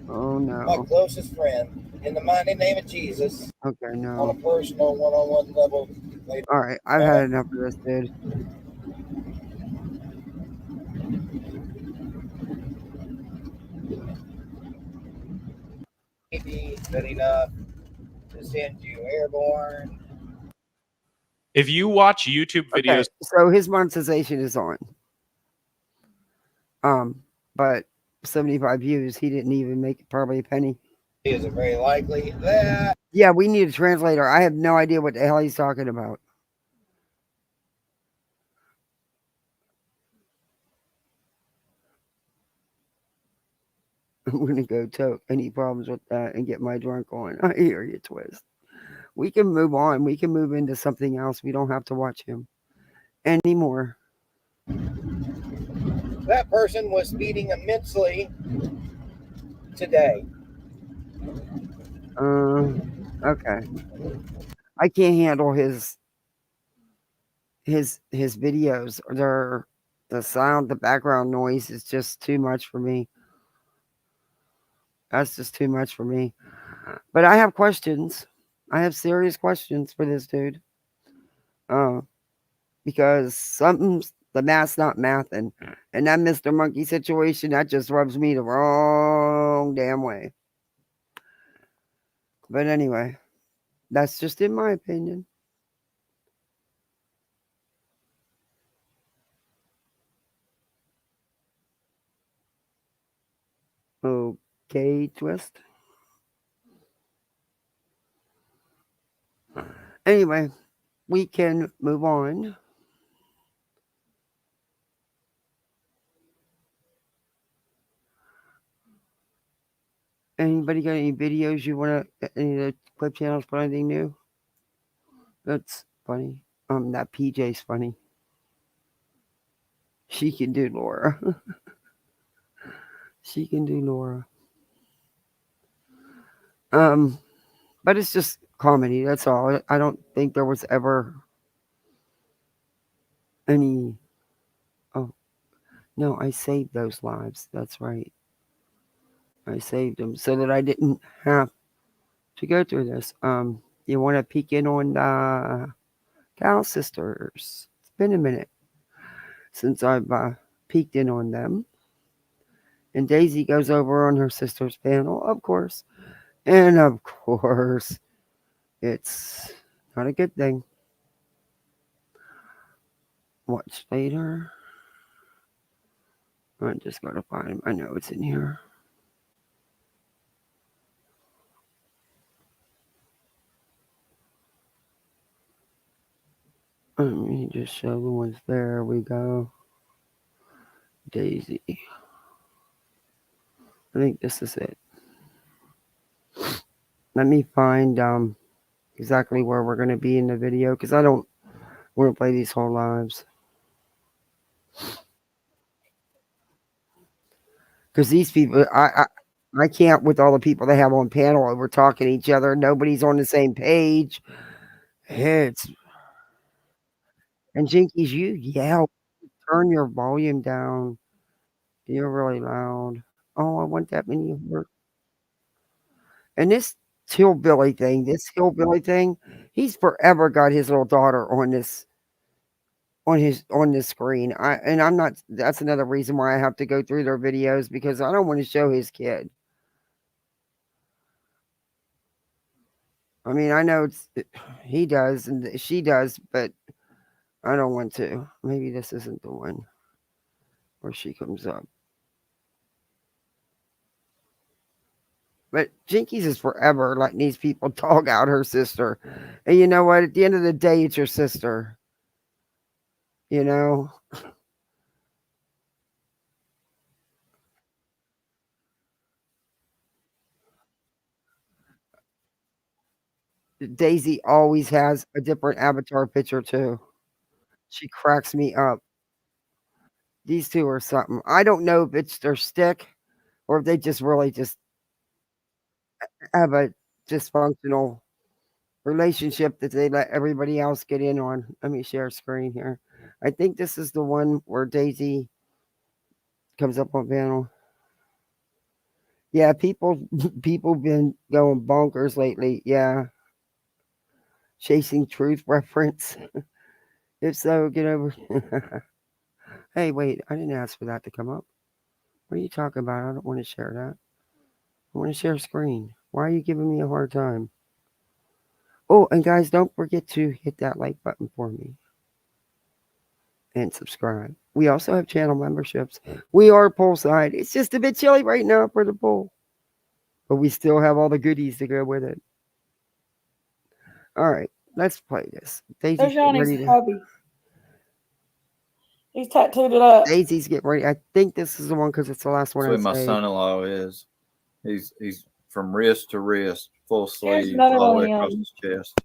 Oh my no. closest friend, in the mighty name of Jesus, Okay, on a no. personal one-on-one level. Alright, I've had enough of this, dude. Maybe good enough to send you airborne. If you watch YouTube videos, Okay, so his monetization is on. But 75 views, he didn't even make probably a penny. Is it very likely that? Yeah, we need a translator. I have no idea what the hell he's talking about. I'm gonna go toke any problems with that and get my drunk on. I hear you, Twist. We can move on. We can move into something else. We don't have to watch him anymore. That person was speeding immensely today. Okay. I can't handle his videos. The sound, the background noise is just too much for me. That's just too much for me. But I have questions. I have serious questions for this dude. Because the math's not mathing. And that Mr.Monkey situation, that just rubs me the wrong damn way. But anyway, that's just in my opinion. Okay, Twist. Anyway, we can move on. Anybody got any videos you want to, any of the clip channels put anything new? That's funny. That PJ's funny. She can do Laura. She can do Laura. But it's just comedy. That's all. I don't think there was ever any. Oh, no, I saved those lives. That's right. I saved them so that I didn't have to go through this. You want to peek in on the Cal sisters? It's been a minute since I've peeked in on them. And Daisy goes over on her sister's panel, of course. And of course, it's not a good thing. Watch later. I'm just going to find my notes in here. Let me just show the ones. There we go. Daisy. I think this is it. Let me find exactly where we're going to be in the video because I don't want to play these whole lives. Because these people, I can't with all the people they have on panel and we're talking to each other. Nobody's on the same page. It's and Jinkies, you yell. Turn your volume down. You're really loud. Oh, I want that many. And this hillbilly thing, he's forever got his little daughter on this on this screen. I'm not that's another reason why I have to go through their videos because I don't want to show his kid. I mean, I know he does and she does, but I don't want to. Maybe this isn't the one where she comes up. But Jinkies is forever letting these people dog out her sister. And you know what? At the end of the day, it's your sister. You know? Daisy always has a different avatar picture too. She cracks me up. These two are something. I don't know if it's their stick or if they just really just have a dysfunctional relationship that they let everybody else get in on. Let me share screen here. I think this is the one where Daisy comes up on panel. Yeah, people been going bonkers lately. Yeah. Chasing truth reference. If so, get over. Hey, wait, I didn't ask for that to come up. What are you talking about? I don't want to share that. I want to share screen. Why are you giving me a hard time? Oh, and guys, don't forget to hit that like button for me. And subscribe. We also have channel memberships. We are poolside. It's just a bit chilly right now for the pool. But we still have all the goodies to go with it. All right, let's play this. There's Daisy's getting Johnny's ready to... hubby. He's tattooed it up. Daisy's getting ready. I think this is the one because it's the last one. That's what I my saved. son-in-law is. He's from wrist to wrist, full Here's sleeve, another all the one way of across him. his chest.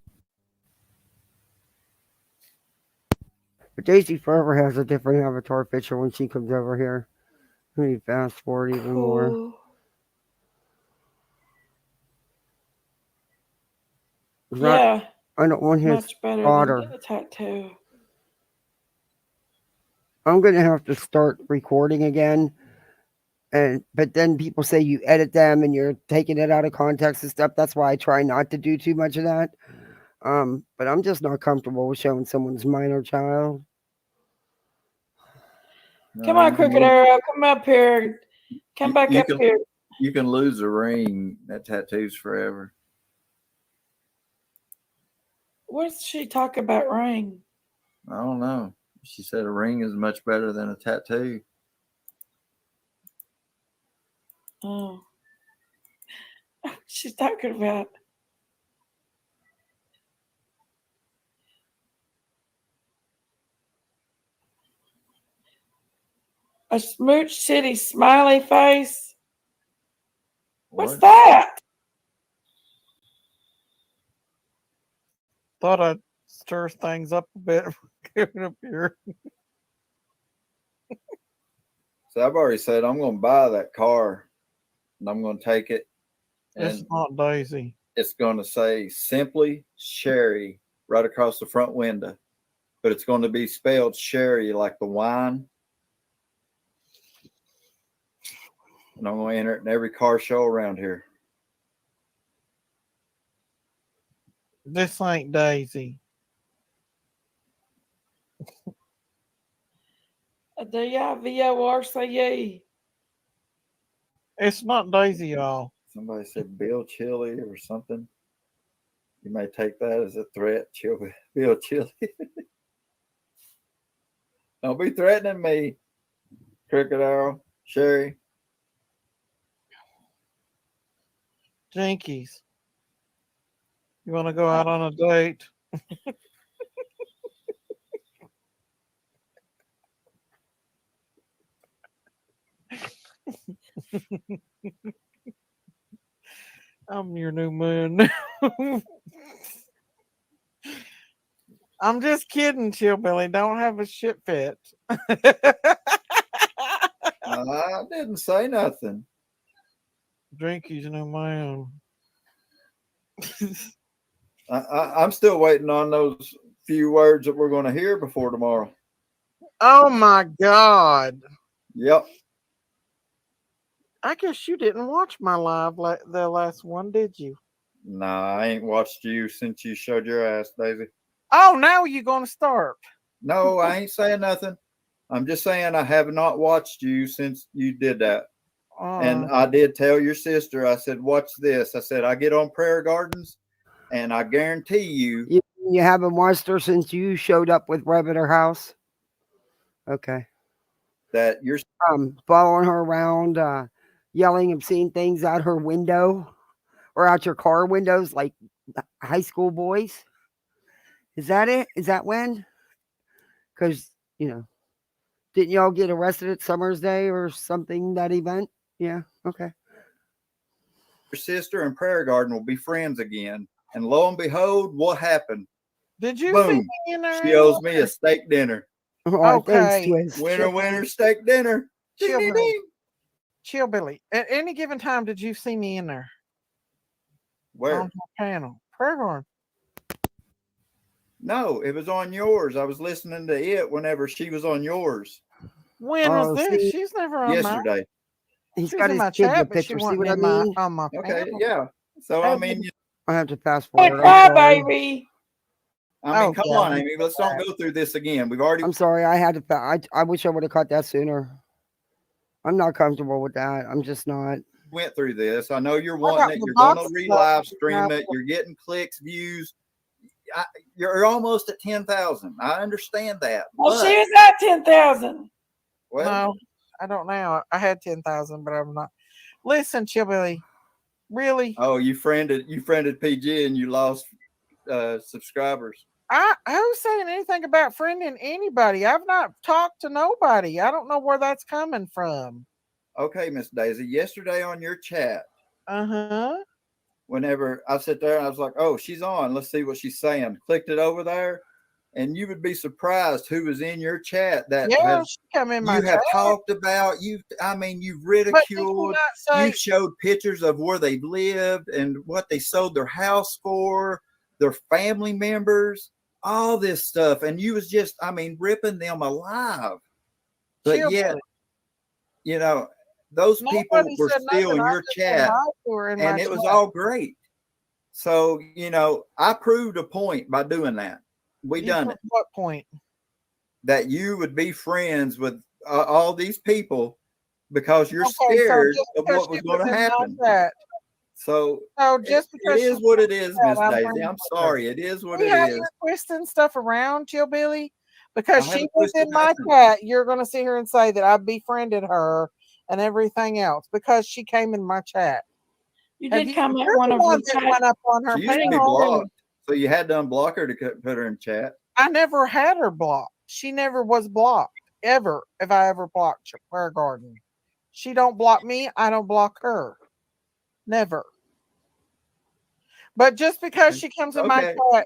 But Daisy forever has a different avatar picture when she comes over here. Let me fast forward even more. Cool. Yeah. I don't want his Much better daughter. than the tattoo. I'm gonna have to start recording again. But then people say you edit them and you're taking it out of context and stuff. That's why I try not to do too much of that. But I'm just not comfortable with showing someone's minor child. Come on, Crooked Arrow. Come up here. Come back up here. You can lose a ring. That tattoo's forever. What's she talk about ring? I don't know. She said a ring is much better than a tattoo. Oh. She's talking about a Smooch City smiley face. What's that? Thought I'd stir things up a bit. Get it up here. So I've already said I'm going to buy that car, and I'm going to take it. And It's not Daisy. It's going to say Simply Sherry right across the front window, but it's going to be spelled Sherry like the wine. And I'm going to enter it in every car show around here. This ain't Daisy. DIVORCE. It's not Daisy, y'all. Somebody said Bill Chili or something. You may take that as a threat, Bill Chili. Don't be threatening me, Crooked Arrow, Sherry. Jinkies. You want to go out on a date? I'm your new man. I'm just kidding, Chillbilly. Don't have a shit fit. I didn't say nothing. Drinky's new man. I'm still waiting on those few words that we're going to hear before tomorrow. Oh my God. Yep. I guess you didn't watch my live the last one, did you? Nah, I ain't watched you since you showed your ass, Daisy. Oh, now you're gonna start. No, I ain't saying nothing. I'm just saying I have not watched you since you did that. And I did tell your sister, I said, watch this. I said, I get on Prayer Gardens and I guarantee you. You haven't watched her since you showed up with Rev at her house? Okay. That you're following her around, yelling obscene things out her window or out your car windows like high school boys? Is that it? Is that when? Because, didn't y'all get arrested at Summer's Day or something, that event? Yeah, okay. Your sister and Prayer Garden will be friends again. And lo and behold, what happened? Did you Boom. see me in there? She owes me a steak dinner. Okay. Winner, steak dinner. Chill, Ding, ding, Billy. ding. Chill, Billy. At any given time, did you see me in there? Where? On the panel. Prayer Garden. No, it was on yours. I was listening to it whenever she was on yours. When was this? She's never on yesterday. He's She got was in his my kid in the chat, but she picture. See wasn't what I in my mean? on my Okay, panel. yeah. So I mean, I have to fast Hey, forward. cry, I'm sorry. baby. I mean, Oh, come yeah. on, Amy. Let's don't go through this again. We've already I'm sorry. I had to. I wish I would have caught that sooner. I'm not comfortable with that. I'm just not. went through this. I know you're What wanting about it. the You're going to box re-live stuff? stream it. You're getting clicks, views. You're almost at 10,000. I understand that. Well, but, she was at 10,000. Well, No, I don't now. I had 10,000, but I'm not. Listen, Chilbilly, really? oh, you friended PG and you lost subscribers. Who's saying anything about friending anybody? I've not talked to nobody. I don't know where that's coming from. Okay, Miss Daisy. Yesterday on your chat, whenever I sit there, I was like, "Oh, she's on. Let's see what she's saying." Clicked it over there, and you would be surprised who was in your chat that she come in my you have chat. talked about. You've ridiculed. You've showed pictures of where they lived and what they sold their house for, their family members, all this stuff, and you was just, ripping them alive. But yet, those people were still in your chat, and it was all great. So, I proved a point by doing that. We done it. What point? That you would be friends with all these people because you're scared of what was going to happen. So just because it is what it is, Miss Daisy. I'm sorry. It is what it is. You're twisting stuff around, Chillbilly, because I she haven't was twisted in my nothing. chat. You're going to sit here and say that I befriended her and everything else because she came in my chat. You Have did comment you're one the of her one that chat. went up on her She used to be panel. blocked. So you had to unblock her to put her in chat. I never had her blocked. She never was blocked ever. If I ever blocked Prayer Garden, she don't block me. I don't block her. Never. But just because she comes in my chat,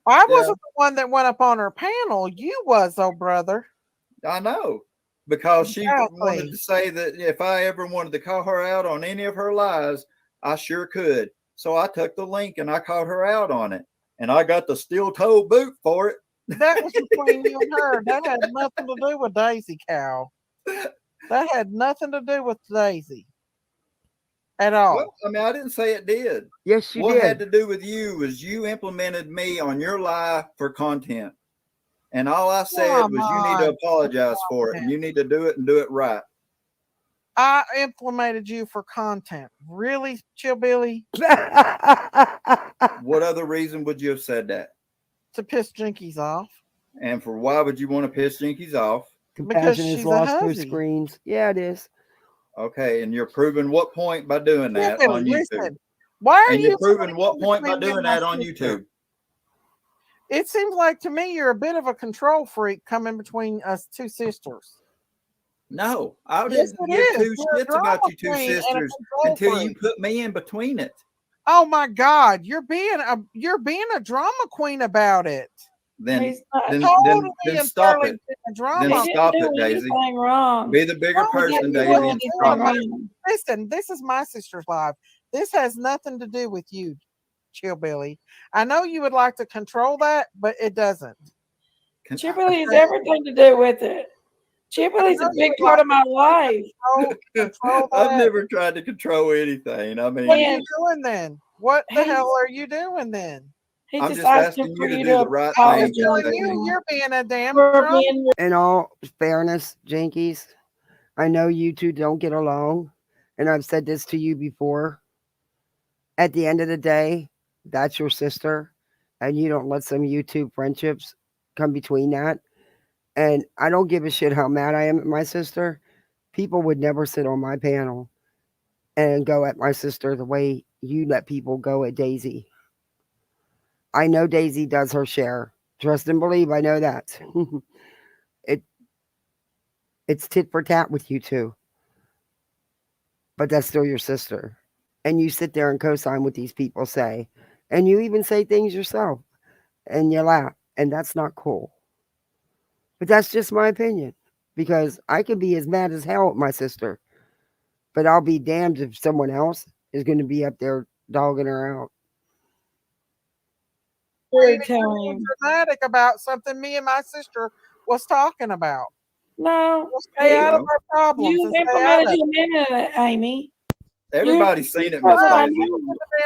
I wasn't the one that went up on her panel. You was, oh brother. I know. Because she wanted to say that if I ever wanted to call her out on any of her lies, I sure could. So I took the link and I called her out on it. And I got the steel toe boot for it. That was between you and her. That had nothing to do with Daisy, Cal. That had nothing to do with Daisy at all. Well, I didn't say it did. Yes, you what did. What had to do with you was you implemented me on your live for content. And all I said was you need to apologize for it. And you need to do it and do it right. I implemented you for content. Really, Chillbilly? What other reason would you have said that? To piss Jinkies off. And for why would you want to piss Jinkies off? Compassion is lost through screens. Yeah, it is. Okay, and you're proving what point by doing that on YouTube? Listen, why are you're proving what point by doing that on YouTube? It seems like to me you're a bit of a control freak coming between us two sisters. No, I didn't give two shits about you two sisters until you put me in between it. Oh my God, you're being a drama queen about it. Then stop it. Totally Then stop it, Daisy. Wrong. Be the bigger person, Daisy. And stop it. Listen, this is my sister's live. This has nothing to do with you, Chillbilly. I know you would like to control that, but it doesn't. Chillbilly has everything to do with it. Chillbilly's a big part of my life. I've never tried to control anything. What are you doing then? What the hell are you doing then? He's I'm just asking you to do the right I'm thing. telling Daisy. you, you're being a damn For drunk. being In all fairness, Jinkies, I know you two don't get along, and I've said this to you before. At the end of the day, that's your sister, and you don't let some YouTube friendships come between that. And I don't give a shit how mad I am at my sister. People would never sit on my panel and go at my sister the way you let people go at Daisy. I know Daisy does her share. Trust and believe, I know that. it it's tit for tat with you two. But that's still your sister. And you sit there and co-sign what these people say. And you even say things yourself. And you laugh. And that's not cool. But that's just my opinion. Because I could be as mad as hell at my sister. But I'll be damned if someone else is going to be up there dogging her out. Being dramatic about something me and my sister was talking about. No, We'll stay out of our problems. you and stay out implemented of him into it, Amy. Everybody's seen it, Miss Daisy.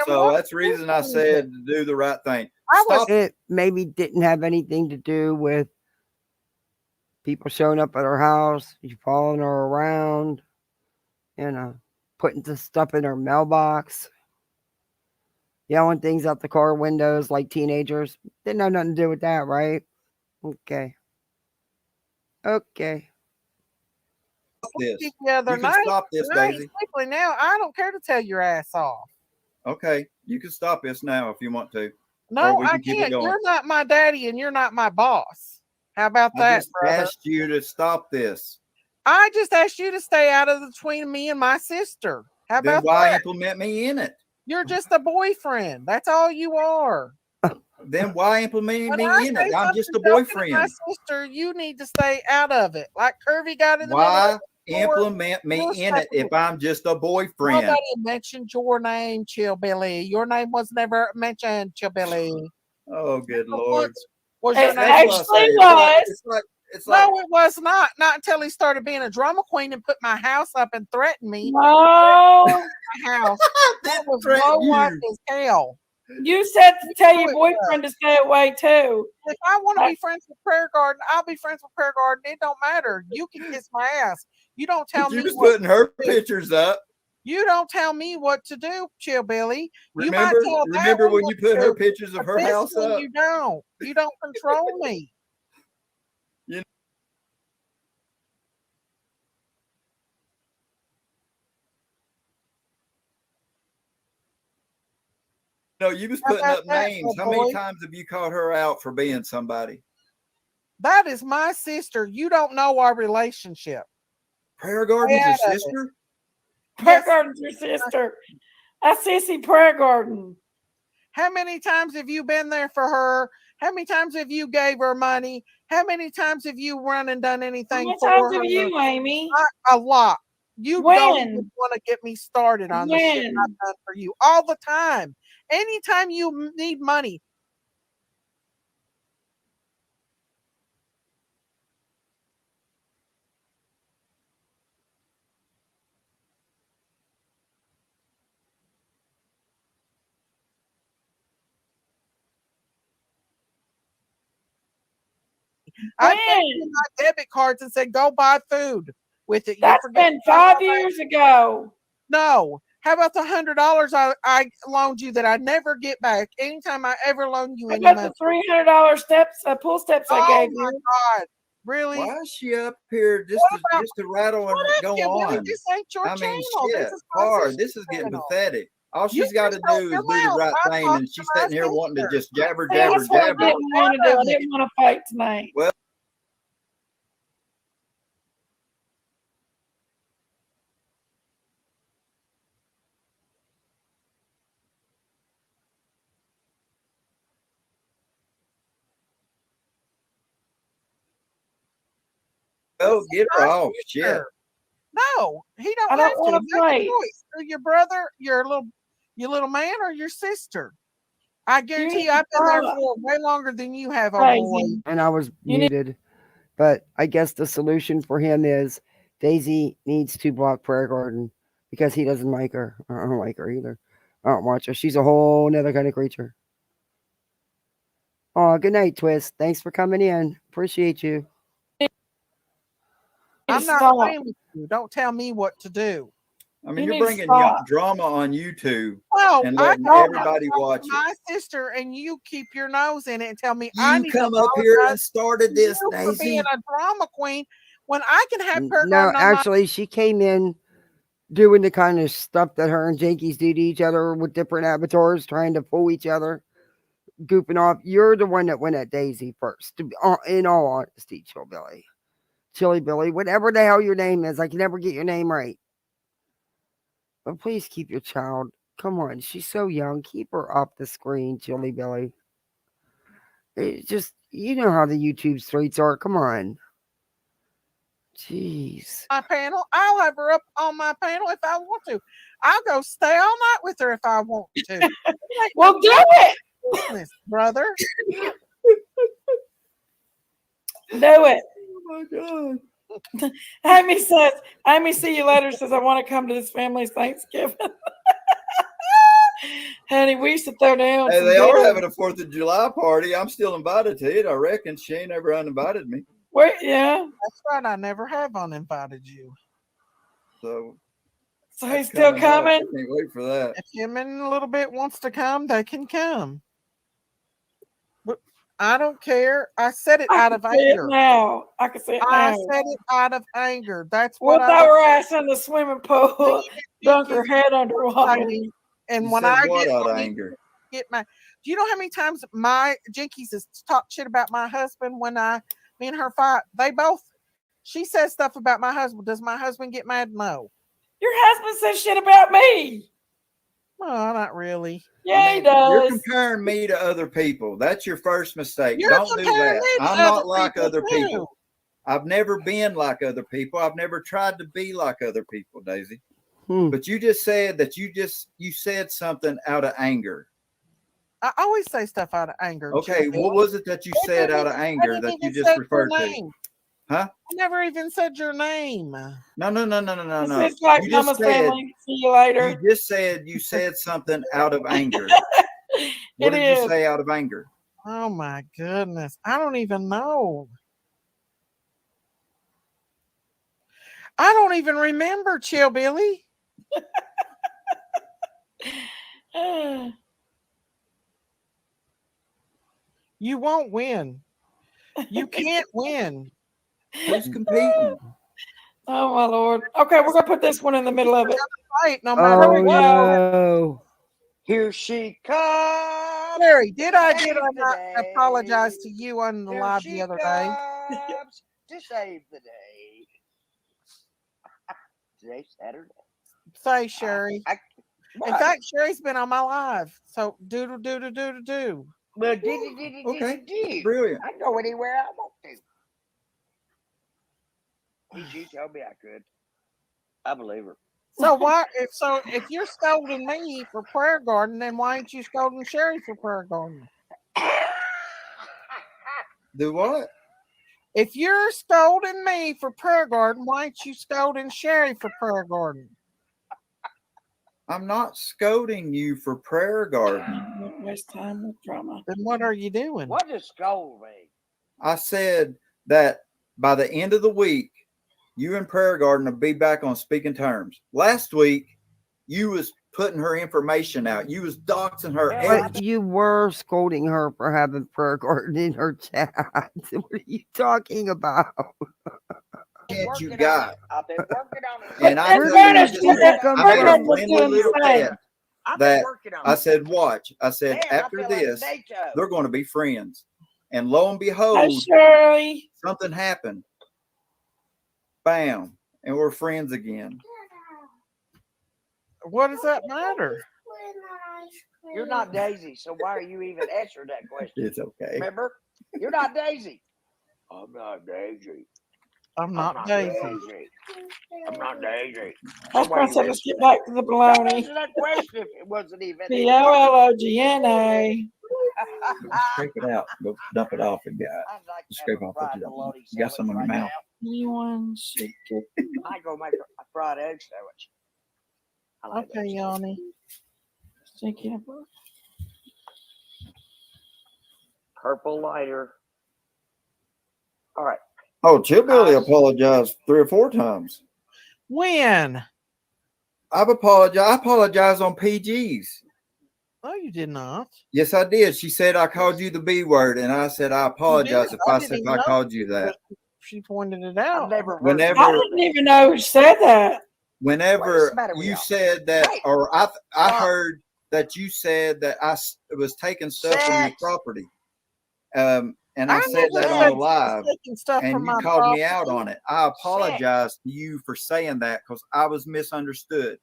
So that's the reason I said to do the right thing. Stop. It maybe didn't have anything to do with people showing up at her house, you following her around, putting the stuff in her mailbox, yelling things out the car windows like teenagers. Didn't have nothing to do with that, right? Okay. This. the other You can night. stop this, Night, Daisy. quickly now. I don't care to tell your ass off. Okay, you can stop this now if you want to. Or No, we I can keep it can't. going. You're not my daddy and you're not my boss. How about I that, just brother? asked you to stop this. I just asked you to stay out of between me and my sister. How Then about why that? implement me in it? You're just a boyfriend. That's all you are. Then why implement When me I in say it? I'm just a something joking at boyfriend. my sister, you need to stay out of it. Like Curvy got in the Why middle of the door, implement me you're in it stepping if I'm just a boyfriend? Nobody mentioned your name, Chillbilly. Your name was never mentioned, Chillbilly. Oh, good Lord. Was It your name? actually was. It's like, No, it was not. Not until he started being a drama queen and put my house up and threatened me. No. My house. That was low life as hell. You said to tell your boyfriend to stay away too. If I want to be friends with Prayer Garden, I'll be friends with Prayer Garden. It don't matter. You can kiss my ass. You don't tell you me was what putting her to do. pictures up. You don't tell me what to do, Chillbilly. You might Remember, tell that remember one when what you to put her do, pictures of but her this house one up? You don't. You don't control me. No, you was How putting about up that, names. How boy? many times have you called her out for being somebody? That is my sister. You don't know our relationship. Prayer Garden's your out of it. sister? Prayer Garden's your sister. That's Sissy Prayer Garden. How many times have you been there for her? How many times have you gave her money? How many times have you run and done anything many for times her? have you, Amy? A lot. You When? don't even want to get me started on the shit When? I've done for you all the time. Anytime you need money, I gave you my debit cards and said, go buy food with it. That's been 5 years ago. No. How about the $100 I loaned you that I never get back anytime I ever loan you How any about money? the $300 steps, pool steps I gave Oh my you? God. Really? Why is she up here just to rattle and go on? This ain't your I mean, channel. shit, This is my hard. sister's This is getting channel. pathetic. All You she's got to just don't do is come do the out. right I thing, talk and to she's my sitting here wanting to sister. just jabber, See, jabber, that's what I jabber. didn't want to do. I didn't want to fight tonight. Well, get her off. Shit. No, he don't I don't have wanna to. Make a fight. choice. Or your brother, your little man, or your sister. I guarantee you, I've been there for way longer than you have, oh boy. And I was muted. But I guess the solution for him is Daisy needs to block Prayer Garden because he doesn't like her. I don't like her either. I don't watch her. She's a whole nother kind of creature. Oh, good night, Twist. Thanks for coming in. Appreciate you. I'm not Stop. playing with you. Don't tell me what to do. I mean, You you're need to bringing stop. drama on YouTube Well, and I letting don't everybody watch it. my sister, and you keep your nose in it and tell me I You need come to up here and apologize started to this, you for being Daisy. a drama queen when I can have Prayer No, Garden on my. actually, she came in doing the kind of stuff that her and Jankies do to each other with different avatars, trying to fool each other, goofing off. You're the one that went at Daisy first, in all honesty, Chili Billy, whatever the hell your name is. I can never get your name right. But please keep your child. Come on, she's so young. Keep her off the screen, Chili Billy. It's just, you know how the YouTube streets are. Come on. Jeez. My panel. I'll have her up on my panel if I want to. I'll go stay all night with her if I want to. Well, do it. Business, brother. Do it. Oh my God. Amy says, Amy, see you later, says, I want to come to this family's Thanksgiving. Honey, we used to throw down. Hey, some they are good- having a 4th of July party. I'm still invited to it. I reckon she ain't ever uninvited me. Wait, yeah. That's right. I never have uninvited you. So he's still coming. I can't wait for that. If him in a little bit wants to come, they can come. But I don't care. I said it out of anger. Now I can say it now. I said it out of anger. That's We'll what throw her ass in the swimming pool, dunk her head underwater. And You when said I what get out of my- anger? get my, do you know how many times my Jinkies has talked shit about my husband when me and her fight? She says stuff about my husband. Does my husband get mad? No. Your husband says shit about me. Well, not really. Yeah, he You're does. comparing me to other people. That's your first mistake. You're Don't do comparing that. me to I'm other not like people, other too. people. I've never been like other people. I've never tried to be like other people, Daisy. But you just said that you said something out of anger. I always say stuff out of anger. Okay, Jill. what was it that you said out of anger that you just referred to? Huh? I never even said your name. No. It's like You just Mama's said- family. See you later. You just said you said something out of anger. What It did you is. say out of anger? Oh my goodness. I don't even know. I don't even remember, Chill Billy. You won't win. You can't win. Who's competing? Oh my Lord. Okay, we're gonna put this one in the middle of it. Right, no matter Oh, what. no. Here she comes. Mary, did I not apologize to you on the Here live she the other day? comes to save the day. Today's Saturday. Say, Sherry. In What? fact, Sherry's been on my live. So do. Well, did. Okay, brilliant. I can go anywhere I want to. She told me I could. I believe her. So if you're scolding me for Prayer Garden, then why ain't you scolding Sherry for Prayer Garden? Do what? If you're scolding me for Prayer Garden, why ain't you scolding Sherry for Prayer Garden? I'm not scolding you for Prayer Garden. Don't waste time with drama. Then what are you doing? What does scold mean? I said that by the end of the week, you and Prayer Garden will be back on speaking terms. Last week, you was putting her information out. You was doxing her. But you were scolding her for having Prayer Garden in her chat. What are you talking about? You got. I've been working on it. And I We're told gonna you see just that come I had a back. friendly little pet I've been that working on I it. said, watch. I said, Damn, I after feel like this, Nato. they're going to be friends. And lo and Hi, behold, Shirley. something happened. Bam. And we're friends again. What does that matter? You're not Daisy, so why are you even answering that question? It's okay. Remember? You're not Daisy. I'm not Daisy. I'm not Daisy. I'm not Daisy. I was going to say, let's get back to the baloney. Answer that question if it wasn't even. P-O-L-O-G-N-A. Scrape it out. Go dump it off and get scrape off what you don't. You got some in your mouth. Anyone should get. I go make a fried egg sandwich. I like Okay, Yanni. Purple lighter. All right. Oh, Chillbilly apologized 3 or 4 times. When? I've apologized. I apologized on PG's. No, you did not. Yes, I did. She said I called you the B word, and I said I apologize if I called you that. She pointed it out. Whenever I didn't even know who said that. Whenever you said that, or I heard that you said that I was taking stuff from your property, and I said that on live, and you called me out on it. I apologize to you for saying that because I was misunderstood.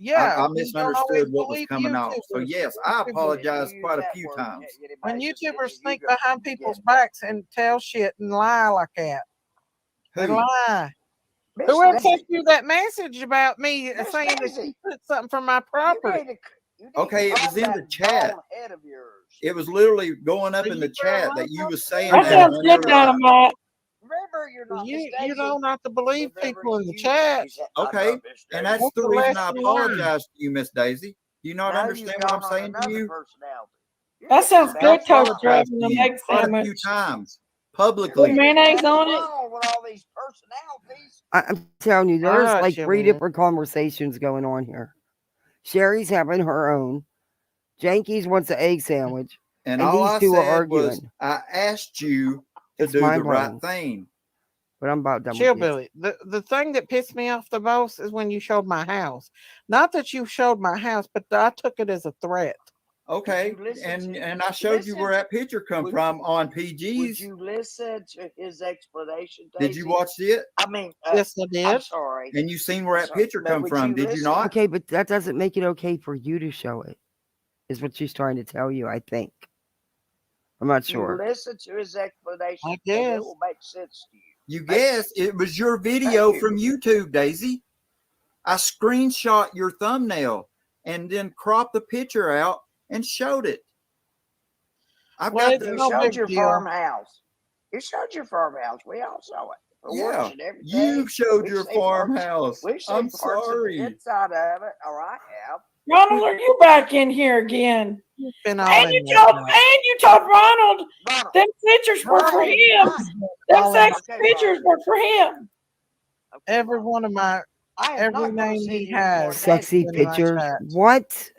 Yeah, I misunderstood what was coming out. So yes, I apologize quite a few times. When YouTubers think behind people's backs and tell shit and lie like that, they lie. Whoever sent you that message about me saying that you took something from my property? Okay, it was in the chat. It was literally going up in the chat that you was saying that. That sounds good, Dynamite. Remember, you're not you don't have to believe people in the chat. Okay, and that's the reason I apologize to you, Miss Daisy. Do you not understand what I'm saying to you? That sounds good, Coach Dragon. The egg quite a sandwich. few times publicly. With mayonnaise on it. I'm telling you, there's got like you, 3 man. different conversations going on here. Sherry's having her own. Janky's wants an egg sandwich. And all these I two are said was, arguing. I asked you to It's do the right mind-blowing. thing. But I'm about done Chill, with this. Billy. The thing that pissed me off the most is when you showed my house. Not that you showed my house, but I took it as a threat. Okay, and I showed you where that picture come from on PG's. Would you listen to his explanation? Did you watch it? I mean, yes, I did. I'm sorry. And you seen where that picture come from? Did you not? Okay, but that doesn't make it okay for you to show it, is what she's trying to tell you, I think. I'm not sure. You listen to his explanation, I and guess. it will make sense to you. You guess it was your video from YouTube, Daisy. I screenshot your thumbnail and then cropped the picture out and showed it. I've got You showed your farmhouse. You showed your farmhouse. We all saw it. We're Yeah, watching every day. you showed We've your seen parts- farmhouse. We've seen I'm parts of the sorry. inside of it, or I have. Ronald, are you back in here again? Been all And in you there told tonight. Ronald them pictures were for him. Them sex pictures were for him. Every one of my every name he has. Sexy been in my pictures. chat. What?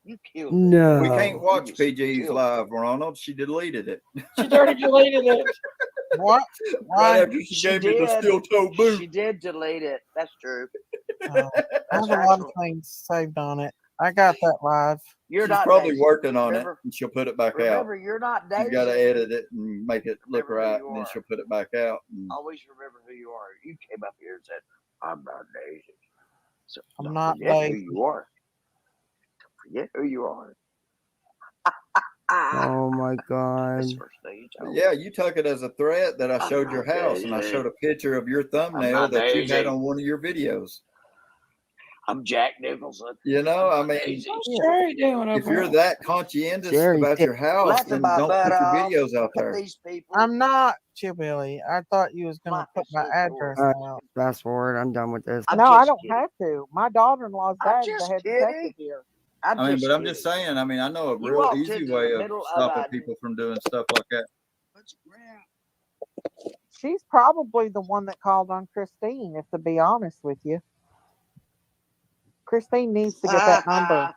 You killed it. No. We can't watch PG's live, Ronald. She deleted it. She already deleted it. What? Right after she gave me the steel toe boot. She did delete it. That's true. I have a lot of things saved on it. I got that live. You're She's not probably Daisy. working on Remember- it, and she'll put it back out. Remember, you're not Daisy. You got to edit it and make it look Remember who right, you and then are. she'll put it back out. And Always remember who you are. You came up here and said, "I'm not Daisy." So I'm don't not forget Daisy. who you are. Don't forget who you are. Oh my God. That's the first thing you told me. yeah, you took it as a threat that I I'm showed your not house, and I Daisy. showed a picture of your thumbnail not that you Daisy. had on one of your videos. I'm Jack Nicholson. You know, I mean, Daisy. What's Sherry doing if over you're here? that conscientious Sherry about did- your house, Laughing then my don't butt put your off. videos out there. These people. I'm not Chillbilly. I thought you was gonna Might put be my so address All right, out. fast forward. I'm done with this. I'm No, I just don't kidding. have to. My daughter-in-law's I'm dad just had kidding. detective here. I mean, but I'm just kidding. saying. I mean, I know a You real walked easy into way the of middle of stopping a- people from doing stuff like that. She's probably the one that called on Christine, if to be honest with you. Christine needs to get that number.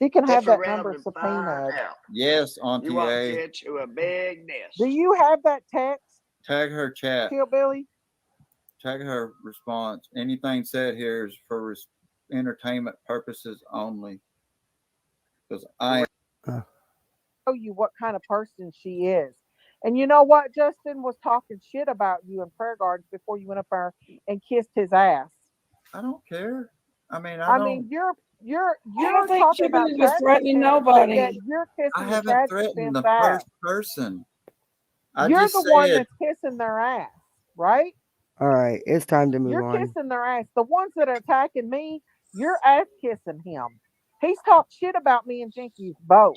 She can have that number subpoenaed. Yes, You Auntie walked A. into a big nest. Do you have that text, Tag her chat. Hillbilly? Tag her response. Anything said here is for entertainment purposes only. Because I Show you what kind of person she is. And you know what? Justin was talking shit about you in prayer gardens before you went up there and kissed his ass. I don't care. I mean, I mean, you're don't think talking about Chillbilly was Travis threatening and nobody. that you're kissing I the haven't Travis threatened the Finn's ass. first person. I You're just the one said that's kissing their ass, right? All right, it's time to move You're on. kissing their ass. The ones that are attacking me, you're ass kissing him. He's talked shit about me and Jinkies both.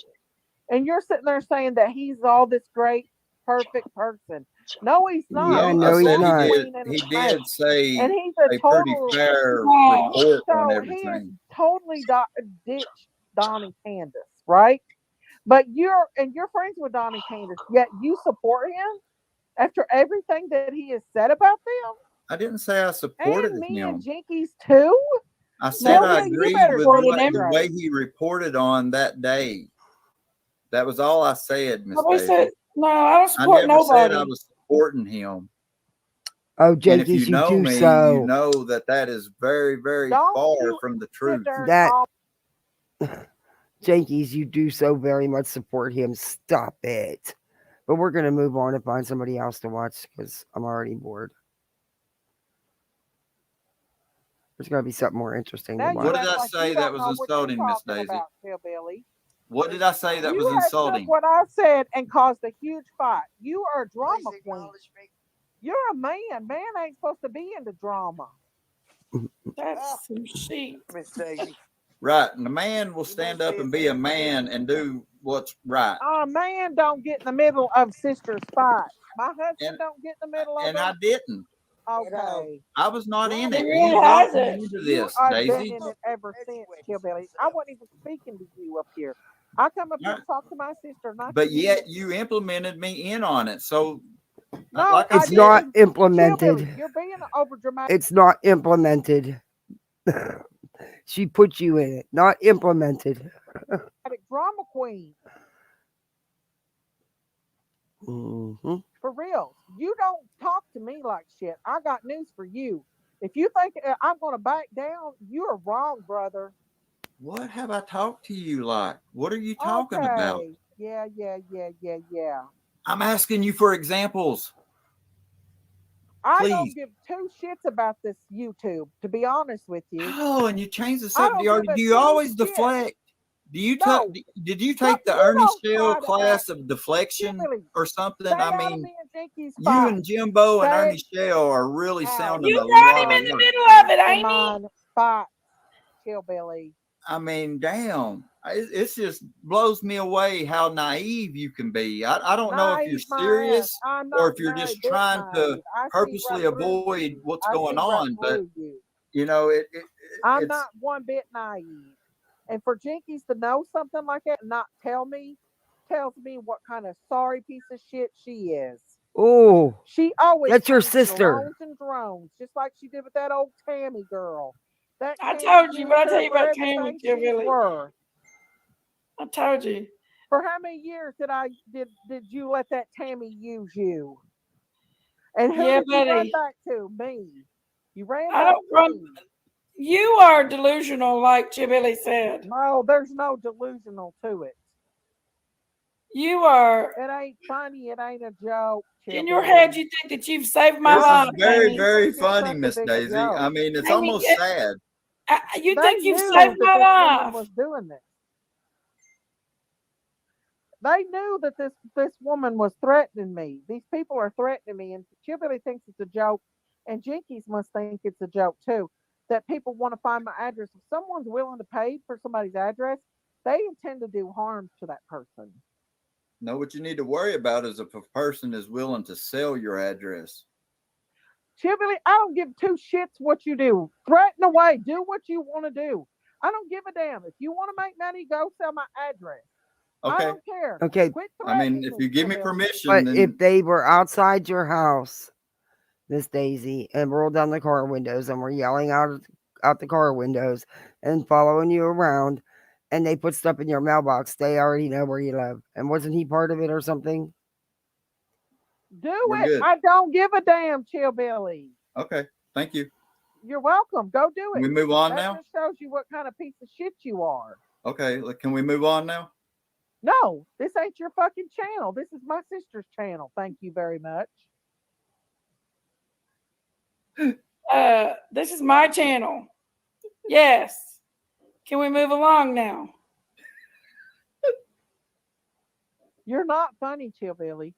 And you're sitting there saying that he's all this great, perfect person. No, he's not. Yeah, I no, he's said not. he did say And he's a a pretty total fair report on so he is everything. totally ditched Don and Candace, right? But you're friends with Don and Candace, yet you support him after everything that he has said about them, I didn't say I supported and me and him. Jinkies too. I said I Sylvia, you agreed better with get the it way straight. he reported on that day. That was all I said, Miss Nobody Daisy. said, no, I don't I support never said nobody. I was supporting him. Oh, And if Jankies, you you know do me, so. you know that is very, very Don't far you from the sit truth. there and That all Jankies, you do so very much support him. Stop it. But we're gonna move on and find somebody else to watch because I'm already bored. There's gotta be something more interesting to now What you watch. did act I like say you that don't was know what you're insulting, Miss talking Daisy? about, Hillbilly. What did I say that was You have took insulting? what I said and caused a huge fight. You are a drama queen. You're a man. Man ain't supposed to be into drama. That's some shit. Miss Daisy. Right. And a man will stand up and be a man and do what's right. A man don't get in the middle of sisters' fight. My husband And don't get in the middle of and I them. didn't. Okay. I was not in He it. really He brought me hasn't. into You this, have been Daisy. in it ever since, Hillbilly. I wasn't even speaking to you up here. I come up here to talk to my sister, not But to you. yet you implemented me in on it. So No, like I It's said, not Hillbilly, implemented. you're being over dramatic. It's not implemented. She put you in it, not implemented. Drama queen. Mm-hmm. For real. You don't talk to me like shit. I got news for you. If you think I'm going to back down, you are wrong, brother. what have I talked to you like? What are you talking about? Okay. Yeah. I'm asking you for examples. I Please. don't give two shits about this YouTube, to be honest with you. Oh, and you change the I don't subject. give a Do you two always shit. deflect? Do you No. did you Don't- take the you Ernie don't Shell try to class act- of deflection Hillbilly, or something? stay I out of mean, me and Jinky's you fight. and Jimbo and Stay Ernie Shell are really out sounding You a brought lot him in the alike. middle of it, of ain't he? mine fight, Hillbilly. I mean, damn. It just blows me away how naive you can be. I don't know if you're Naive my ass. serious I'm or not if you're naive, just bit trying to naive. I see purposely right through avoid you. what's I going see right on. But, through you. you know, I'm it's not one bit naive. And for Jinkies to know something like that and not tell me, tells me what kind of sorry piece of shit she is. Oh, She always that's your claims sister. drones and drones, just like she did with that old Tammy girl. That I Tammy told you, used but I her tell you for about Tammy, everything she's Hillbilly. worth. I told you. For how many years did you let that Tammy use you? And who Yeah, did you run buddy. back to? Me. You ran I back don't to run. me. You are delusional, like Chibili said. No, there's no delusional to it. You are. It ain't funny. It ain't a joke. In your head, you think that you've saved my this life, is very, Tammy. very You're funny, such a Miss big Daisy. joke. I mean, it's Tammy, almost sad. You They think you've knew saved that my this woman life. was doing this. They knew that this woman was threatening me. These people are threatening me, and Chibili thinks it's a joke, and Jinkies must think it's a joke too. That people want to find my address. If someone's willing to pay for somebody's address, they intend to do harm to that person. No, what you need to worry about is if a person is willing to sell your address. Chibili, I don't give two shits what you do. Threaten away. Do what you want to do. I don't give a damn. If you want to make money, go sell my address. I Okay. don't care. Okay. Quit I mean, threatening if you give me Chibili. permission, But then if they were outside your house, Miss Daisy, and rolled down the car windows and were yelling out the car windows and following you around, and they put stuff in your mailbox, they already know where you live. And wasn't he part of it or something? Do we're it. good. I don't give a damn, Chillbilly. Okay. Thank you. You're welcome. Go do it. Can we move on that now? just shows you what kind of piece of shit you are. Okay. Can we move on now? No, this ain't your fucking channel. This is my sister's channel. Thank you very much. This is my channel. Yes. Can we move along now? You're not funny, Chillbilly.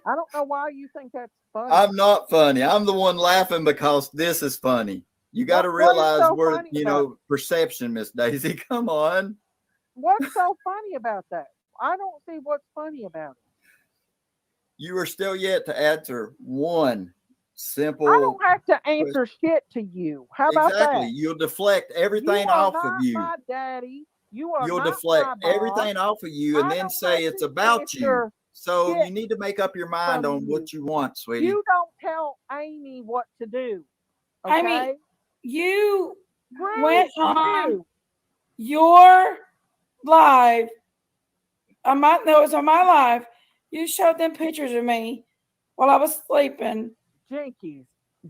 I don't know why you think that's funny. I'm not funny. I'm the one laughing because this is funny. You got to What is realize so we're, funny about it? perception, Miss Daisy. Come on. What's so funny about that? I don't see what's funny about it. You are still yet to answer one simple. I don't have to answer shit to you. How about exactly. that? You'll deflect everything You are off not of you. my daddy. You are you'll not deflect my boss. everything off of you and I then don't say have it's to about get you. your So shit you need to make up your mind from on what you want, sweetie. You don't tell Amy what to do. Okay? Amy, you Rude, went on you. your live. No, it was on my live. You showed them pictures of me while I was sleeping. Jinkies.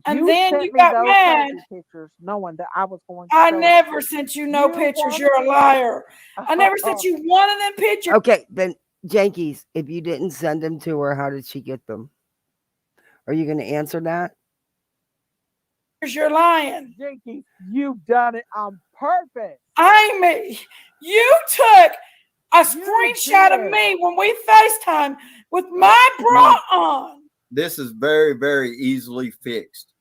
And You then sent you me got those mad. crazy pictures knowing that I was going to I show never them. sent you no You pictures. wanted You're a me- liar. I never sent you one of them pictures. Okay, then Yankees, if you didn't send them to her, how did she get them? Are you going to answer that? You're lying. Jinkies, you've done it on purpose. Amy, you took a screenshot of me when we FaceTime with my bra on. This is very, very easily fixed.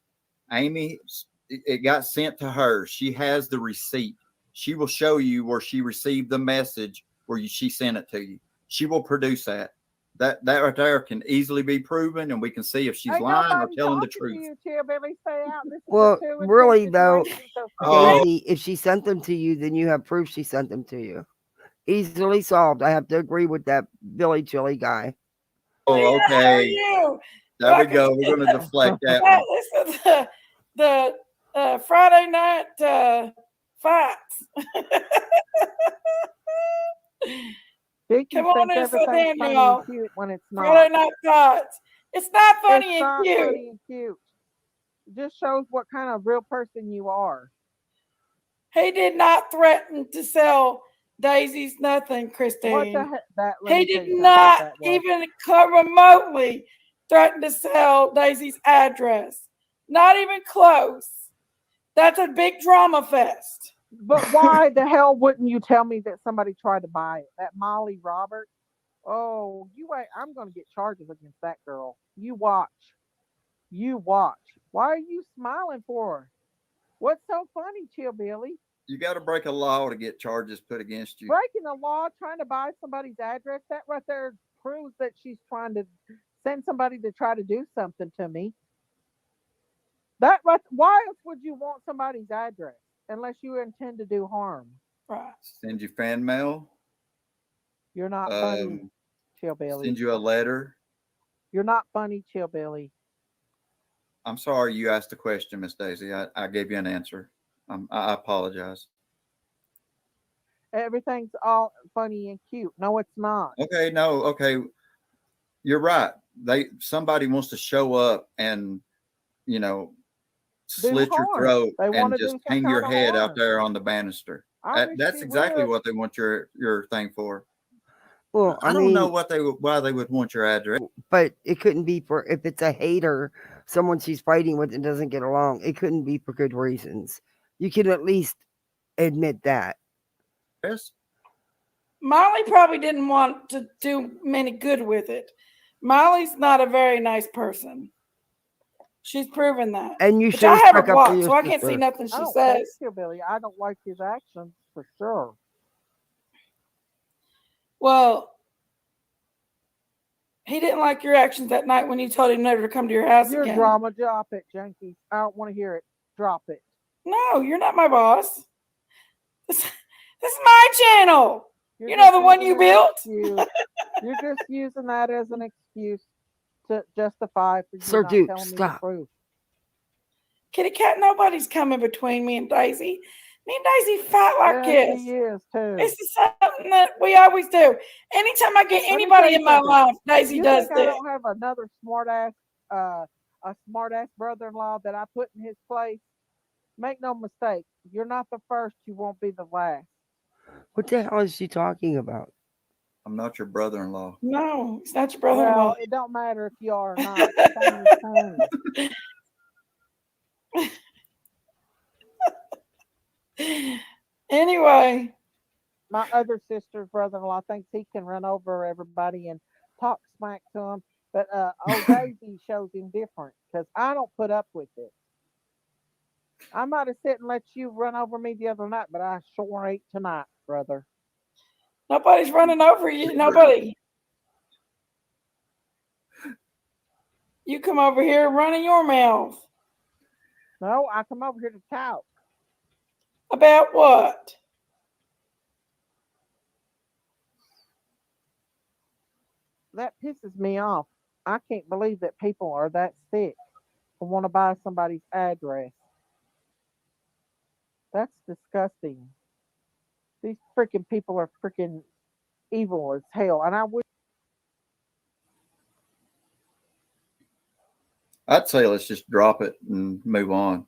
Amy, it got sent to her. She has the receipt. She will show you where she received the message where she sent it to you. She will produce that. That right there can easily be proven, and we can see if she's Ain't lying or nobody telling the talking truth. to you, Hillbilly. Stay out. This is Well, a 2 and 2 really though, situation, so stay Oh. out. Daisy, if she sent them to you, then you have proof she sent them to you. Easily solved. I have to agree with that Billy Chili guy. Oh, okay. You. There we go. We're going to deflect that one. This is the Friday night fights. Come on in for them, y'all. Cute when it's not. Friday night fights. It's not funny It's and not cute. funny and cute. It just shows what kind of real person you are. He did not threaten to sell Daisy's nothing, Christine. What the heck? Let He me tell did you something not that was. even remotely threaten to sell Daisy's address. Not even close. That's a big drama fest. But why the hell wouldn't you tell me that somebody tried to buy it? That Molly Roberts? Oh, you wait. I'm going to get charges against that girl. You watch. You watch. Why are you smiling for her? What's so funny, Chillbilly? You got to break a law to get charges put against you. Breaking the law, trying to buy somebody's address, that right there proves that she's trying to send somebody to try to do something to me. That right, why else would you want somebody's address unless you intend to do harm? Right. Send you fan mail. You're not funny, Chillbilly. Send you a letter. You're not funny, Chillbilly. I'm sorry you asked a question, Miss Daisy. I gave you an answer. I apologize. Everything's all funny and cute. No, it's not. Okay, no, okay. You're right. Somebody wants to show up and, slit your harm. throat They and wanna just do some hang your kind of head out harm. there on the banister. I wish That's they exactly would. what they want your thing for. Well, I don't know why they would want your address. But it couldn't be for, if it's a hater, someone she's fighting with and doesn't get along, it couldn't be for good reasons. You can at least admit that. Yes. Molly probably didn't want to do many good with it. Molly's not a very nice person. She's proven that. And you Which should I have haven't stuck up for watched, your so I can't see sister. nothing I she don't like says. Hillbilly. I don't like his actions for sure. Well, he didn't like your actions that night when you told him never to come to your house Your again. drama, drop it, Junkie. I don't want to hear it. Drop it. No, you're not my boss. This is my channel. You're You know just the one you using an built? excuse. You're just using that as an excuse to justify for you Sir not Duke, telling me the stop. truth. Kitty Cat, nobody's coming between me and Daisy. Me and Daisy fight like Yeah, this. she is too. This is something that we always do. Anytime I get Let me tell anybody you in my something. life, Daisy You does think I this. don't have another a smart ass brother-in-law that I put in his place? Make no mistake, you're not the first. You won't be the last. What the hell is she talking about? I'm not your brother-in-law. No, it's not your brother-in-law. Well, it don't matter if you are or not. Same is same. Anyway, My other sister's brother-in-law thinks he can run over everybody and talk smack to him, but old Daisy shows him different because I don't put up with it. I might have sit and let you run over me the other night, but I sure ain't tonight, brother. nobody's running over you. Nobody. You come over here running your mouth. No, I come over here to talk. About what? that pisses me off. I can't believe that people are that sick to want to buy somebody's address. That's disgusting. These freaking people are freaking evil as hell. And I wish I'd say let's just drop it and move on.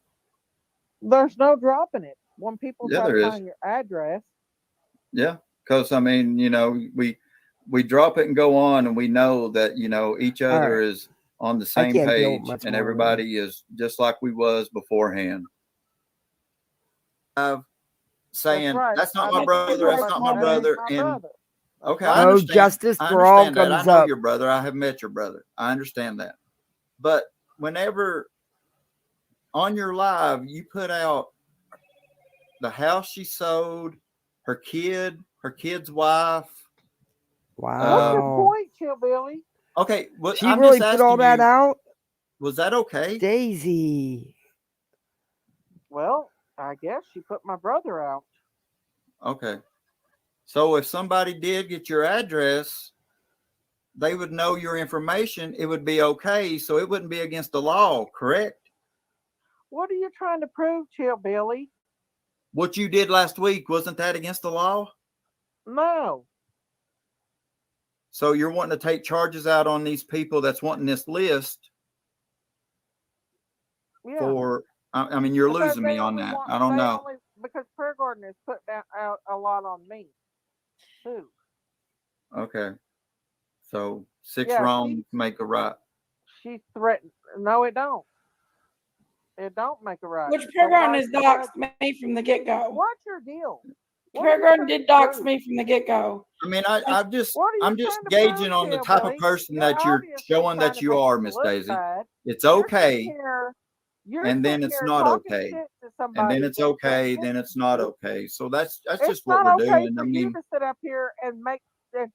there's no dropping it. When people Yeah, try there to is. find your address, Yeah, because I mean, we drop it and go on, and we know that each All other right. is on the I same can't deal with page, much and more of this. everybody is just like we was beforehand. Saying right. that's not I my don't brother, feel that's like not my that brother, ain't my and brother. okay, right. I No understand. justice I for all understand that. I comes know up. your brother. I have met your brother. I understand that. But whenever on your live you put out the house she sold, her kid's wife. What's your Wow. point, Chillbilly? Okay, well, She I'm really just put all asking that you, out? was that okay? Daisy. Well, I guess she put my brother out. Okay. So if somebody did get your address, they would know your information. It would be okay. So it wouldn't be against the law, correct? What are you trying to prove, Chillbilly? What you did last week, wasn't that against the law? No. So you're wanting to take charges out on these people that's wanting this list Yeah. for, I mean, you're Because losing they me on only that. want- I don't they know. only- because Prayer Garden has put out a lot on me, too. Okay. So 6 Yeah, wrongs make a right. She threatened. No, it don't. It don't make a right. Which So Prayer Garden why- has doxed me from the get-go. What's your deal? What Prayer are you Garden trying did to dox prove? me from the get-go. I mean, I'm just What are you I'm just trying to prove, gauging on the Bill, type Billy? of person You're that you're obviously showing trying that to you make are, me Miss look Daisy. bad. It's You're okay, sitting here- You're and then sitting it's here not talking okay. shit to And somebody then it's that okay, doesn't- then it's not okay. So that's It's just what not we're okay doing. for I you mean, to sit up here and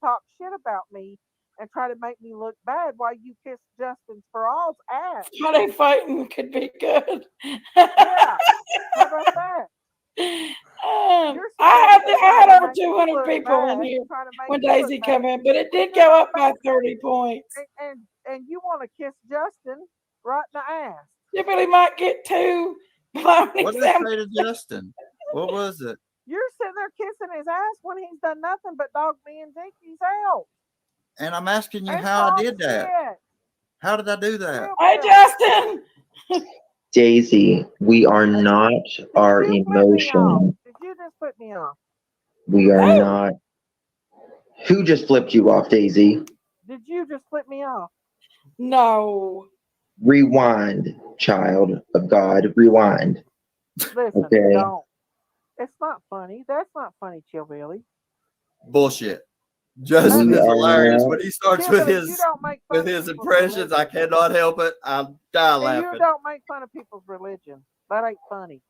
talk shit about me and try to make me look bad while you kiss Justin Sparrow's ass. Funny fighting could be good. Yeah. How about that? I had over 200 people in here when Daisy come in, but it did go up by 30 points. And you want to kiss Justin right in the ass. You really might get 2 bologna what did I say to sandwiches. Justin? What was it? You're sitting there kissing his ass when he's done nothing but dog me and Dinky's out. And I'm asking you And how I talk did that. shit. How did I do that? Hey, Justin. Daisy, we are not our emotions. Did you just put me off? We are not. Who just flipped you off, Daisy? Did you just flip me off? No. Rewind, child of God. Rewind. Listen, Okay. don't. It's not funny. That's not funny, Chillbilly. Bullshit. Justin We is are hilarious not- when he starts Chillbilly, with you his don't make fun of people's impressions. I religion. cannot help it. I die And laughing. you don't make fun of people's religion. That ain't funny.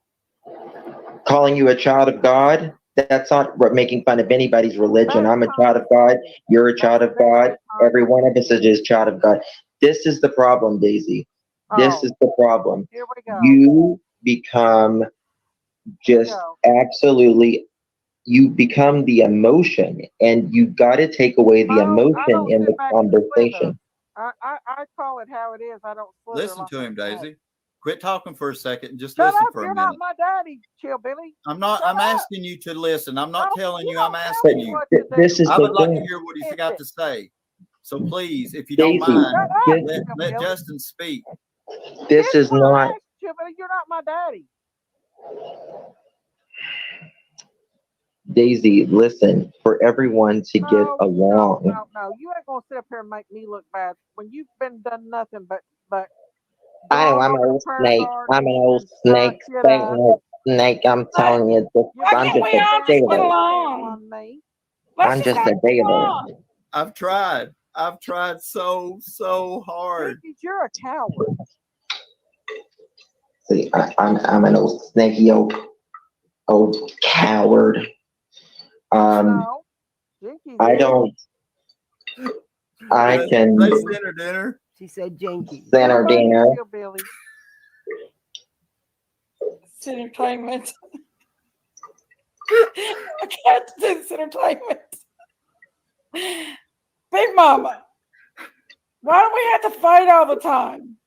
Calling you a child of God? That's not making fun of anybody's religion. I'm a child of God. You're a child of God. Every one of us is a child of God. This is the problem, Daisy. This is the problem. Here we go. You become just absolutely, you become the emotion, and you got to take away the emotion in the conversation. I call it how it is. I don't slither. Listen like to him, that. Daisy. Quit talking for a second and just Shut listen up. for a You're minute. not my daddy, Chillbilly. I'm not. Shut I'm up. asking you to listen. I'm not telling you. I'm tell asking me you. what to do. This is I the would like to thing. hear what he's got to say. So please, if you Daisy, don't mind, this- let Justin speak. This is not. Chillbilly, you're not my daddy. Daisy, listen, for everyone to get along. No, you ain't gonna sit up here and make me look bad when you've been done nothing but. I'm an old snake. I'm an old snake. Snake. I'm telling you, I'm just a sailor. I'm just a sailor. I've tried. I've tried so hard. You're a coward. See, I'm an old snaky old coward. I don't. I can. Say dinner, dinner. She said Janky. Center dinner. It's entertainment. I can't do this entertainment. Big Mama, Why do we have to fight all the time?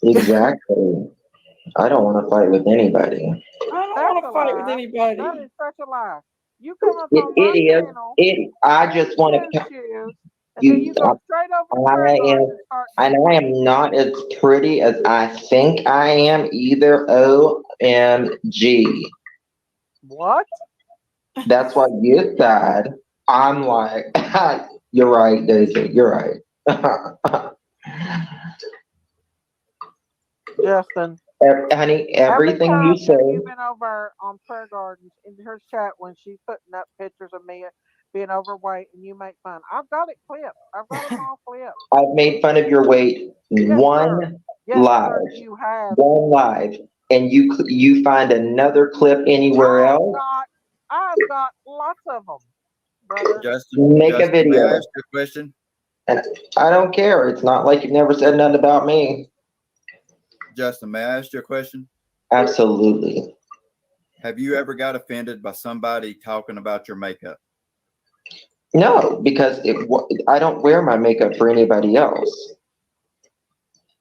Exactly. I don't want to fight with anybody. I don't That's want a to fight with lie. anybody. That is such a lie. You come up It on my is. channel I in just want tennis to. shoes, and then you go straight over to Prayer I Garden am, and start and I am not as pretty as I think I am either. OMG. what? That's what you said. I'm like, you're right, Daisy. You're right. Justin. Honey, How many everything you times have you say. been over on Prayer Gardens in her chat when she's putting up pictures of me being overweight and you make fun? I've got it clipped. I've got them all clipped. I've made fun of your weight Yes, one sir. Yes, live, sir, you have. one live, and you find another clip anywhere else. I've got lots of them, brother. Justin, Make a Justin, may I video. ask you a question? And I don't care. It's not like you've never said nothing about me. Justin, may I ask you a question? Absolutely. Have you ever got offended by somebody talking about your makeup? No, because I don't wear my makeup for anybody else.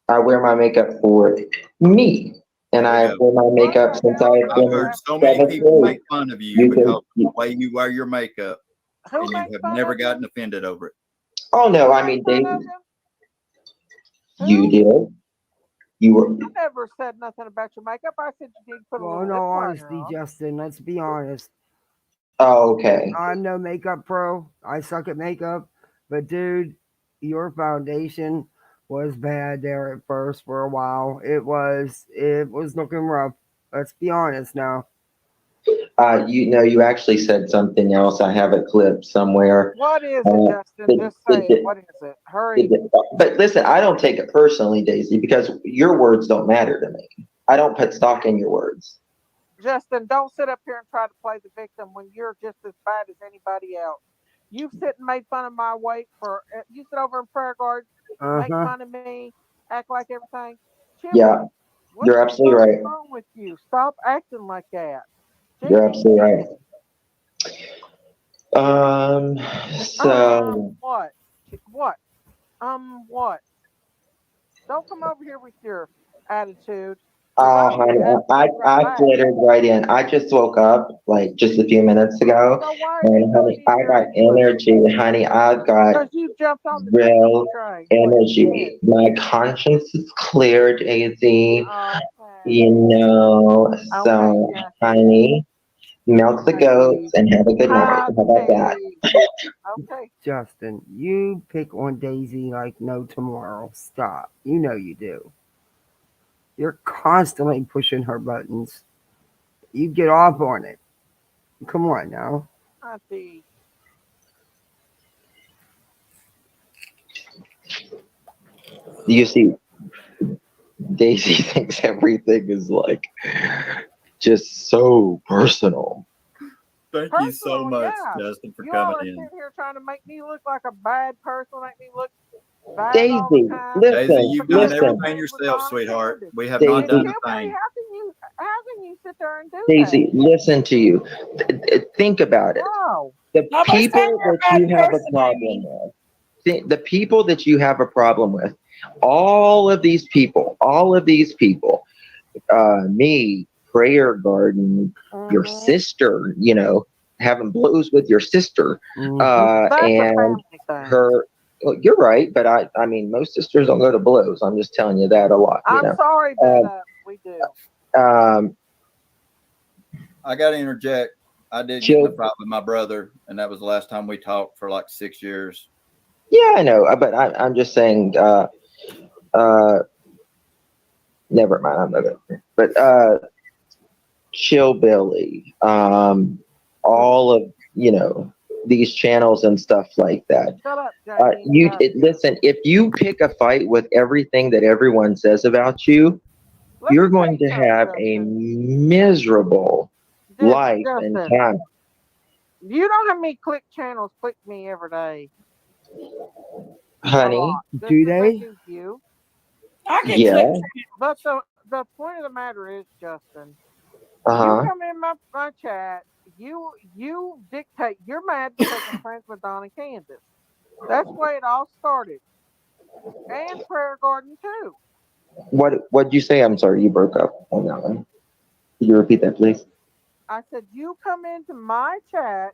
I wear my makeup for me. And I wear my makeup since I've I've been heard so many seventh people grade. make fun of you You because of can, the way you wear your makeup, Who and you makes have fun never of you? gotten offended over it. oh no, I mean, you did. You were. I never said nothing about your makeup. I said you did put a Well, little in lip all liner honesty, on. Justin, let's be honest. Oh, okay. I'm no makeup pro. I suck at makeup. But dude, your foundation was bad there at first for a while. It was looking rough. Let's be honest now. You actually said something else. I have it clipped somewhere. What is it, Justin? Just say it. What is it? Hurry. But listen, I don't take it personally, Daisy, because your words don't matter to me. I don't put stock in your words. Justin, don't sit up here and try to play the victim when you're just as bad as anybody else. You've sit and made fun of my weight for. You sit over in Prayer Garden, make fun of me, act like everything. Chill Yeah, it. What you're the absolutely fuck's right. wrong with you? Stop acting like that. You're absolutely right. What? What? What? Don't come over here with your attitude. Oh, honey, I flittered right in. I just woke up like just a few minutes ago, and honey, I got energy, honey. I've got Because you jumped on the real train. energy. My conscience is clear, Daisy. You know, so honey, milk the goats and have a good night. How about that? Okay. Justin, you pick on Daisy like no tomorrow. Stop. You know you do. You're constantly pushing her buttons. You get off on it. Come on now. Auntie. You see, Daisy thinks everything is like just so personal. Thank you so much, Justin, for You all are coming in. sitting here trying to make me look like a bad person, make me look bad Daisy, all the time. listen, You've done listen. everything yourself, sweetheart. We have Daisy, not done a thing. How can you sit there and do Daisy, listen to you. Think about it. No. The Nobody's people saying you're a that bad you have a person, problem Amy. with, the people that you have a problem with, all of these people, me, Prayer Garden, your sister, you know, having blows with your sister, That's a and family thing. her. Well, you're right, but I mean, most sisters don't go to blows. I'm just telling you that a lot. You I'm know? sorry, but we do. I got to interject. I did get in a fight with my brother, and that was the last time we talked for like 6 years. Yeah, I know, but I'm just saying. Never mind. I'm not gonna. But Chillbilly, all of these channels and stuff like that. Shut up, Jamie. Listen. If you pick a fight with everything that everyone says about you, you're going to have a miserable life and time. You don't have me click channels click me every day. Honey, do they? You. I get Yeah. But the point of the matter is, Justin, Uh-huh. you come in my chat, you dictate. You're mad because I'm friends with Don and Candace. That's the way it all started. and Prayer Garden too. What'd you say? I'm sorry, you broke up on that one. Could you repeat that, please? I said you come into my chat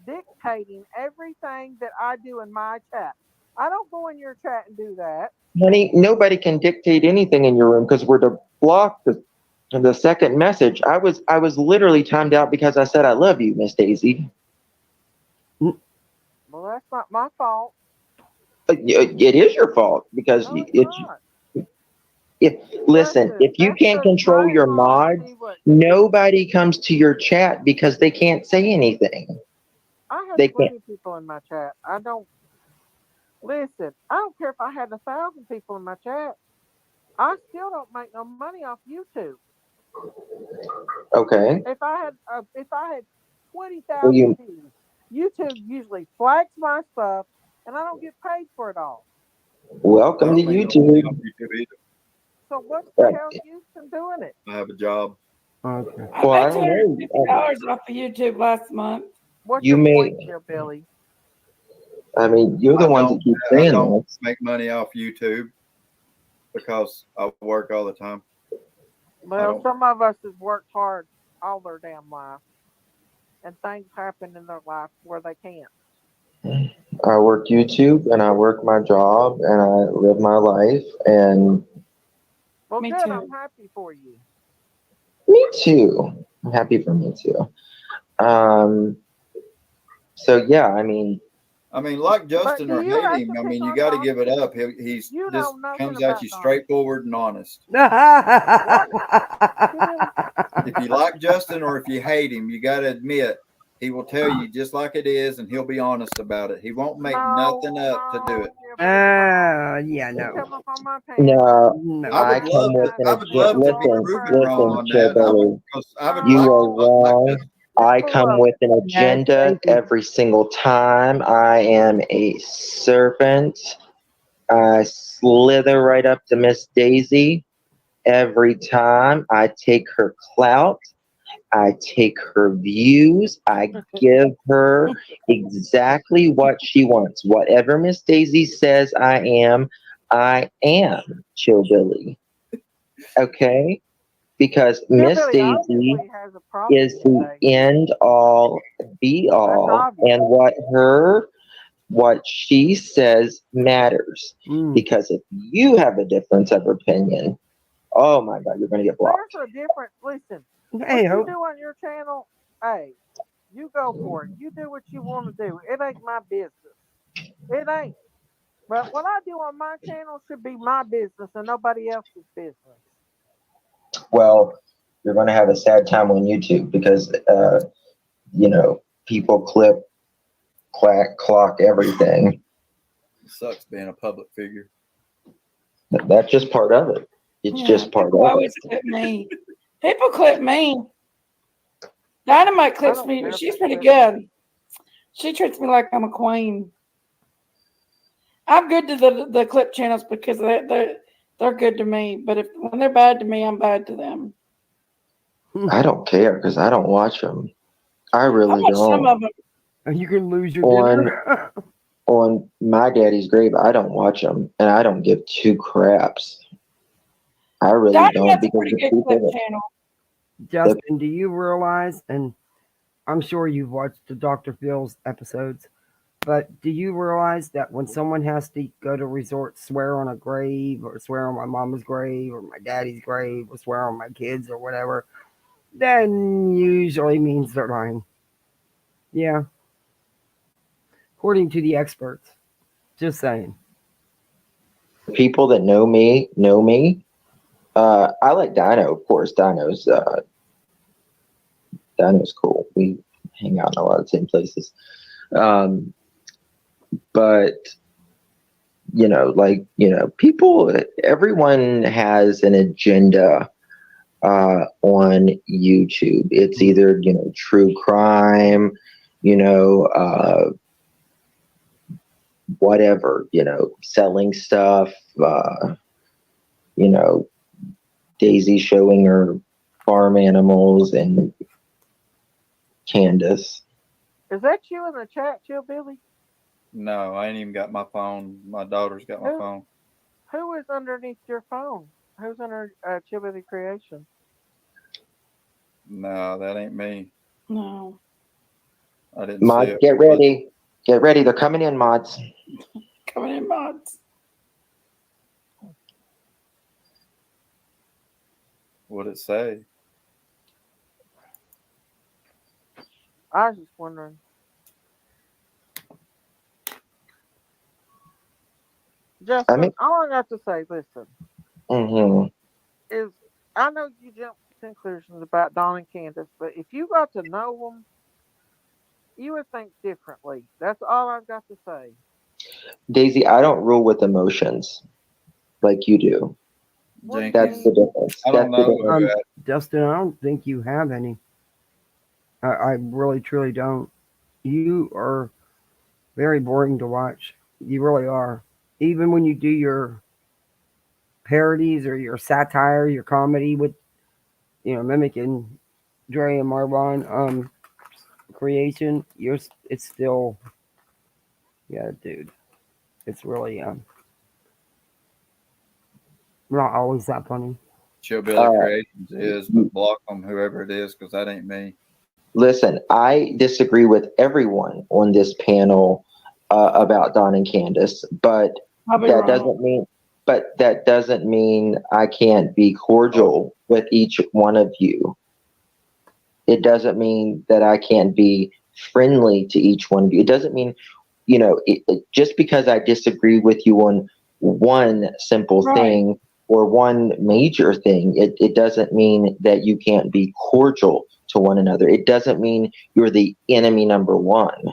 dictating everything that I do in my chat. I don't go in your chat and do that. Honey, nobody can dictate anything in your room because we're to block the second message. I was literally timed out because I said I love you, Miss Daisy. Well, that's not my fault. It is your fault because No, it's not. listen, if you can't control your mods, nobody comes to your chat because they can't say anything. I have They can't. plenty of people in my chat. I don't listen. I don't care if I had 1,000 people in my chat. I still don't make no money off YouTube. Okay. If I had 20,000 Well, you views, YouTube usually flags my stuff, and I don't get paid for it all. welcome to YouTube. So what's the hell use in doing it? I have a job. Okay. Well, I I don't made know. $250 off of YouTube last month. What's You your may. point here, Billy? I mean, you're the ones that keep I saying don't that. make money off YouTube because I work all the time. Well, some of us have worked hard all their damn life, and things happen in their life where they can't. I work YouTube and I work my job and I live my life and Well, Me good. too. I'm happy for you. me too. I'm happy for me too. So yeah, I mean, like Justin do or you hate have him. to I pick mean, you on got to Donnie? give it up. He's You just know nothing comes at about you Donnie. straightforward and honest. If you like Justin or if you hate him, you got to admit he will tell you just like it is, and he'll be honest about it. He won't make nothing up to do it. Yeah, no. Come up on my no, No. I come with an I would love to be listen, proven wrong on listen, that. I would you like are to like wrong. I come with an Yes, agenda thank you. every single time. I am a serpent. I slither right up to Miss Daisy every time. I take her clout. I take her views. I give her exactly what she wants. Whatever Miss Daisy says I am Chillbilly. Okay? Because Miss Billy Daisy obviously has a problem is the end all be all, obvious. and what she says matters. Because if you have a difference of opinion, oh my God, you're going to get blocked. There's a difference. Listen, Hey, what you do on your channel, hey, you go for it. You do what you want to do. It ain't my business. It ain't. But what I do on my channel should be my business and nobody else's business. Well, you're going to have a sad time on YouTube because, people clip, clock everything. It sucks being a public figure. That's just part of it. It's just part People of always it. clip me. People clip me. Dynamite clips me, but she's pretty good. She treats me like I'm a queen. I'm good to the clip channels because they're good to me. But when they're bad to me, I'm bad to them. I don't care because I don't watch them. I really I watch some don't. of them. You can lose your dinner. On my daddy's grave, I don't watch them, and I don't give two craps. I really don't Dynamite's a because pretty the good people clip that channel. Justin, do you realize, and I'm sure you've watched the Dr. Phil's episodes, but do you realize that when someone has to go to resort, swear on a grave, or swear on my mama's grave, or my daddy's grave, or swear on my kids, or whatever, then usually means they're lying. Yeah. According to the experts. Just saying. people that know me know me. I like Dino, of course. Dino's cool. We hang out in a lot of the same places. But people, everyone has an agenda on YouTube. It's either true crime, whatever, selling stuff, Daisy showing her farm animals and Candace. Is that you in the chat, Chill Billy? No, I ain't even got my phone. My daughter's got my phone. Who is underneath your phone? Who's under Chibity Creation? No, that ain't me. No. I didn't see Mods, it. get ready. Get ready. They're coming in, mods. Coming in, mods. What'd it say? I was just wondering. Justin, I mean, all I got to say, listen, hmm is I know you jumped to conclusions about Don and Candace, but if you got to know them, you would think differently. That's all I've got to say. Daisy, I don't rule with emotions like you do. That's the difference. I don't That's the know. difference. Justin, I don't think you have any. I really, truly don't. You are very boring to watch. You really are. Even when you do your parodies or your satire, your comedy with, mimicking Dre and Marwan creation, it's still, yeah, dude. It's really not always that funny. Chillbilly Creations is, but block them, whoever it is, because that ain't me. Listen, I disagree with everyone on this panel about Don and Candace, but that doesn't mean I can't be cordial with each one of you. It doesn't mean that I can't be friendly to each one of you. It doesn't mean, just because I disagree with you on one simple thing or one major thing, it doesn't mean that you can't be cordial to one another. It doesn't mean you're the enemy number one.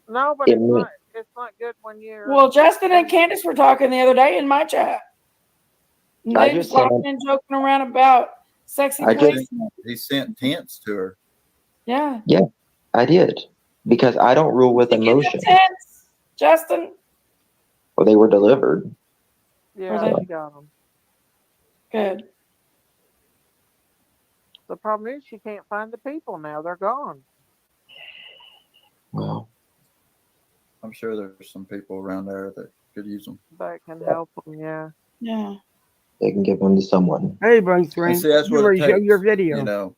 No, but it's not good when you're. Well, Justin and Candace were talking the other day in my chat. And I they was just said- talking and joking around about sexy policemen. He sent tents to her. Yeah. Yeah, I did. Because I don't rule with emotion. Tents, Justin. Well, they were delivered. Yeah, she got them. Good. The problem is she can't find the people now. They're gone. Well, I'm sure there's some people around there that could use them. That can help them, yeah. Yeah. They can give them to someone. Hey, Blank And see, that's you what it already showed takes, your video.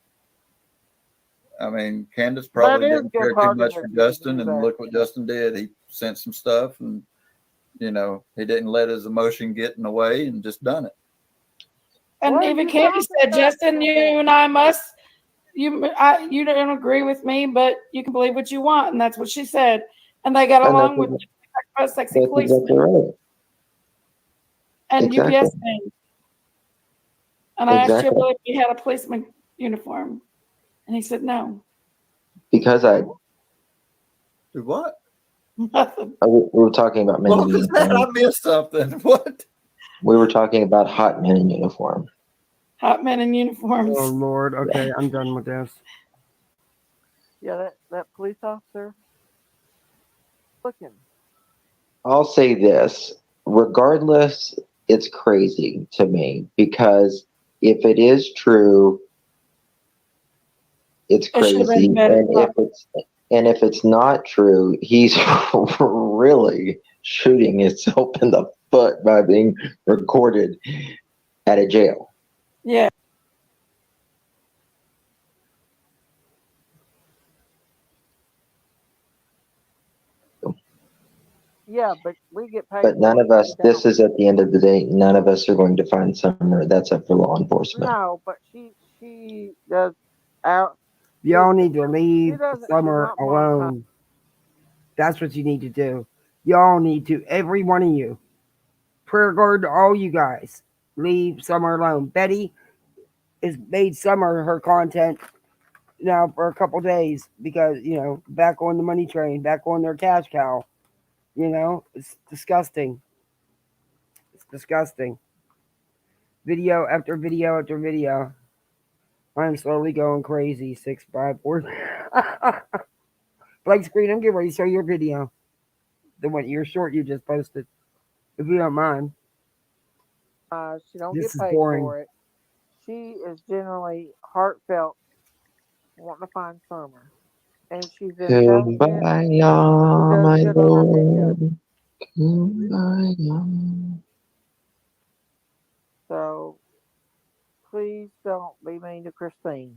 I mean, Candace probably is didn't good care too targeting much for if you Justin, do and that. look what Justin did. He sent some stuff, and he didn't let his emotion get in the way, and just done it. And even Candace said, Justin, you and I you don't agree with me, but you can believe what you want. And that's what she said. And they got along with the sexy That's policeman. exactly right. And Exactly. UPS thing. And I asked Exactly. Chibble if he had a policeman uniform. And he said no. Because Do what? Nothing. we were talking about men What in was that? I uniform. missed something. What? We were talking about hot men in uniform. Hot men in uniforms. Oh Lord. Okay, I'm done with this. Yeah, that police officer looking. I'll say this. Regardless, it's crazy to me because if it is true, it's It should have crazy. been better. And if it's not true, he's really shooting himself in the foot by being recorded at a jail. Yeah. Yeah, but we get paid. But none of us, this is at the end of the day, none of us are going to find Summer. That's up for law enforcement. No, but she does out. Y'all need to leave doesn't- Summer she's not monetized. alone. That's what you need to do. Y'all need to, every one of you, prayer guard to all you guys, leave Summer alone. Betty has made Summer her content now for a couple days because, back on the money train, back on their cash cow. It's disgusting. It's disgusting. Video after video after video. I'm slowly going crazy. 6, 5, 4. Blank screen, I'm getting ready to show your video. The one, your short you just posted. If you don't mind. She don't This get is paid boring. for it. She is generally heartfelt wanting to find Summer. And she's been telling it. Kumbaya, my Lord. Kumbaya. So please don't be mean to Christine.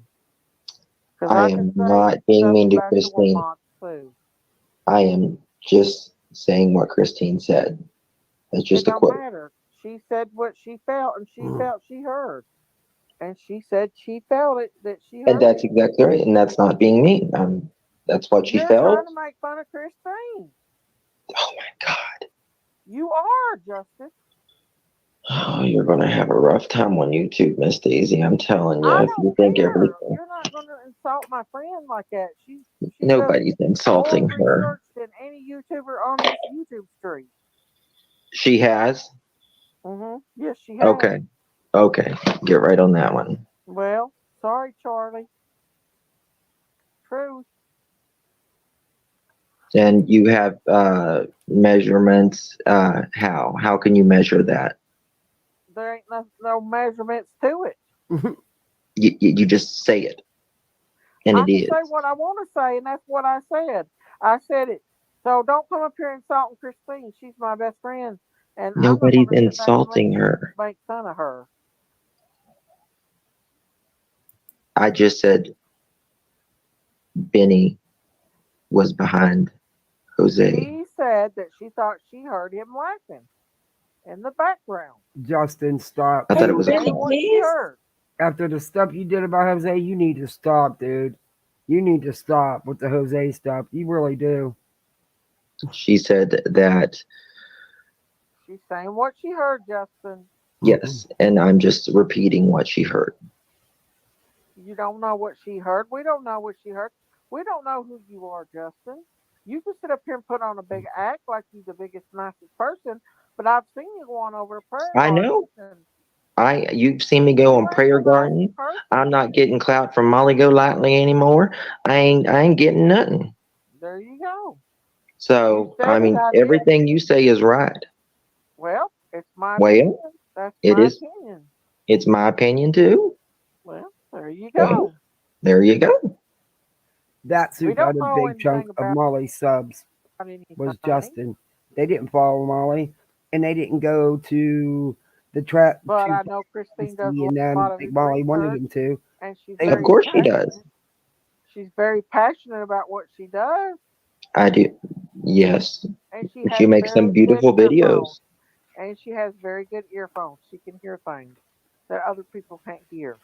I am not being mean to Christine. Too. I am just saying what Christine said. That's just It a don't quote. matter. She said what she felt, and she felt she heard. And she said she felt it, that she heard And that's it. exactly right. And that's not being mean. That's what she You're felt. trying to make fun of Christine. Oh my God. You are, Justice. Oh, you're going to have a rough time on YouTube, Miss Daisy. I'm telling you. I If you don't think care. everything. You're not going to insult my friend like that. She Nobody's does insulting more her. research than any YouTuber on this YouTube street. She has? Yes, she has. Okay. Okay. Get right on that one. Well, sorry, Charlie. Truth. And you have measurements. How can you measure that? There ain't no measurements to it. You just say it. And I it can is. say what I want to say, and that's what I said. I said it. So don't come up here insulting Christine. She's my best friend, and Nobody's I'm not going to insulting her. make fun of her. I just said Benny was behind Jose. She said that she thought she heard him laughing in the background. Justin, stop. I thought it was Saying what she heard. After the stuff you did about Jose, you need to stop, dude. You need to stop with the Jose stuff. You really do. She said that. She's saying what she heard, Justin. Yes, and I'm just repeating what she heard. You don't know what she heard. We don't know what she heard. We don't know who you are, Justin. You can sit up here and put on a big act like you're the biggest, nicest person, but I've seen you go on over to prayer. I know. You've seen me go on Prayer Garden. I'm not getting clout from Molly Golightly anymore. I ain't getting nothing. There you go. So I mean, I did. everything you say is right. Well, it's my opinion. That's my opinion. It's my opinion too. Well, there you go. So, there you go. That's who got a big chunk of Molly's subs was Justin. They didn't follow Molly, and they didn't go to the trap. But I know Christine does a and lot of Molly wanted them to. And she's Of course she does. She's very passionate about what she does. I do. Yes. And she makes some beautiful videos. And she has very good earphones. She can hear things that other people can't hear.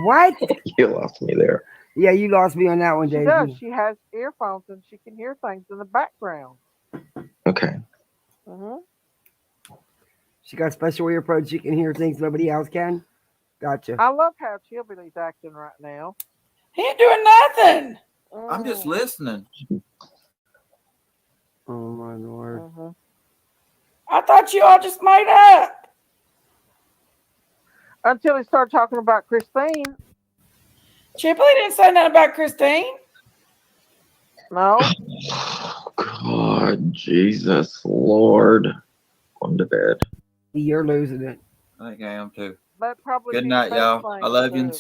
What? You lost me there. Yeah, you lost me on that one, Daisy. She does. She has earphones and she can hear things in the background. Okay. She got special earphones. She can hear things nobody else can. Gotcha. I love how Chilbilly's acting right now. He ain't doing nothing. I'm just listening. Oh my Lord. I thought you all just made up. Until he started talking about Christine. Chipley didn't say nothing about Christine. No. God, Jesus, Lord. Going to bed. You're losing it. I think I am too. Probably Good night, y'all. I love you,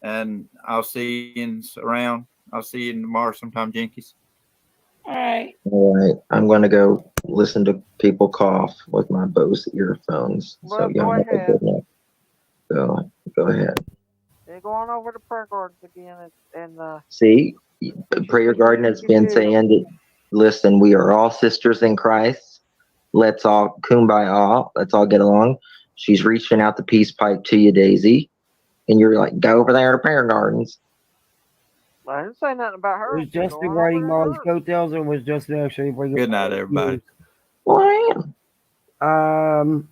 and I'll see you around. I'll see you tomorrow sometime, Jinkies. All right. All right. I'm going to go listen to people cough with my Bose earphones. Well, so y'all have a good night. Go ahead. They're going over to prayer gardens again, and See, Prayer Garden has been saying that, listen, we are all sisters in Christ. Let's all kumbaya. Let's all get along. She's reaching out the peace pipe to you, Daisy. And you're like, go over there to Prayer Gardens. I didn't say nothing about her. Was Justin riding Molly's coattails, or was Justin actually bringing? Good night, everybody. Well, I am.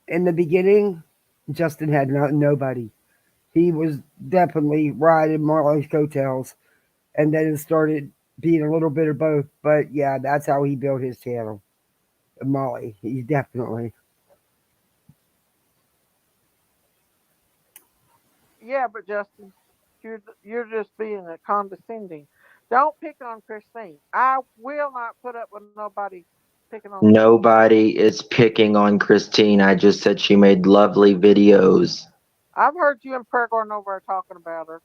In the beginning, Justin had nobody. He was definitely riding Molly's coattails, and then it started being a little bit of both. But yeah, that's how he built his channel. Molly, he's definitely. Yeah, but Justin, you're just being a condescending. Don't pick on Christine. I will not put up with nobody picking on. Nobody is picking on Christine. I just said she made lovely videos. I've heard you and Prayer Garden over there talking about her.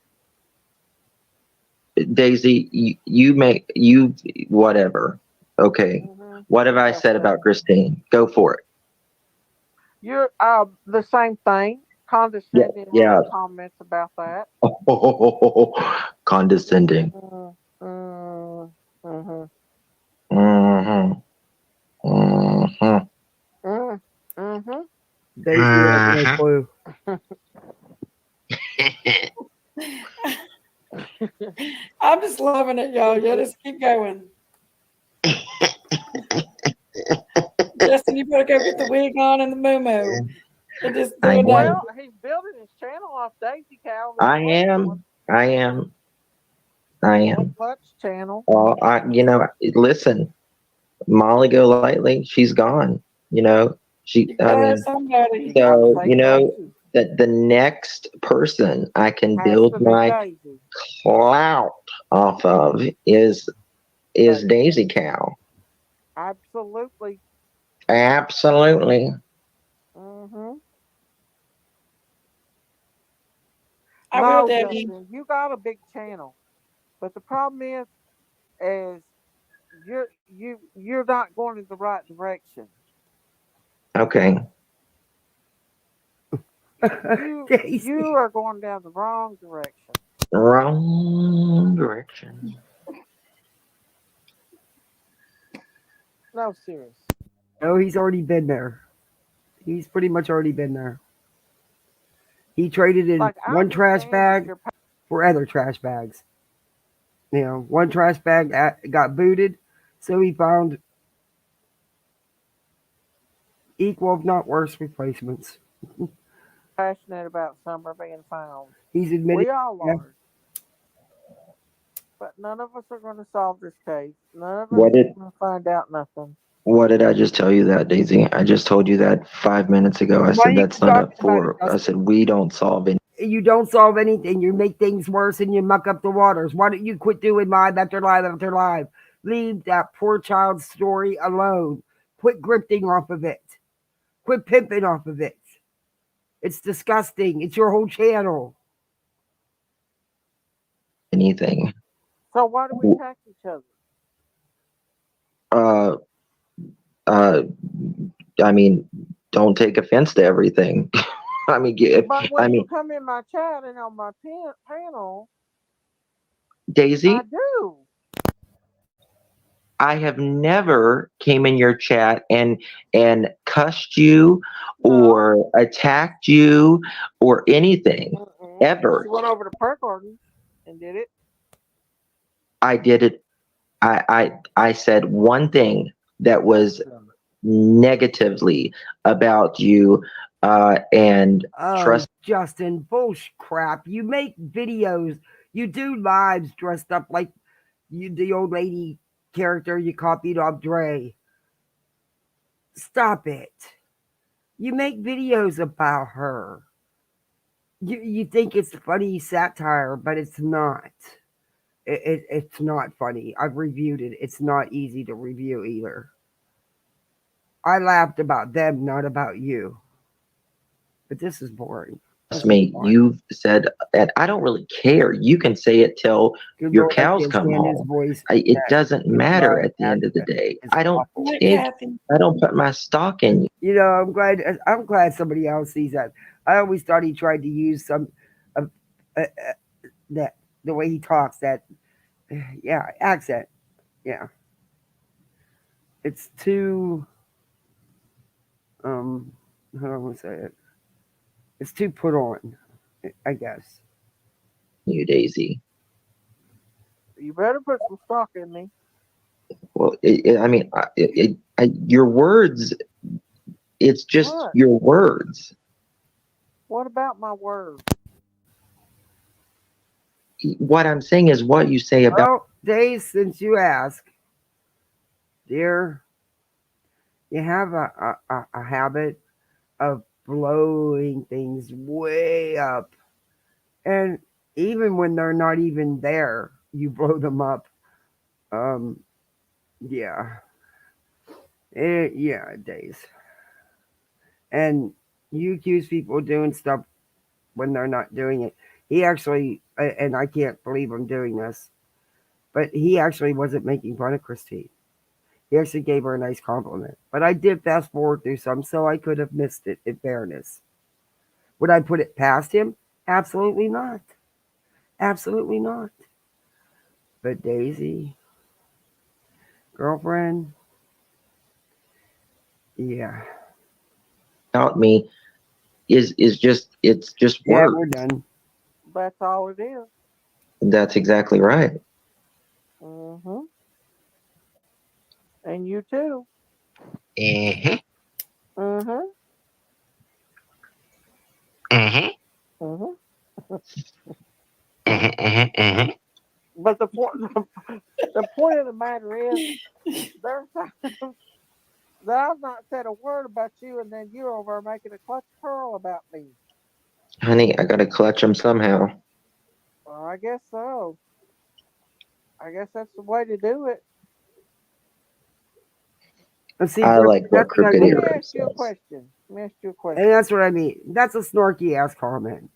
Daisy, you whatever. Okay. What have I said about Christine? Go for it. You're the same thing. Condescending Yeah. comments about that. Condescending. Mm-hmm. Mm-hmm. Mm-hmm. Mm-hmm. Daisy has no clue. I'm just loving it, y'all. Y'all just keep going. Justin, you better go get the wig on and the moo-moo. And just do I a am. Well, he's building his channel off Daisy Cow. I am. I am. I am. Much channel. Listen, Molly Golightly, she's gone. You gotta have somebody. So, that the next person I can Has build to be my Daisy. clout off of is Daisy Cow. Absolutely. Absolutely. Mm-hmm. I will, No, Debbie. Justin, you got a big channel, but the problem is you're not going in the right direction. Okay. You are going down the wrong direction. Wrong direction. No, serious. No, he's already been there. He's pretty much already been there. He traded in one trash bag for other trash bags. One trash bag got booted, so he found equal, if not worse, replacements. Passionate about summer being found. He's admitted. We all are. But none of us are going to solve this case. None of us are going to find out nothing. What did I just tell you that, Daisy? I just told you that 5 minutes ago. I said that's not a four. I said we don't solve any. You don't solve anything. You make things worse and you muck up the waters. Why don't you quit doing live after live after live? Leave that poor child's story alone. Quit grifting off of it. Quit pimping off of it. It's disgusting. It's your whole channel. Anything. So why do we attack each other? I mean, don't take offense to everything. But when you come in my chat and on my panel, Daisy, I do. I have never came in your chat and cussed you or attacked you or anything ever. She went over to Perk Garden and did it. I did it. I said one thing that was negatively about you and trust. Justin, bullshit crap. You make videos. You do lives dressed up like the old lady character you copied off Dre. Stop it. You make videos about her. You think it's funny satire, but it's not. It's not funny. I've reviewed it. It's not easy to review either. I laughed about them, not about you. But this is boring. Trust me, you've said that. I don't really care. You can say it till your cows come home. It doesn't matter at the end of the day. I don't put my stock in you. I'm glad somebody else sees that. I always thought he tried to use some that the way he talks, that accent. Yeah. It's too how do I want to say it? It's too put on, I guess. You, Daisy. You better put some stock in me. Well, your words, it's just your words. What about my words? What I'm saying is what you say about. Well, Days, since you ask, dear, you have a habit of blowing things way up. And even when they're not even there, you blow them up. Days. And you accuse people of doing stuff when they're not doing it. He actually, and I can't believe I'm doing this, but he actually wasn't making fun of Christine. He actually gave her a nice compliment. But I did fast forward through some, so I could have missed it, in fairness. Would I put it past him? Absolutely not. Absolutely not. But Daisy, girlfriend, yeah. About me is just it's just Yeah, work. we're done. That's all it is. That's exactly right. Mm-hmm. And you too. Mm-hmm. Mm-hmm. Mm-hmm. Mm-hmm. Mm-hmm. Mm-hmm. But the point of the matter is, there's times that I've not said a word about you, and then you're over making a clutch pearl about me. Honey, I gotta clutch them somehow. Well, I guess so. I guess that's the way to do it. Let's see, I like what that's Crooked Let me Hero ask you a says. question. Let me ask you a and question. that's what I mean. That's a snarky ass comment.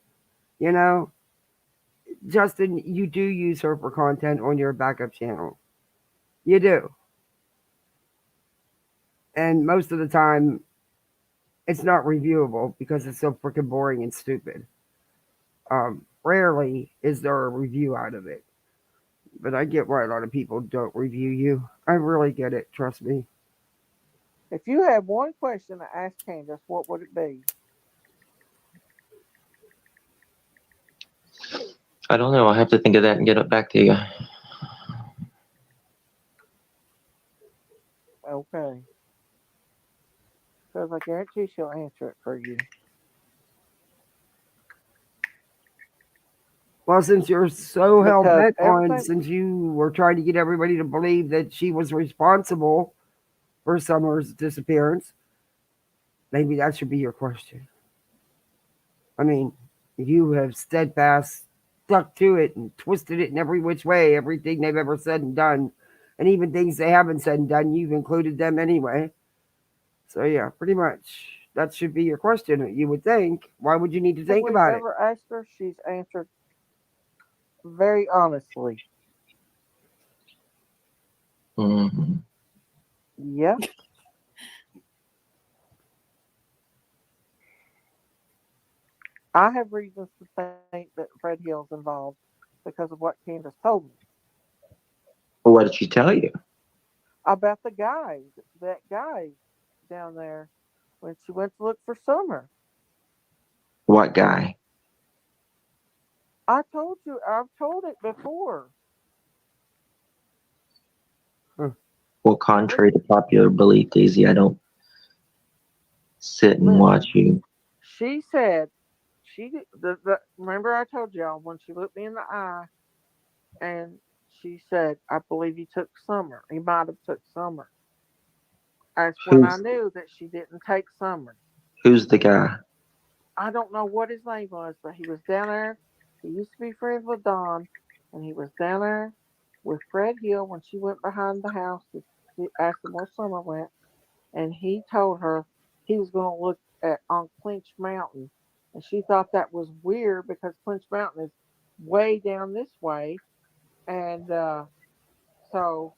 You know, Justin, you do use her for content on your backup channel. You do. And most of the time, it's not reviewable because it's so freaking boring and stupid. Rarely is there a review out of it. But I get why a lot of people don't review you. I really get it. Trust me. If you had one question to ask Candace, what would it be? I don't know. I'll have to think of that and get it back to you. Okay. Because I guarantee she'll answer it for you. Well, since you're so hell Because bent on, everything, since you were trying to get everybody to believe that she was responsible for Summer's disappearance, maybe that should be your question. I mean, you have steadfast stuck to it and twisted it in every which way, everything they've ever said and done, and even things they haven't said and done, you've included them anyway. So yeah, pretty much that should be your question. You would think. Why would you need to if think we've about it? ever asked her, she's answered very honestly. Mm-hmm. Yeah. I have reasons to think that Fred Hill's involved because of what Candace told me Well, what did she tell you? about that guy down there when she went to look for Summer. What guy? I've told it before. Well, contrary to popular belief, Daisy, I don't sit and watch Listen, you. she said remember I told y'all when she looked me in the eye and she said, I believe he took Summer. He might have took Summer. That's when I Who's knew that she didn't take Summer. who's the guy? I don't know what his name was, but he was down there. He used to be friends with Don, and he was down there with Fred Hill when she went behind the house to ask him where Summer went. And he told her he was going to look at on Clinch Mountain, and she thought that was weird because Clinch Mountain is way down this way, and so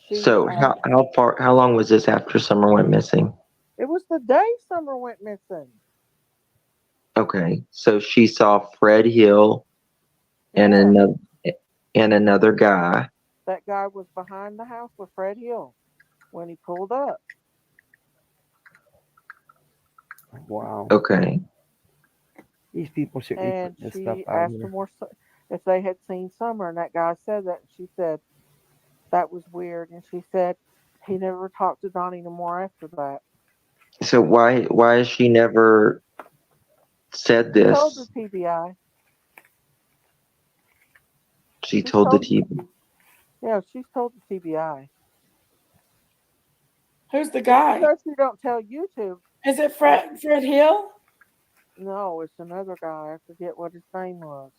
she So how long was this after Summer went missing? it was the day Summer went missing. Okay, so she saw Fred Hill and Yeah, another guy. that guy was behind the house with Fred Hill when he pulled up. Wow. Okay. These people shouldn't be And putting this stuff she out asked here. him if they had seen Summer, and that guy said that. And she said that was weird, and she said he never talked to Donnie no more after that. So why has she never said She told the this? TBI. She She's told the told TV. Yeah, she's told the TBI. Who's the It's guy? because she don't tell YouTube. Is it Fred Hill? No, it's another guy. I forget what his name was.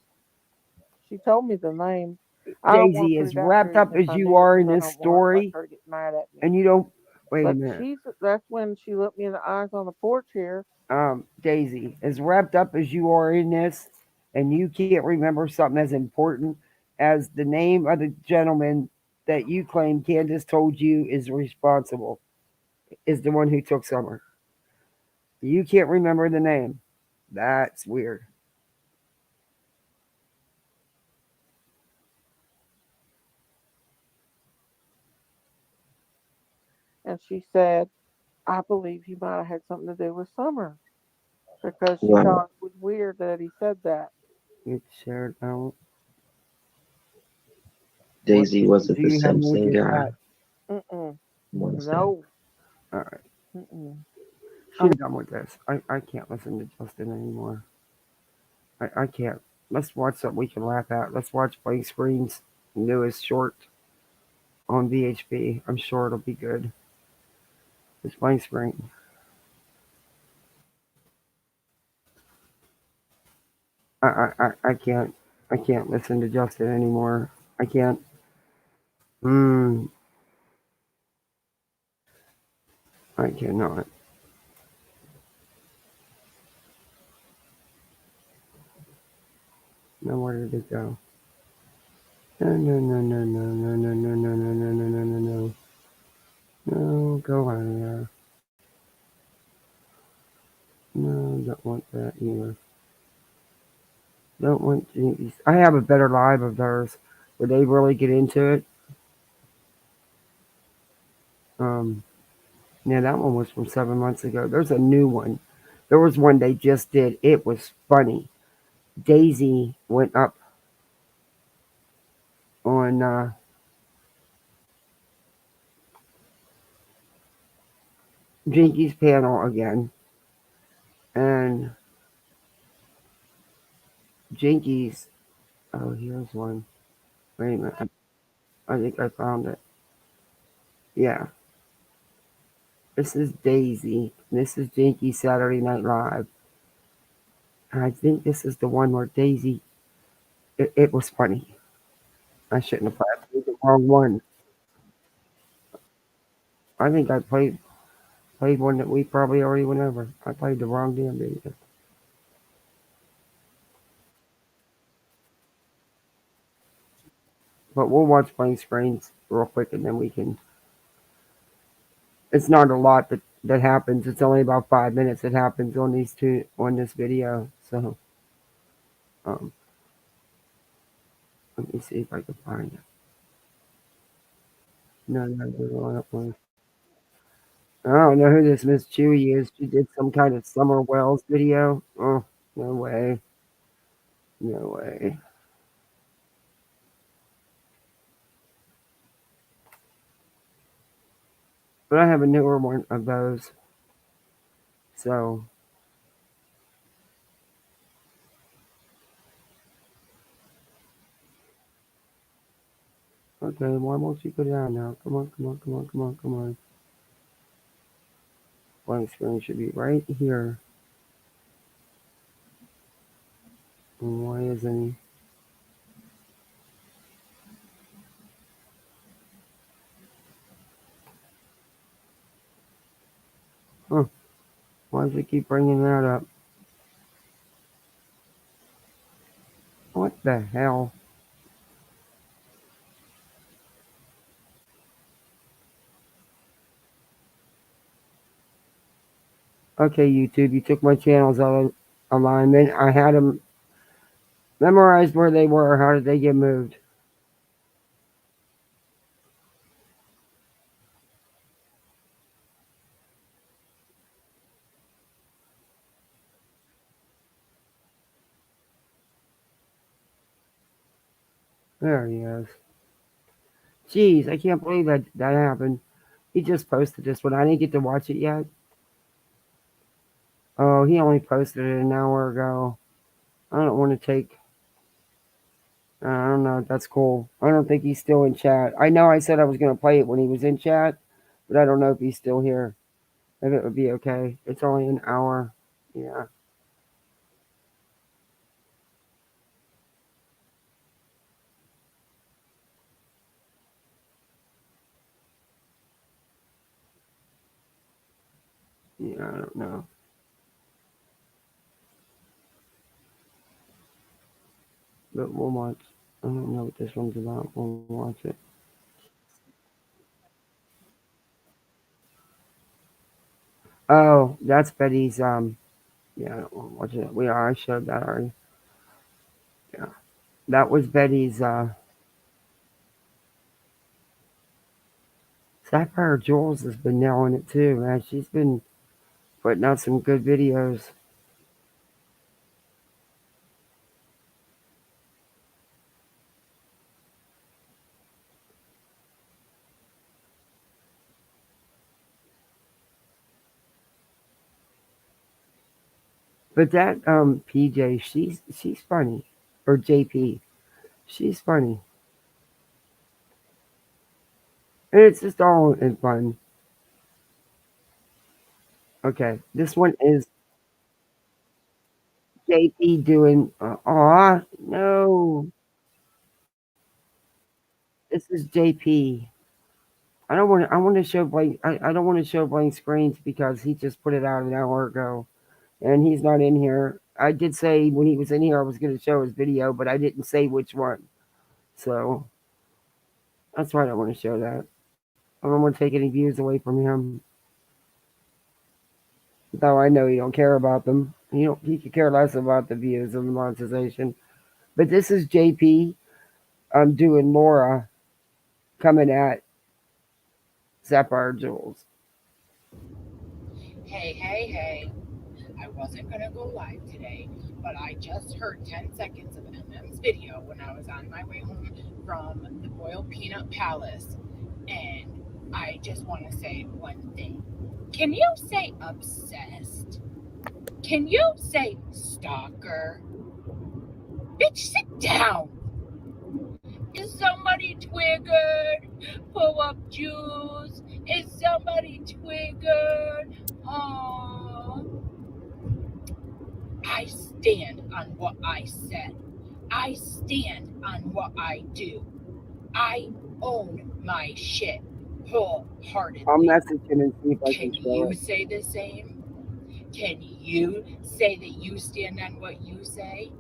She told me the name. I don't want Daisy, to put as it out there wrapped up even if as I you knew it are in because I this don't want like story, her to get mad at me. and you don't wait a But minute. that's when she looked me in the eyes on the porch here. Daisy, as wrapped up as you are in this, and you can't remember something as important as the name of the gentleman that you claim Candace told you is responsible is the one who took Summer. You can't remember the name. That's weird. And she said, I believe he might have had something to do with Summer because she Wow. thought it was weird that he said that. It's shared out. Daisy wasn't Do the you have same more same to guy. that? Mm-mm. Wednesday. No. All right. Mm-mm. I'm done with this. I can't listen to Justin anymore. I can't. Let's watch something we can laugh at. Let's watch Blank Screen's newest short on VHB. I'm sure it'll be good. It's Blank Screen. I can't. I can't listen to Justin anymore. I can't. I cannot. Now where did it go? No, no, no, no, no, no, no, no, no, no, no, no, no, no, no. No, go on there. No, don't want that either. Don't want these. I have a better live of theirs where they really get into it. Yeah, that one was from 7 months ago. There's a new one. There was one they just did. It was funny. Daisy went up on Jinky's panel again, and Jinky's. Oh, here's one. Wait a minute. I think I found it. Yeah, this is Daisy. This is Jinky Saturday Night Live. And I think this is the one where Daisy. It was funny. I shouldn't have played the wrong one. I think I played one that we probably already went over. I played the wrong damn video. But we'll watch Blank Screens real quick and then we can. It's not a lot that happens. It's only about 5 minutes that happens on this video. So let me see if I can find it. No, that one. I don't know who this Miss Chewy is. She did some kind of Summer Wells video. Oh, no way. No way. But I have a newer one of those. So okay, why won't you go down now? Come on, come on, come on, come on, come on. Blank screen should be right here. And why isn't he? Huh. Why does it keep bringing that up? What the hell? Okay, YouTube, you took my channels out of alignment. I had them memorized where they were. How did they get moved? There he is. Jeez, I can't believe that happened. He just posted this one. I didn't get to watch it yet. Oh, he only posted it an hour ago. I don't want to take. I don't know. That's cool. I don't think he's still in chat. I know I said I was going to play it when he was in chat, but I don't know if he's still here. If it would be okay. It's only an hour. Yeah. Yeah, I don't know. But we'll watch. I don't know what this one's about. We'll watch it. Oh, that's Betty's. Yeah, watch it. I showed that already. Yeah, that was Betty's. Sapphire Jules has been nailing it too, man. She's been putting out some good videos. But that PJ, she's funny, or JP, she's funny, and it's just all in fun. Okay, this one is JP doing. Aw, no, this is JP. I don't want. I want to show blank. I don't want to show blank screens because he just put it out an hour ago, and he's not in here. I did say when he was in here I was going to show his video, but I didn't say which one. So that's why I don't want to show that. I don't want to take any views away from him. Though I know he don't care about them. He could care less about the views and the monetization. But this is JP. I'm doing Laura coming at Sapphire Jules. Hey, hey, hey. I wasn't going to go live today, but I just heard 10 seconds of MM's video when I was on my way home from the Boiled Peanut Palace. And I just want to say one thing. Can you say obsessed? Can you say stalker? Bitch, sit down. Is somebody triggered? Pull up Jews. Is somebody triggered? Oh, I stand on what I said. I stand on what I do. I own my shit wholeheartedly. I'll message him and see if I Can can show you it. say the same? Can you say that you stand on what you say?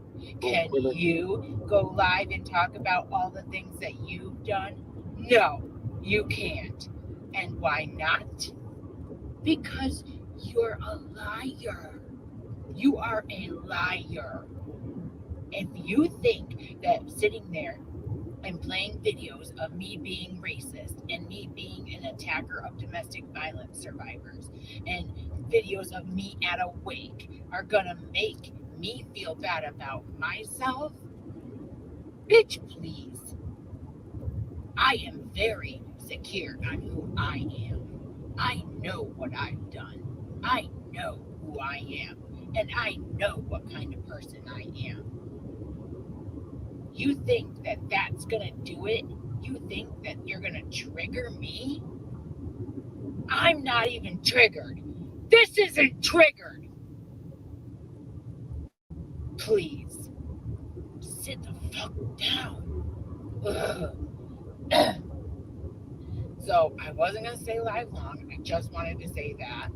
Can you go live and talk about all the things that you've done? No, you can't. And why not? Because you're a liar. You are a liar. If you think that sitting there and playing videos of me being racist and me being an attacker of domestic violence survivors and videos of me at a wake are gonna make me feel bad about myself, bitch, please. I am very secure on who I am. I know what I've done. I know who I am. And I know what kind of person I am. You think that that's gonna do it? You think that you're gonna trigger me? I'm not even triggered. This isn't triggered. Please, sit the fuck down. So I wasn't gonna stay live long. I just wanted to say that.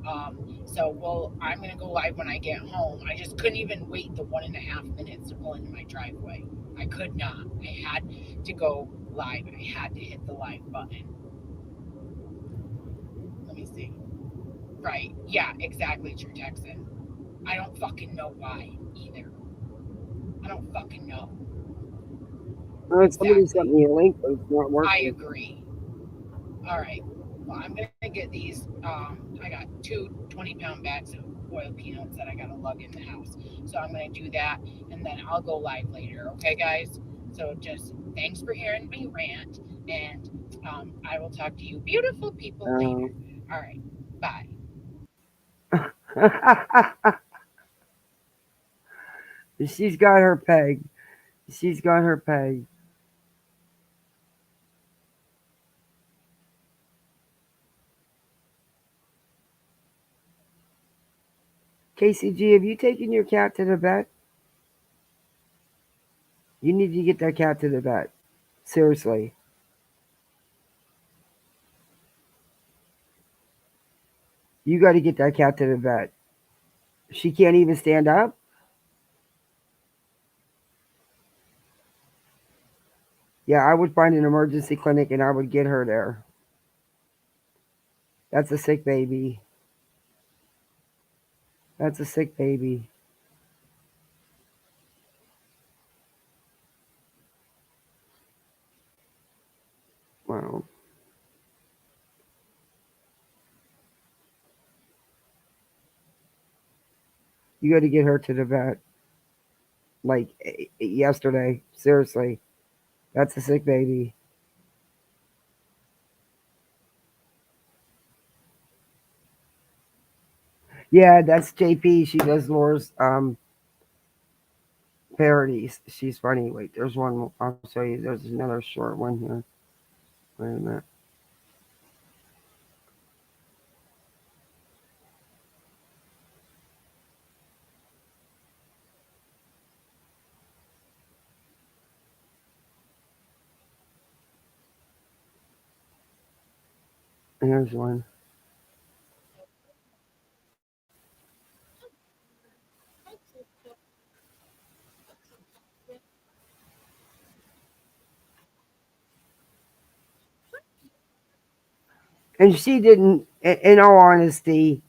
I'm gonna go live when I get home. I just couldn't even wait the 1.5 minutes to pull into my driveway. I could not. I had to go live. I had to hit the live button. Let me see. Right. Yeah, exactly, True Texan. I don't fucking know why either. I don't fucking know. Somebody sent me a link, but it's not working. I agree. All right. Well, I'm going to get these. I got 2 20-pound bags of boiled peanuts that I got to lug in the house. So I'm going to do that, and then I'll go live later. Okay, guys? So just thanks for hearing me rant, and I will talk to you beautiful people later. All right. Bye. She's got her peg. She's got her peg. KCG, have you taken your cat to the vet? You need to get that cat to the vet. Seriously. You got to get that cat to the vet. She can't even stand up? Yeah, I would find an emergency clinic and I would get her there. That's a sick baby. That's a sick baby. Wow. You got to get her to the vet. Like yesterday. Seriously. That's a sick baby. Yeah, that's JP. She does Laura's parodies. She's funny. Wait, there's one. I'll show you. There's another short one here. Wait a minute. Here's one. And she didn't, in all honesty,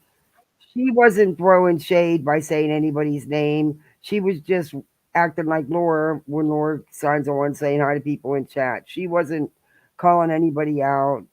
she wasn't throwing shade by saying anybody's name. She was just acting like Laura when Laura signs on saying hi to people in chat. She wasn't calling anybody out.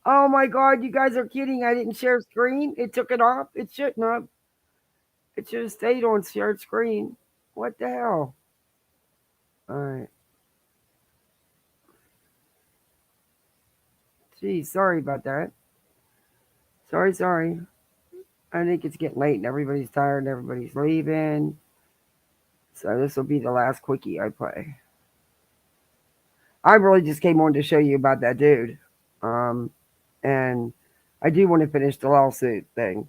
Oh my God, you guys are kidding. I didn't share screen. It took it off. It shouldn't have. It should have stayed on shared screen. What the hell? All right. Geez, sorry about that. Sorry. I think it's getting late and everybody's tired and everybody's leaving. So this will be the last quickie I play. I really just came on to show you about that dude. And I do want to finish the lawsuit thing.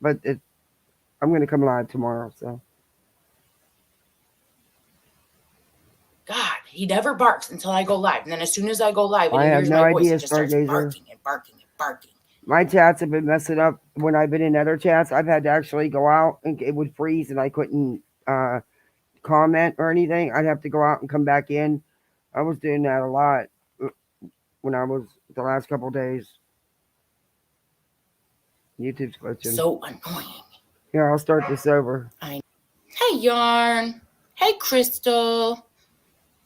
But I'm going to come live tomorrow. So God, he never barks until I go live. And then as soon as I go live and I he have hears no my voice, idea, he just starts Stargazer. barking and barking and barking. My chats have been messing up when I've been in other chats. I've had to actually go out and it would freeze and I couldn't comment or anything. I'd have to go out and come back in. I was doing that a lot when I was the last couple of days. YouTube's glitching. So annoying. Here, I'll start this over. Hey, Yarn. Hey, Crystal.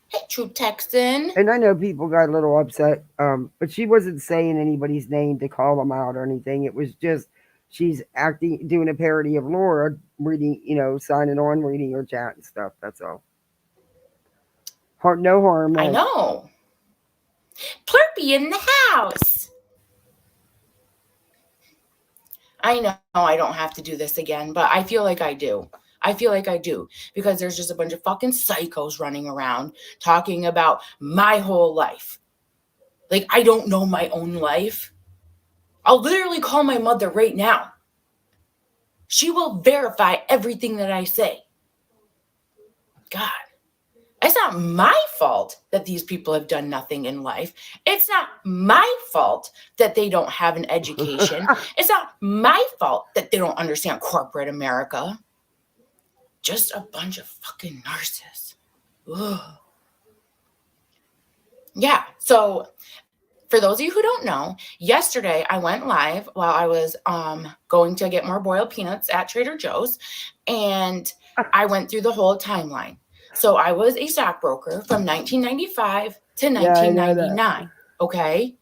Hey, True Texan. And I know people got a little upset, but she wasn't saying anybody's name to call them out or anything. It was just she's doing a parody of Laura, reading, signing on, reading her chat and stuff. That's all. No harm. I know. Plurpy in the house. I know I don't have to do this again, but I feel like I do. I feel like I do because there's just a bunch of fucking psychos running around talking about my whole life. Like, I don't know my own life. I'll literally call my mother right now. She will verify everything that I say. God, it's not my fault that these people have done nothing in life. It's not my fault that they don't have an education. It's not my fault that they don't understand corporate America. Just a bunch of fucking narcissists. Ugh. Yeah, so for those of you who don't know, yesterday I went live while I was going to get more boiled peanuts at Trader Joe's, and I went through the whole timeline. So I was a stockbroker from 1995 to 1999. Okay,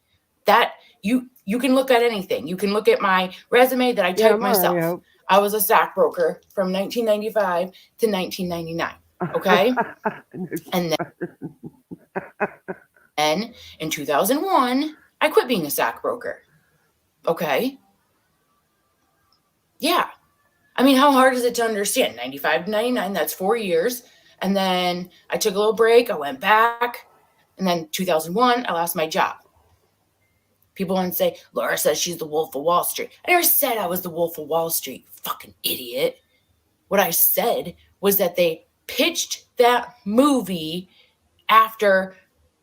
that you can look at anything. You can look at my resume that I typed myself. I was a stockbroker from 1995 to 1999. Okay, and then in 2001, I quit being a stockbroker. Okay. Yeah. I mean, how hard is it to understand? 95 to 99, that's 4 years. And then I took a little break. I went back. And then 2001, I lost my job. People want to say, Laura says she's the Wolf of Wall Street. I never said I was the Wolf of Wall Street, fucking idiot. What I said was that they pitched that movie after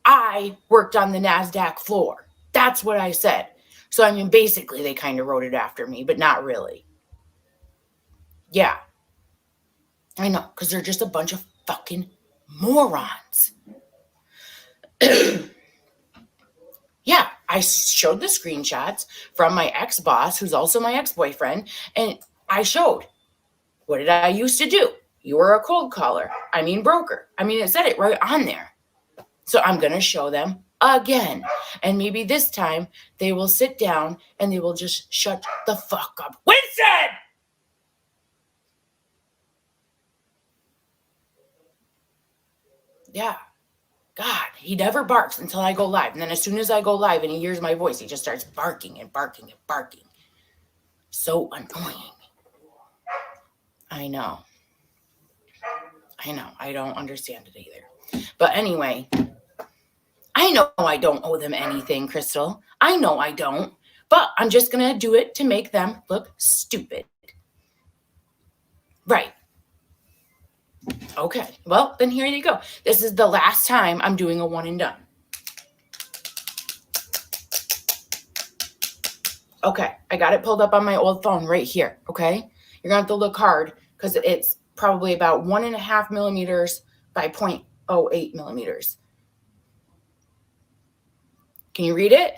I worked on the NASDAQ floor. That's what I said. So, I mean, basically, they kind of wrote it after me, but not really. Yeah. I know, because they're just a bunch of fucking morons. Yeah, I showed the screenshots from my ex-boss, who's also my ex-boyfriend, and I showed, what did I used to do? You were a cold caller. I mean, broker. I mean, it said it right on there. So I'm going to show them again. And maybe this time they will sit down and they will just shut the fuck up. Winston! Yeah. God, he never barks until I go live. And then as soon as I go live and he hears my voice, he just starts barking and barking and barking. So annoying. I know. I don't understand it either. But anyway, I know I don't owe them anything, Crystal. I know I don't. But I'm just going to do it to make them look stupid. Right. Okay. Well, then here you go. This is the last time I'm doing a one and done. Okay. I got it pulled up on my old phone right here. Okay. You're going to have to look hard because it's probably about 1.5 millimeters by 0.08 millimeters. Can you read it?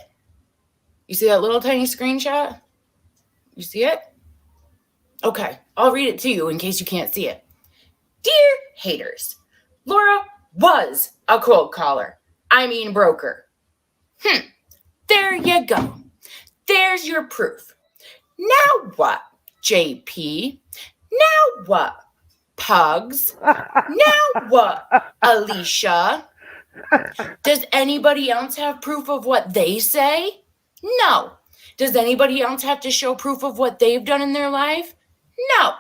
You see that little tiny screenshot? You see it? Okay. I'll read it to you in case you can't see it. Dear haters, Laura was a cold caller. I mean broker. There you go. There's your proof. Now what, JP? Now what, Pugs? Now what, Alicia? Does anybody else have proof of what they say? No. Does anybody else have to show proof of what they've done in their life? No.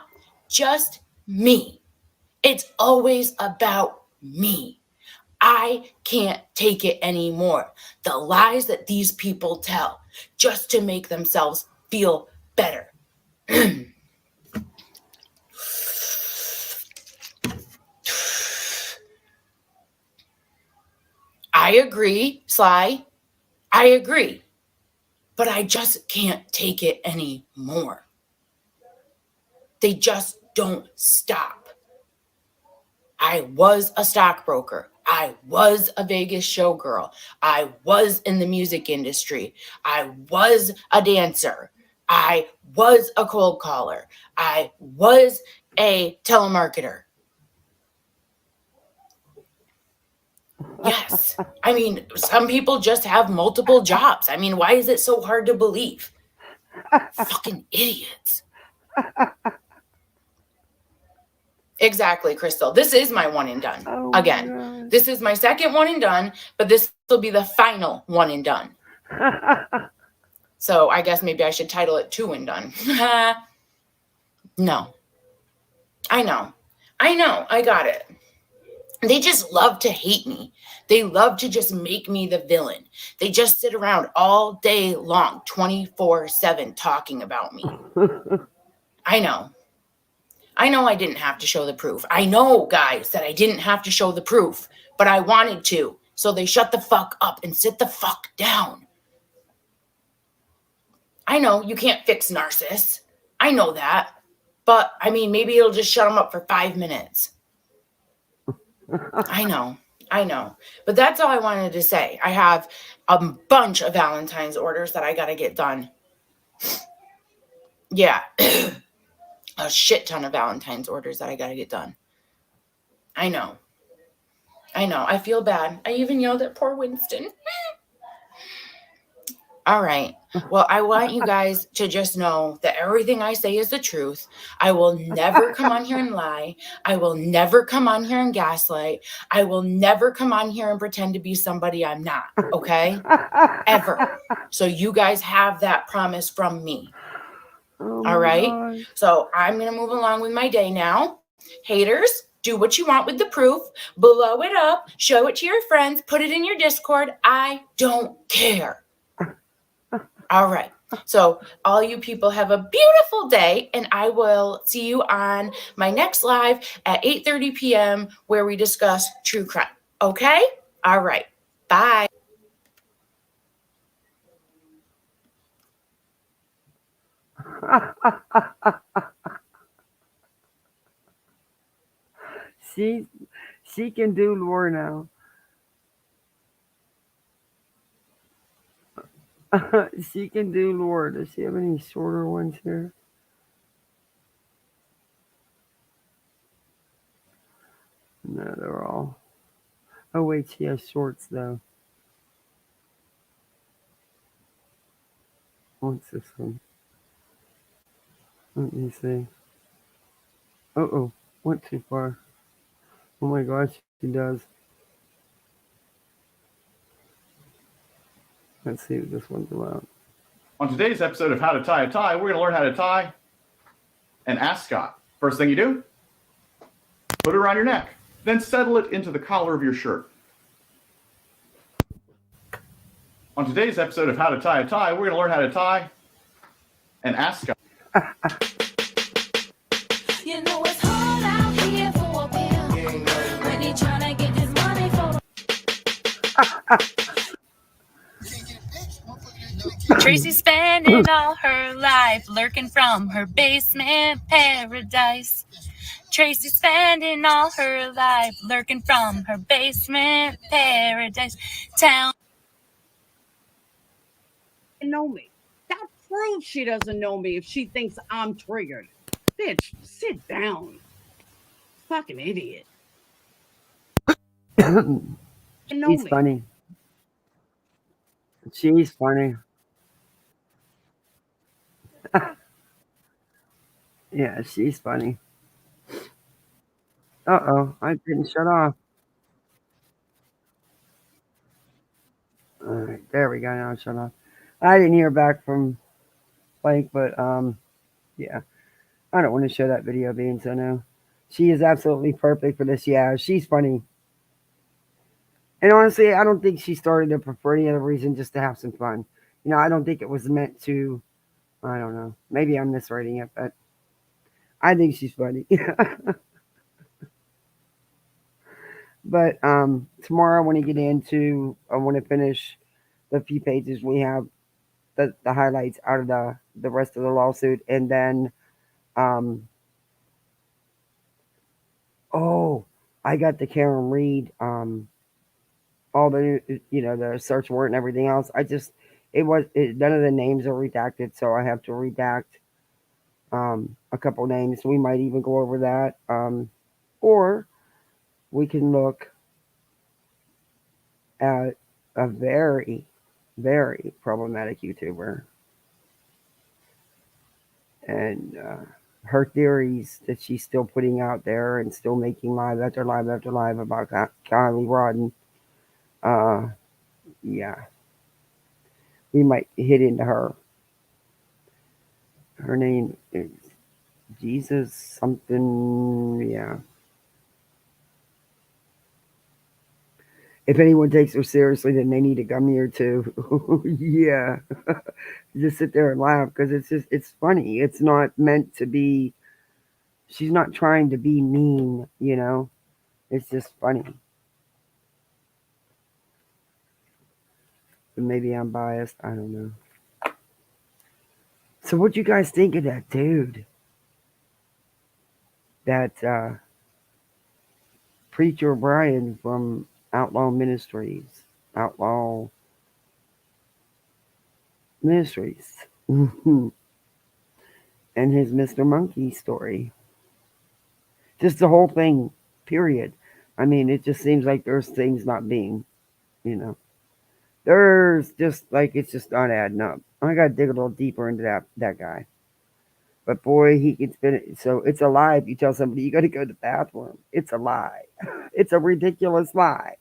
Just me. It's always about me. I can't take it anymore. The lies that these people tell just to make themselves feel better. I agree, Sly. I agree. But I just can't take it anymore. They just don't stop. I was a stockbroker. I was a Vegas showgirl. I was in the music industry. I was a dancer. I was a cold caller. I was a telemarketer. Yes. I mean, some people just have multiple jobs. I mean, why is it so hard to believe? Fucking idiots. Exactly, Crystal. This is my one and done. Again, this is my second one and done, but this will be the final one and done. So I guess maybe I should title it two and done. No. I know. I got it. They just love to hate me. They love to just make me the villain. They just sit around all day long, 24/7, talking about me. I know. I didn't have to show the proof. I know, guys, that I didn't have to show the proof, but I wanted to. So they shut the fuck up and sit the fuck down. I know you can't fix narcissists. I know that. But, I mean, maybe it'll just shut them up for 5 minutes. I know. But that's all I wanted to say. I have a bunch of Valentine's orders that I got to get done. Yeah. A shit ton of Valentine's orders that I got to get done. I know. I feel bad. I even yelled at poor Winston. All right. Well, I want you guys to just know that everything I say is the truth. I will never come on here and lie. I will never come on here and gaslight. I will never come on here and pretend to be somebody I'm not. Okay? Ever. So you guys have that promise from me. All right? God. So I'm going to move along with my day now. Haters, do what you want with the proof. Blow it up. Show it to your friends. Put it in your Discord. I don't care. All right. So all you people have a beautiful day, and I will see you on my next live at 8:30 p.m. where we discuss true crime. Okay? All right. Bye. She can do lore now. She can do lore. Does she have any shorter ones here? No, they're all. Oh wait, she has shorts though. What's this one? Let me see. Oh, went too far. Oh my gosh, she does. Let's see what this one's about. On today's episode of How to Tie a Tie, we're going to learn how to tie an ascot. First thing you do, put it around your neck, then settle it into the collar of your shirt. On today's episode of How to Tie a Tie, we're going to learn how to tie an ascot. You know it's hard out here for a pimp when he tryna get this money for. Tracy's spending all her life lurking from her basement paradise. Tracy's spending all her life lurking from her basement paradise. Town. Know me. That proves she doesn't know me if she thinks I'm triggered. Bitch, sit down. Fucking idiot. She's funny. She's funny. Yeah, she's funny. Uh-oh, I didn't shut off. All right, there we go. Now I shut off. I didn't hear back from Blake, but yeah. I don't want to show that video being so no. She is absolutely perfect for this. Yeah, she's funny. And honestly, I don't think she started it for any other reason, just to have some fun. You know, I don't think it was meant to, I don't know. Maybe I'm misreading it, but I think she's funny. But tomorrow when I get into, I want to finish the few pages we have, the highlights out of the rest of the lawsuit, and then I got the Karen Reed all the the search warrant and everything else. none of the names are redacted, so I have to redact a couple names. We might even go over that. Or we can look at a very, very problematic YouTuber and her theories that she's still putting out there and still making live after live after live about Kylie Rodden. Yeah, we might hit into her. Her name is Jesus something. Yeah. If anyone takes her seriously, then they need to come here too. Yeah. Just sit there and laugh because it's funny. It's not meant to be. She's not trying to be mean, you know. It's just funny. But maybe I'm biased. I don't know. So what you guys think of that dude? That preacher Brian from Outlaw Ministries. And his Mr. Monkey story. Just the whole thing, period. I mean, it just seems like there's things not being, you know. There's just like it's just not adding up. I gotta dig a little deeper into that guy. But boy, he can spin it. So it's a lie if you tell somebody you gotta go to the bathroom. It's a lie. It's a ridiculous lie.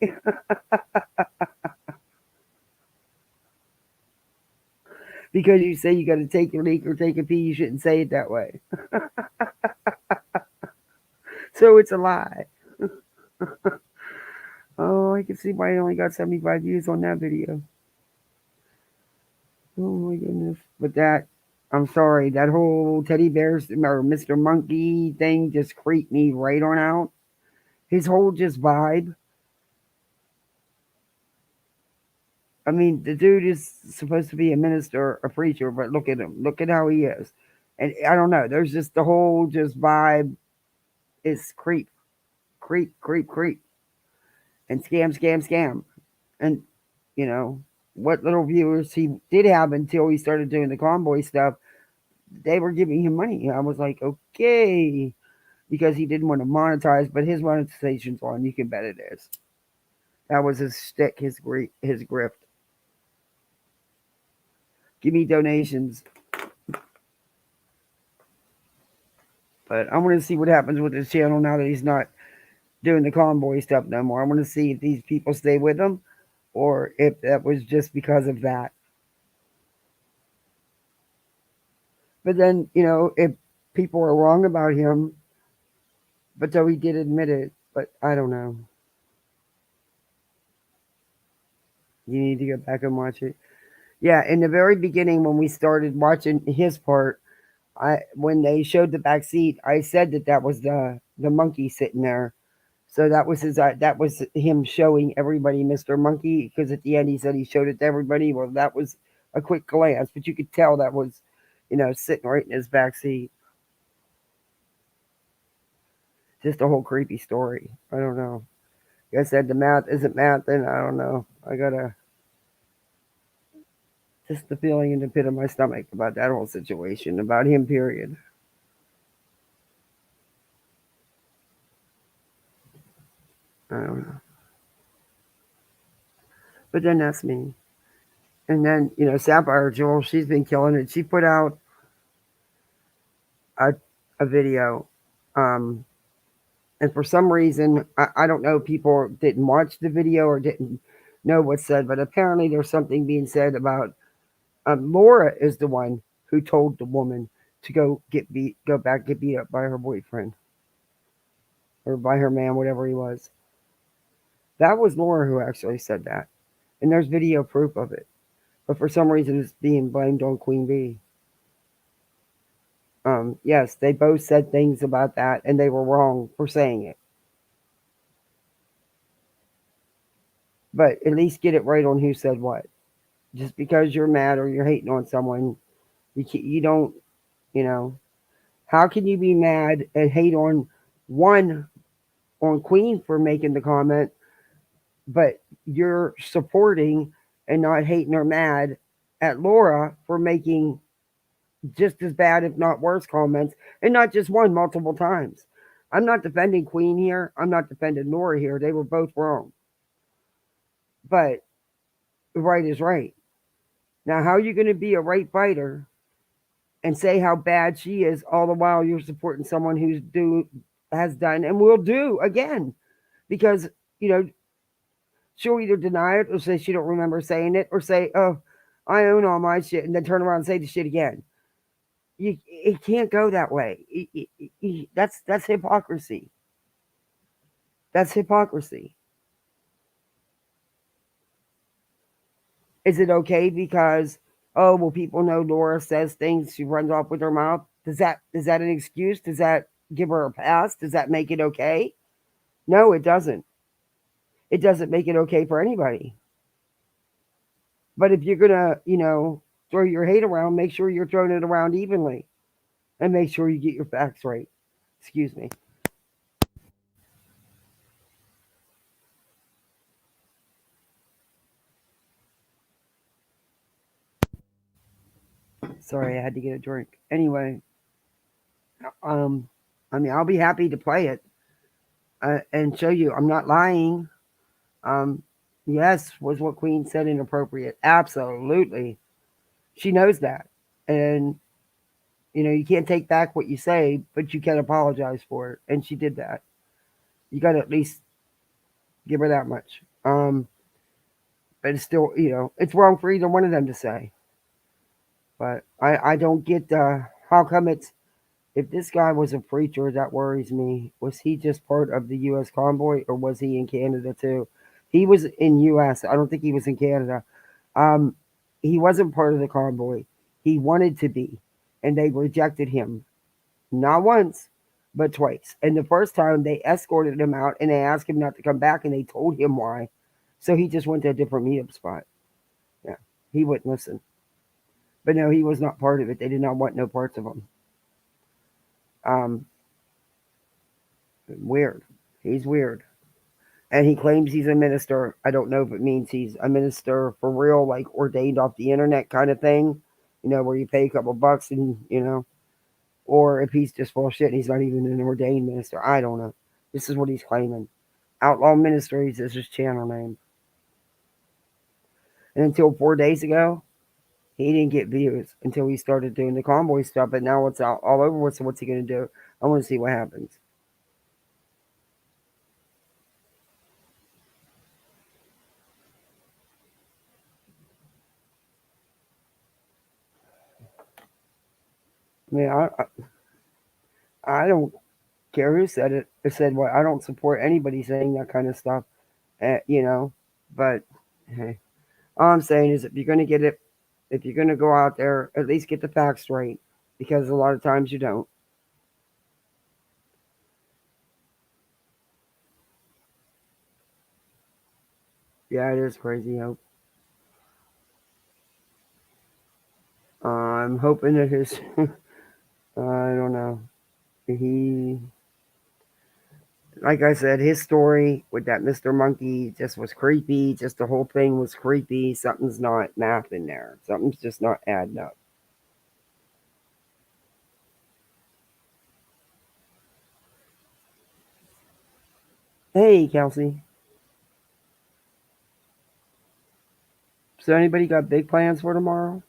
Because you say you gotta take a leak or take a pee, you shouldn't say it that way. So it's a lie. Oh, I can see why I only got 75 views on that video. Oh my goodness. But I'm sorry, that whole teddy bears or Mr. Monkey thing just creeped me right on out. His whole just vibe. I mean, the dude is supposed to be a minister, a preacher, but look at him. Look at how he is. And I don't know. There's just the whole just vibe is creep. And scam. And, you know, what little viewers he did have until he started doing the convoy stuff, they were giving him money. I was like, okay, because he didn't want to monetize, but his monetization's on. You can bet it is. That was his stick, his grift. Give me donations. But I want to see what happens with his channel now that he's not doing the convoy stuff no more. I want to see if these people stay with him or if that was just because of that. But then, you know, if people are wrong about him, but though he did admit it, but I don't know. You need to go back and watch it. Yeah, in the very beginning when we started watching his part, when they showed the back seat, I said that was the monkey sitting there. So that was him showing everybody Mr. Monkey, because at the end he said he showed it to everybody. Well, that was a quick glance, but you could tell that was, you know, sitting right in his back seat. Just a whole creepy story. I don't know. I said the math isn't math, then I don't know. I gotta just the feeling in the pit of my stomach about that whole situation, about him, period. I don't know. But then that's me. And then, you know, Sapphire Jewel, she's been killing it. She put out a video. And for some reason, I don't know, people didn't watch the video or didn't know what's said, but apparently there's something being said about Laura is the one who told the woman to go get beat up by her boyfriend or by her man, whatever he was. That was Laura who actually said that. And there's video proof of it. But for some reason, it's being blamed on Queen Bee. Yes, they both said things about that, and they were wrong for saying it. But at least get it right on who said what. Just because you're mad or you're hating on someone, you don't, you know. How can you be mad and hate on Queen for making the comment, but you're supporting and not hating or mad at Laura for making just as bad, if not worse, comments, and not just one, multiple times. I'm not defending Queen here. I'm not defending Laura here. They were both wrong. But right is right. Now, how are you going to be a right fighter and say how bad she is all the while you're supporting someone has done and will do again? Because, she'll either deny it or say she don't remember saying it or say, oh, I own all my shit, and then turn around and say the shit again. It can't go that way. That's hypocrisy. That's hypocrisy. Is it okay because, oh, well, people know Laura says things, she runs off with her mouth? Is that an excuse? Does that give her a pass? Does that make it okay? No, it doesn't. It doesn't make it okay for anybody. But if you're gonna, throw your hate around, make sure you're throwing it around evenly, and make sure you get your facts right. Excuse me. Sorry, I had to get a drink. Anyway, I'll be happy to play it and show you. I'm not lying. Yes, was what Queen said inappropriate? Absolutely. She knows that. And, you can't take back what you say, but you can apologize for it. And she did that. You got to at least give her that much. But it's still, it's wrong for either one of them to say. But I don't get how come if this guy was a preacher, that worries me. Was he just part of the U.S. convoy or was he in Canada too? He was in U.S. I don't think he was in Canada. He wasn't part of the convoy. He wanted to be, and they rejected him. Not once, but twice. And the first time they escorted him out and they asked him not to come back and they told him why. So he just went to a different meetup spot. Yeah, he wouldn't listen. But no, he was not part of it. They did not want no parts of him. Weird. He's weird. And he claims he's a minister. I don't know if it means he's a minister for real, like ordained off the internet kind of thing, where you pay a couple bucks and, or if he's just full of shit and he's not even an ordained minister. I don't know. This is what he's claiming. Outlaw Ministries is his channel name. And until 4 days ago, he didn't get views until he started doing the convoy stuff. But now it's all over with. So what's he going to do? I want to see what happens. Yeah, I don't care who said it. It said what? I don't support anybody saying that kind of stuff, But hey, all I'm saying is if you're going to go out there, at least get the facts straight, because a lot of times you don't. Yeah, it is crazy, Hope. I'm hoping that his, I don't know. Like I said, his story with that Mr.Monkey just was creepy. Just the whole thing was creepy. Something's not math in there. Something's just not adding up. Hey, Kelsey. So anybody got big plans for tomorrow?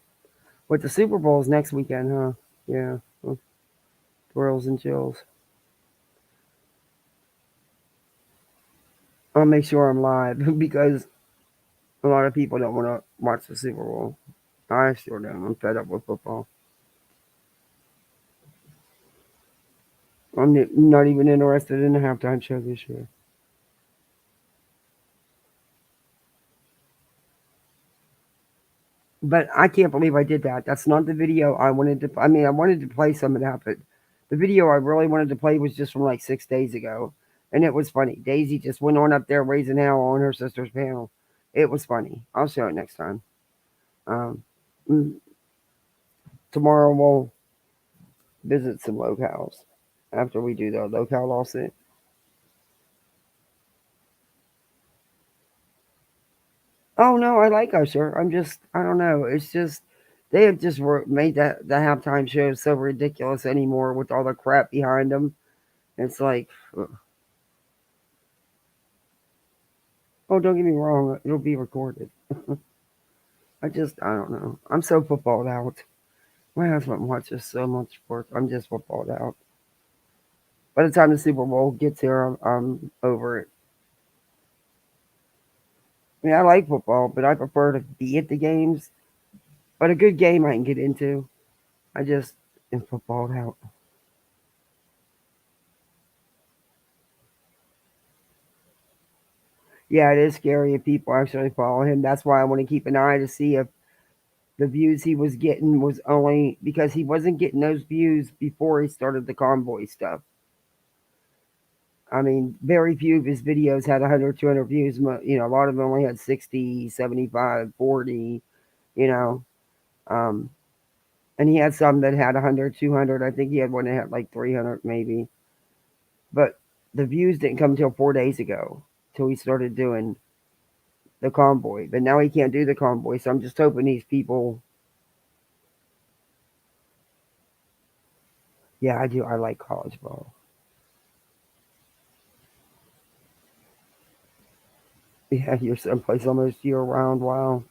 With the Super Bowl's next weekend, huh? Yeah. Twirls and chills. I'll make sure I'm live because a lot of people don't want to watch the Super Bowl. I sure don't. I'm fed up with football. I'm not even interested in the halftime show this year. But I can't believe I did that. That's not the video I wanted to. I wanted to play some of that, but the video I really wanted to play was just from like 6 days ago. And it was funny. Daisy just went on up there raising hell on her sister's panel. It was funny. I'll show it next time. Tomorrow we'll visit some locales after we do the locale lawsuit. Oh no, I like Usher. I don't know. It's just they have just made the halftime show so ridiculous anymore with all the crap behind them. It's like, ugh. Oh, don't get me wrong, it'll be recorded. I don't know. I'm so footballed out. My husband watches so much sports. I'm just footballed out. By the time the Super Bowl gets here, I'm over it. I mean, I like football, but I prefer to be at the games. But a good game I can get into. I just am footballed out. Yeah, it is scary if people actually follow him. That's why I want to keep an eye to see if the views he was getting was only because he wasn't getting those views before he started the convoy stuff. I mean, very few of his videos had 100, 200 views. You know, a lot of them only had 60, 75, 40, you know. Um, and he had some that had 100, 200. I think he had one that had like 300 maybe. But the views didn't come until 4 days ago, till he started doing the convoy. But now he can't do the convoy, so I'm just hoping these people. Yeah, I do. I like college ball. Yeah, your son plays almost year round. Wow.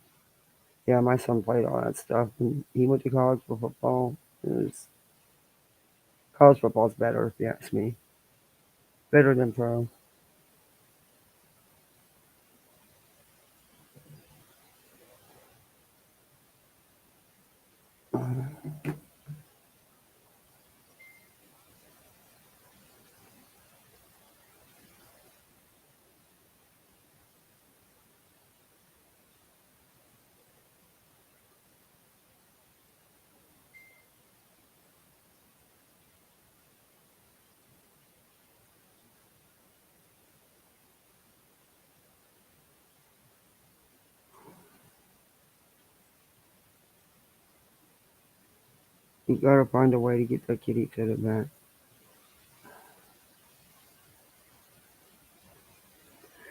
Yeah, my son played all that stuff, and he went to college for football. College football's better, if you ask me. Better than pro. You gotta find a way to get that kitty to the vet.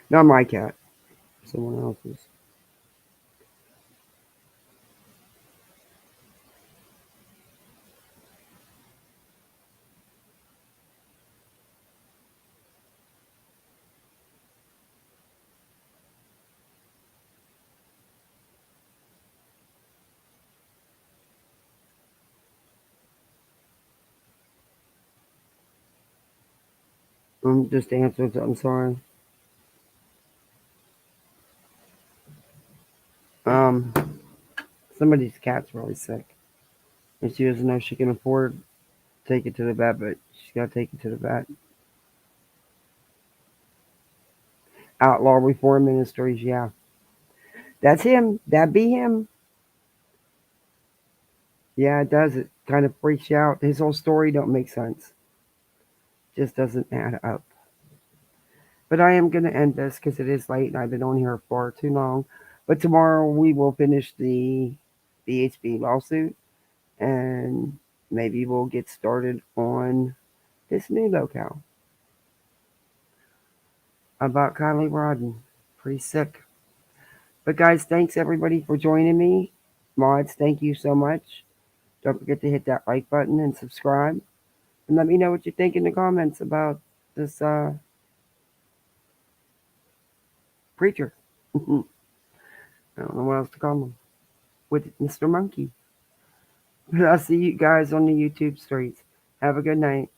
Not my cat. Someone else's. Just answered. I'm sorry. Um, Somebody's cat's really sick, and she doesn't know she can afford to take it to the vet, but she's gotta take it to the vet. Outlaw Reform Ministries, yeah. That's him. That be him. Yeah, it does. It kind of freaks you out. His whole story don't make sense. Just doesn't add up. But I am going to end this because it is late and I've been on here far too long. But tomorrow we will finish the BHB lawsuit and maybe we'll get started on this new locale about Kylie Rodden. Pretty sick. But guys, thanks everybody for joining me. Mods, thank you so much. Don't forget to hit that like button and subscribe. And let me know what you think in the comments about this preacher. I don't know what else to call him. With Mr. Monkey. But I'll see you guys on the YouTube streets. Have a good night.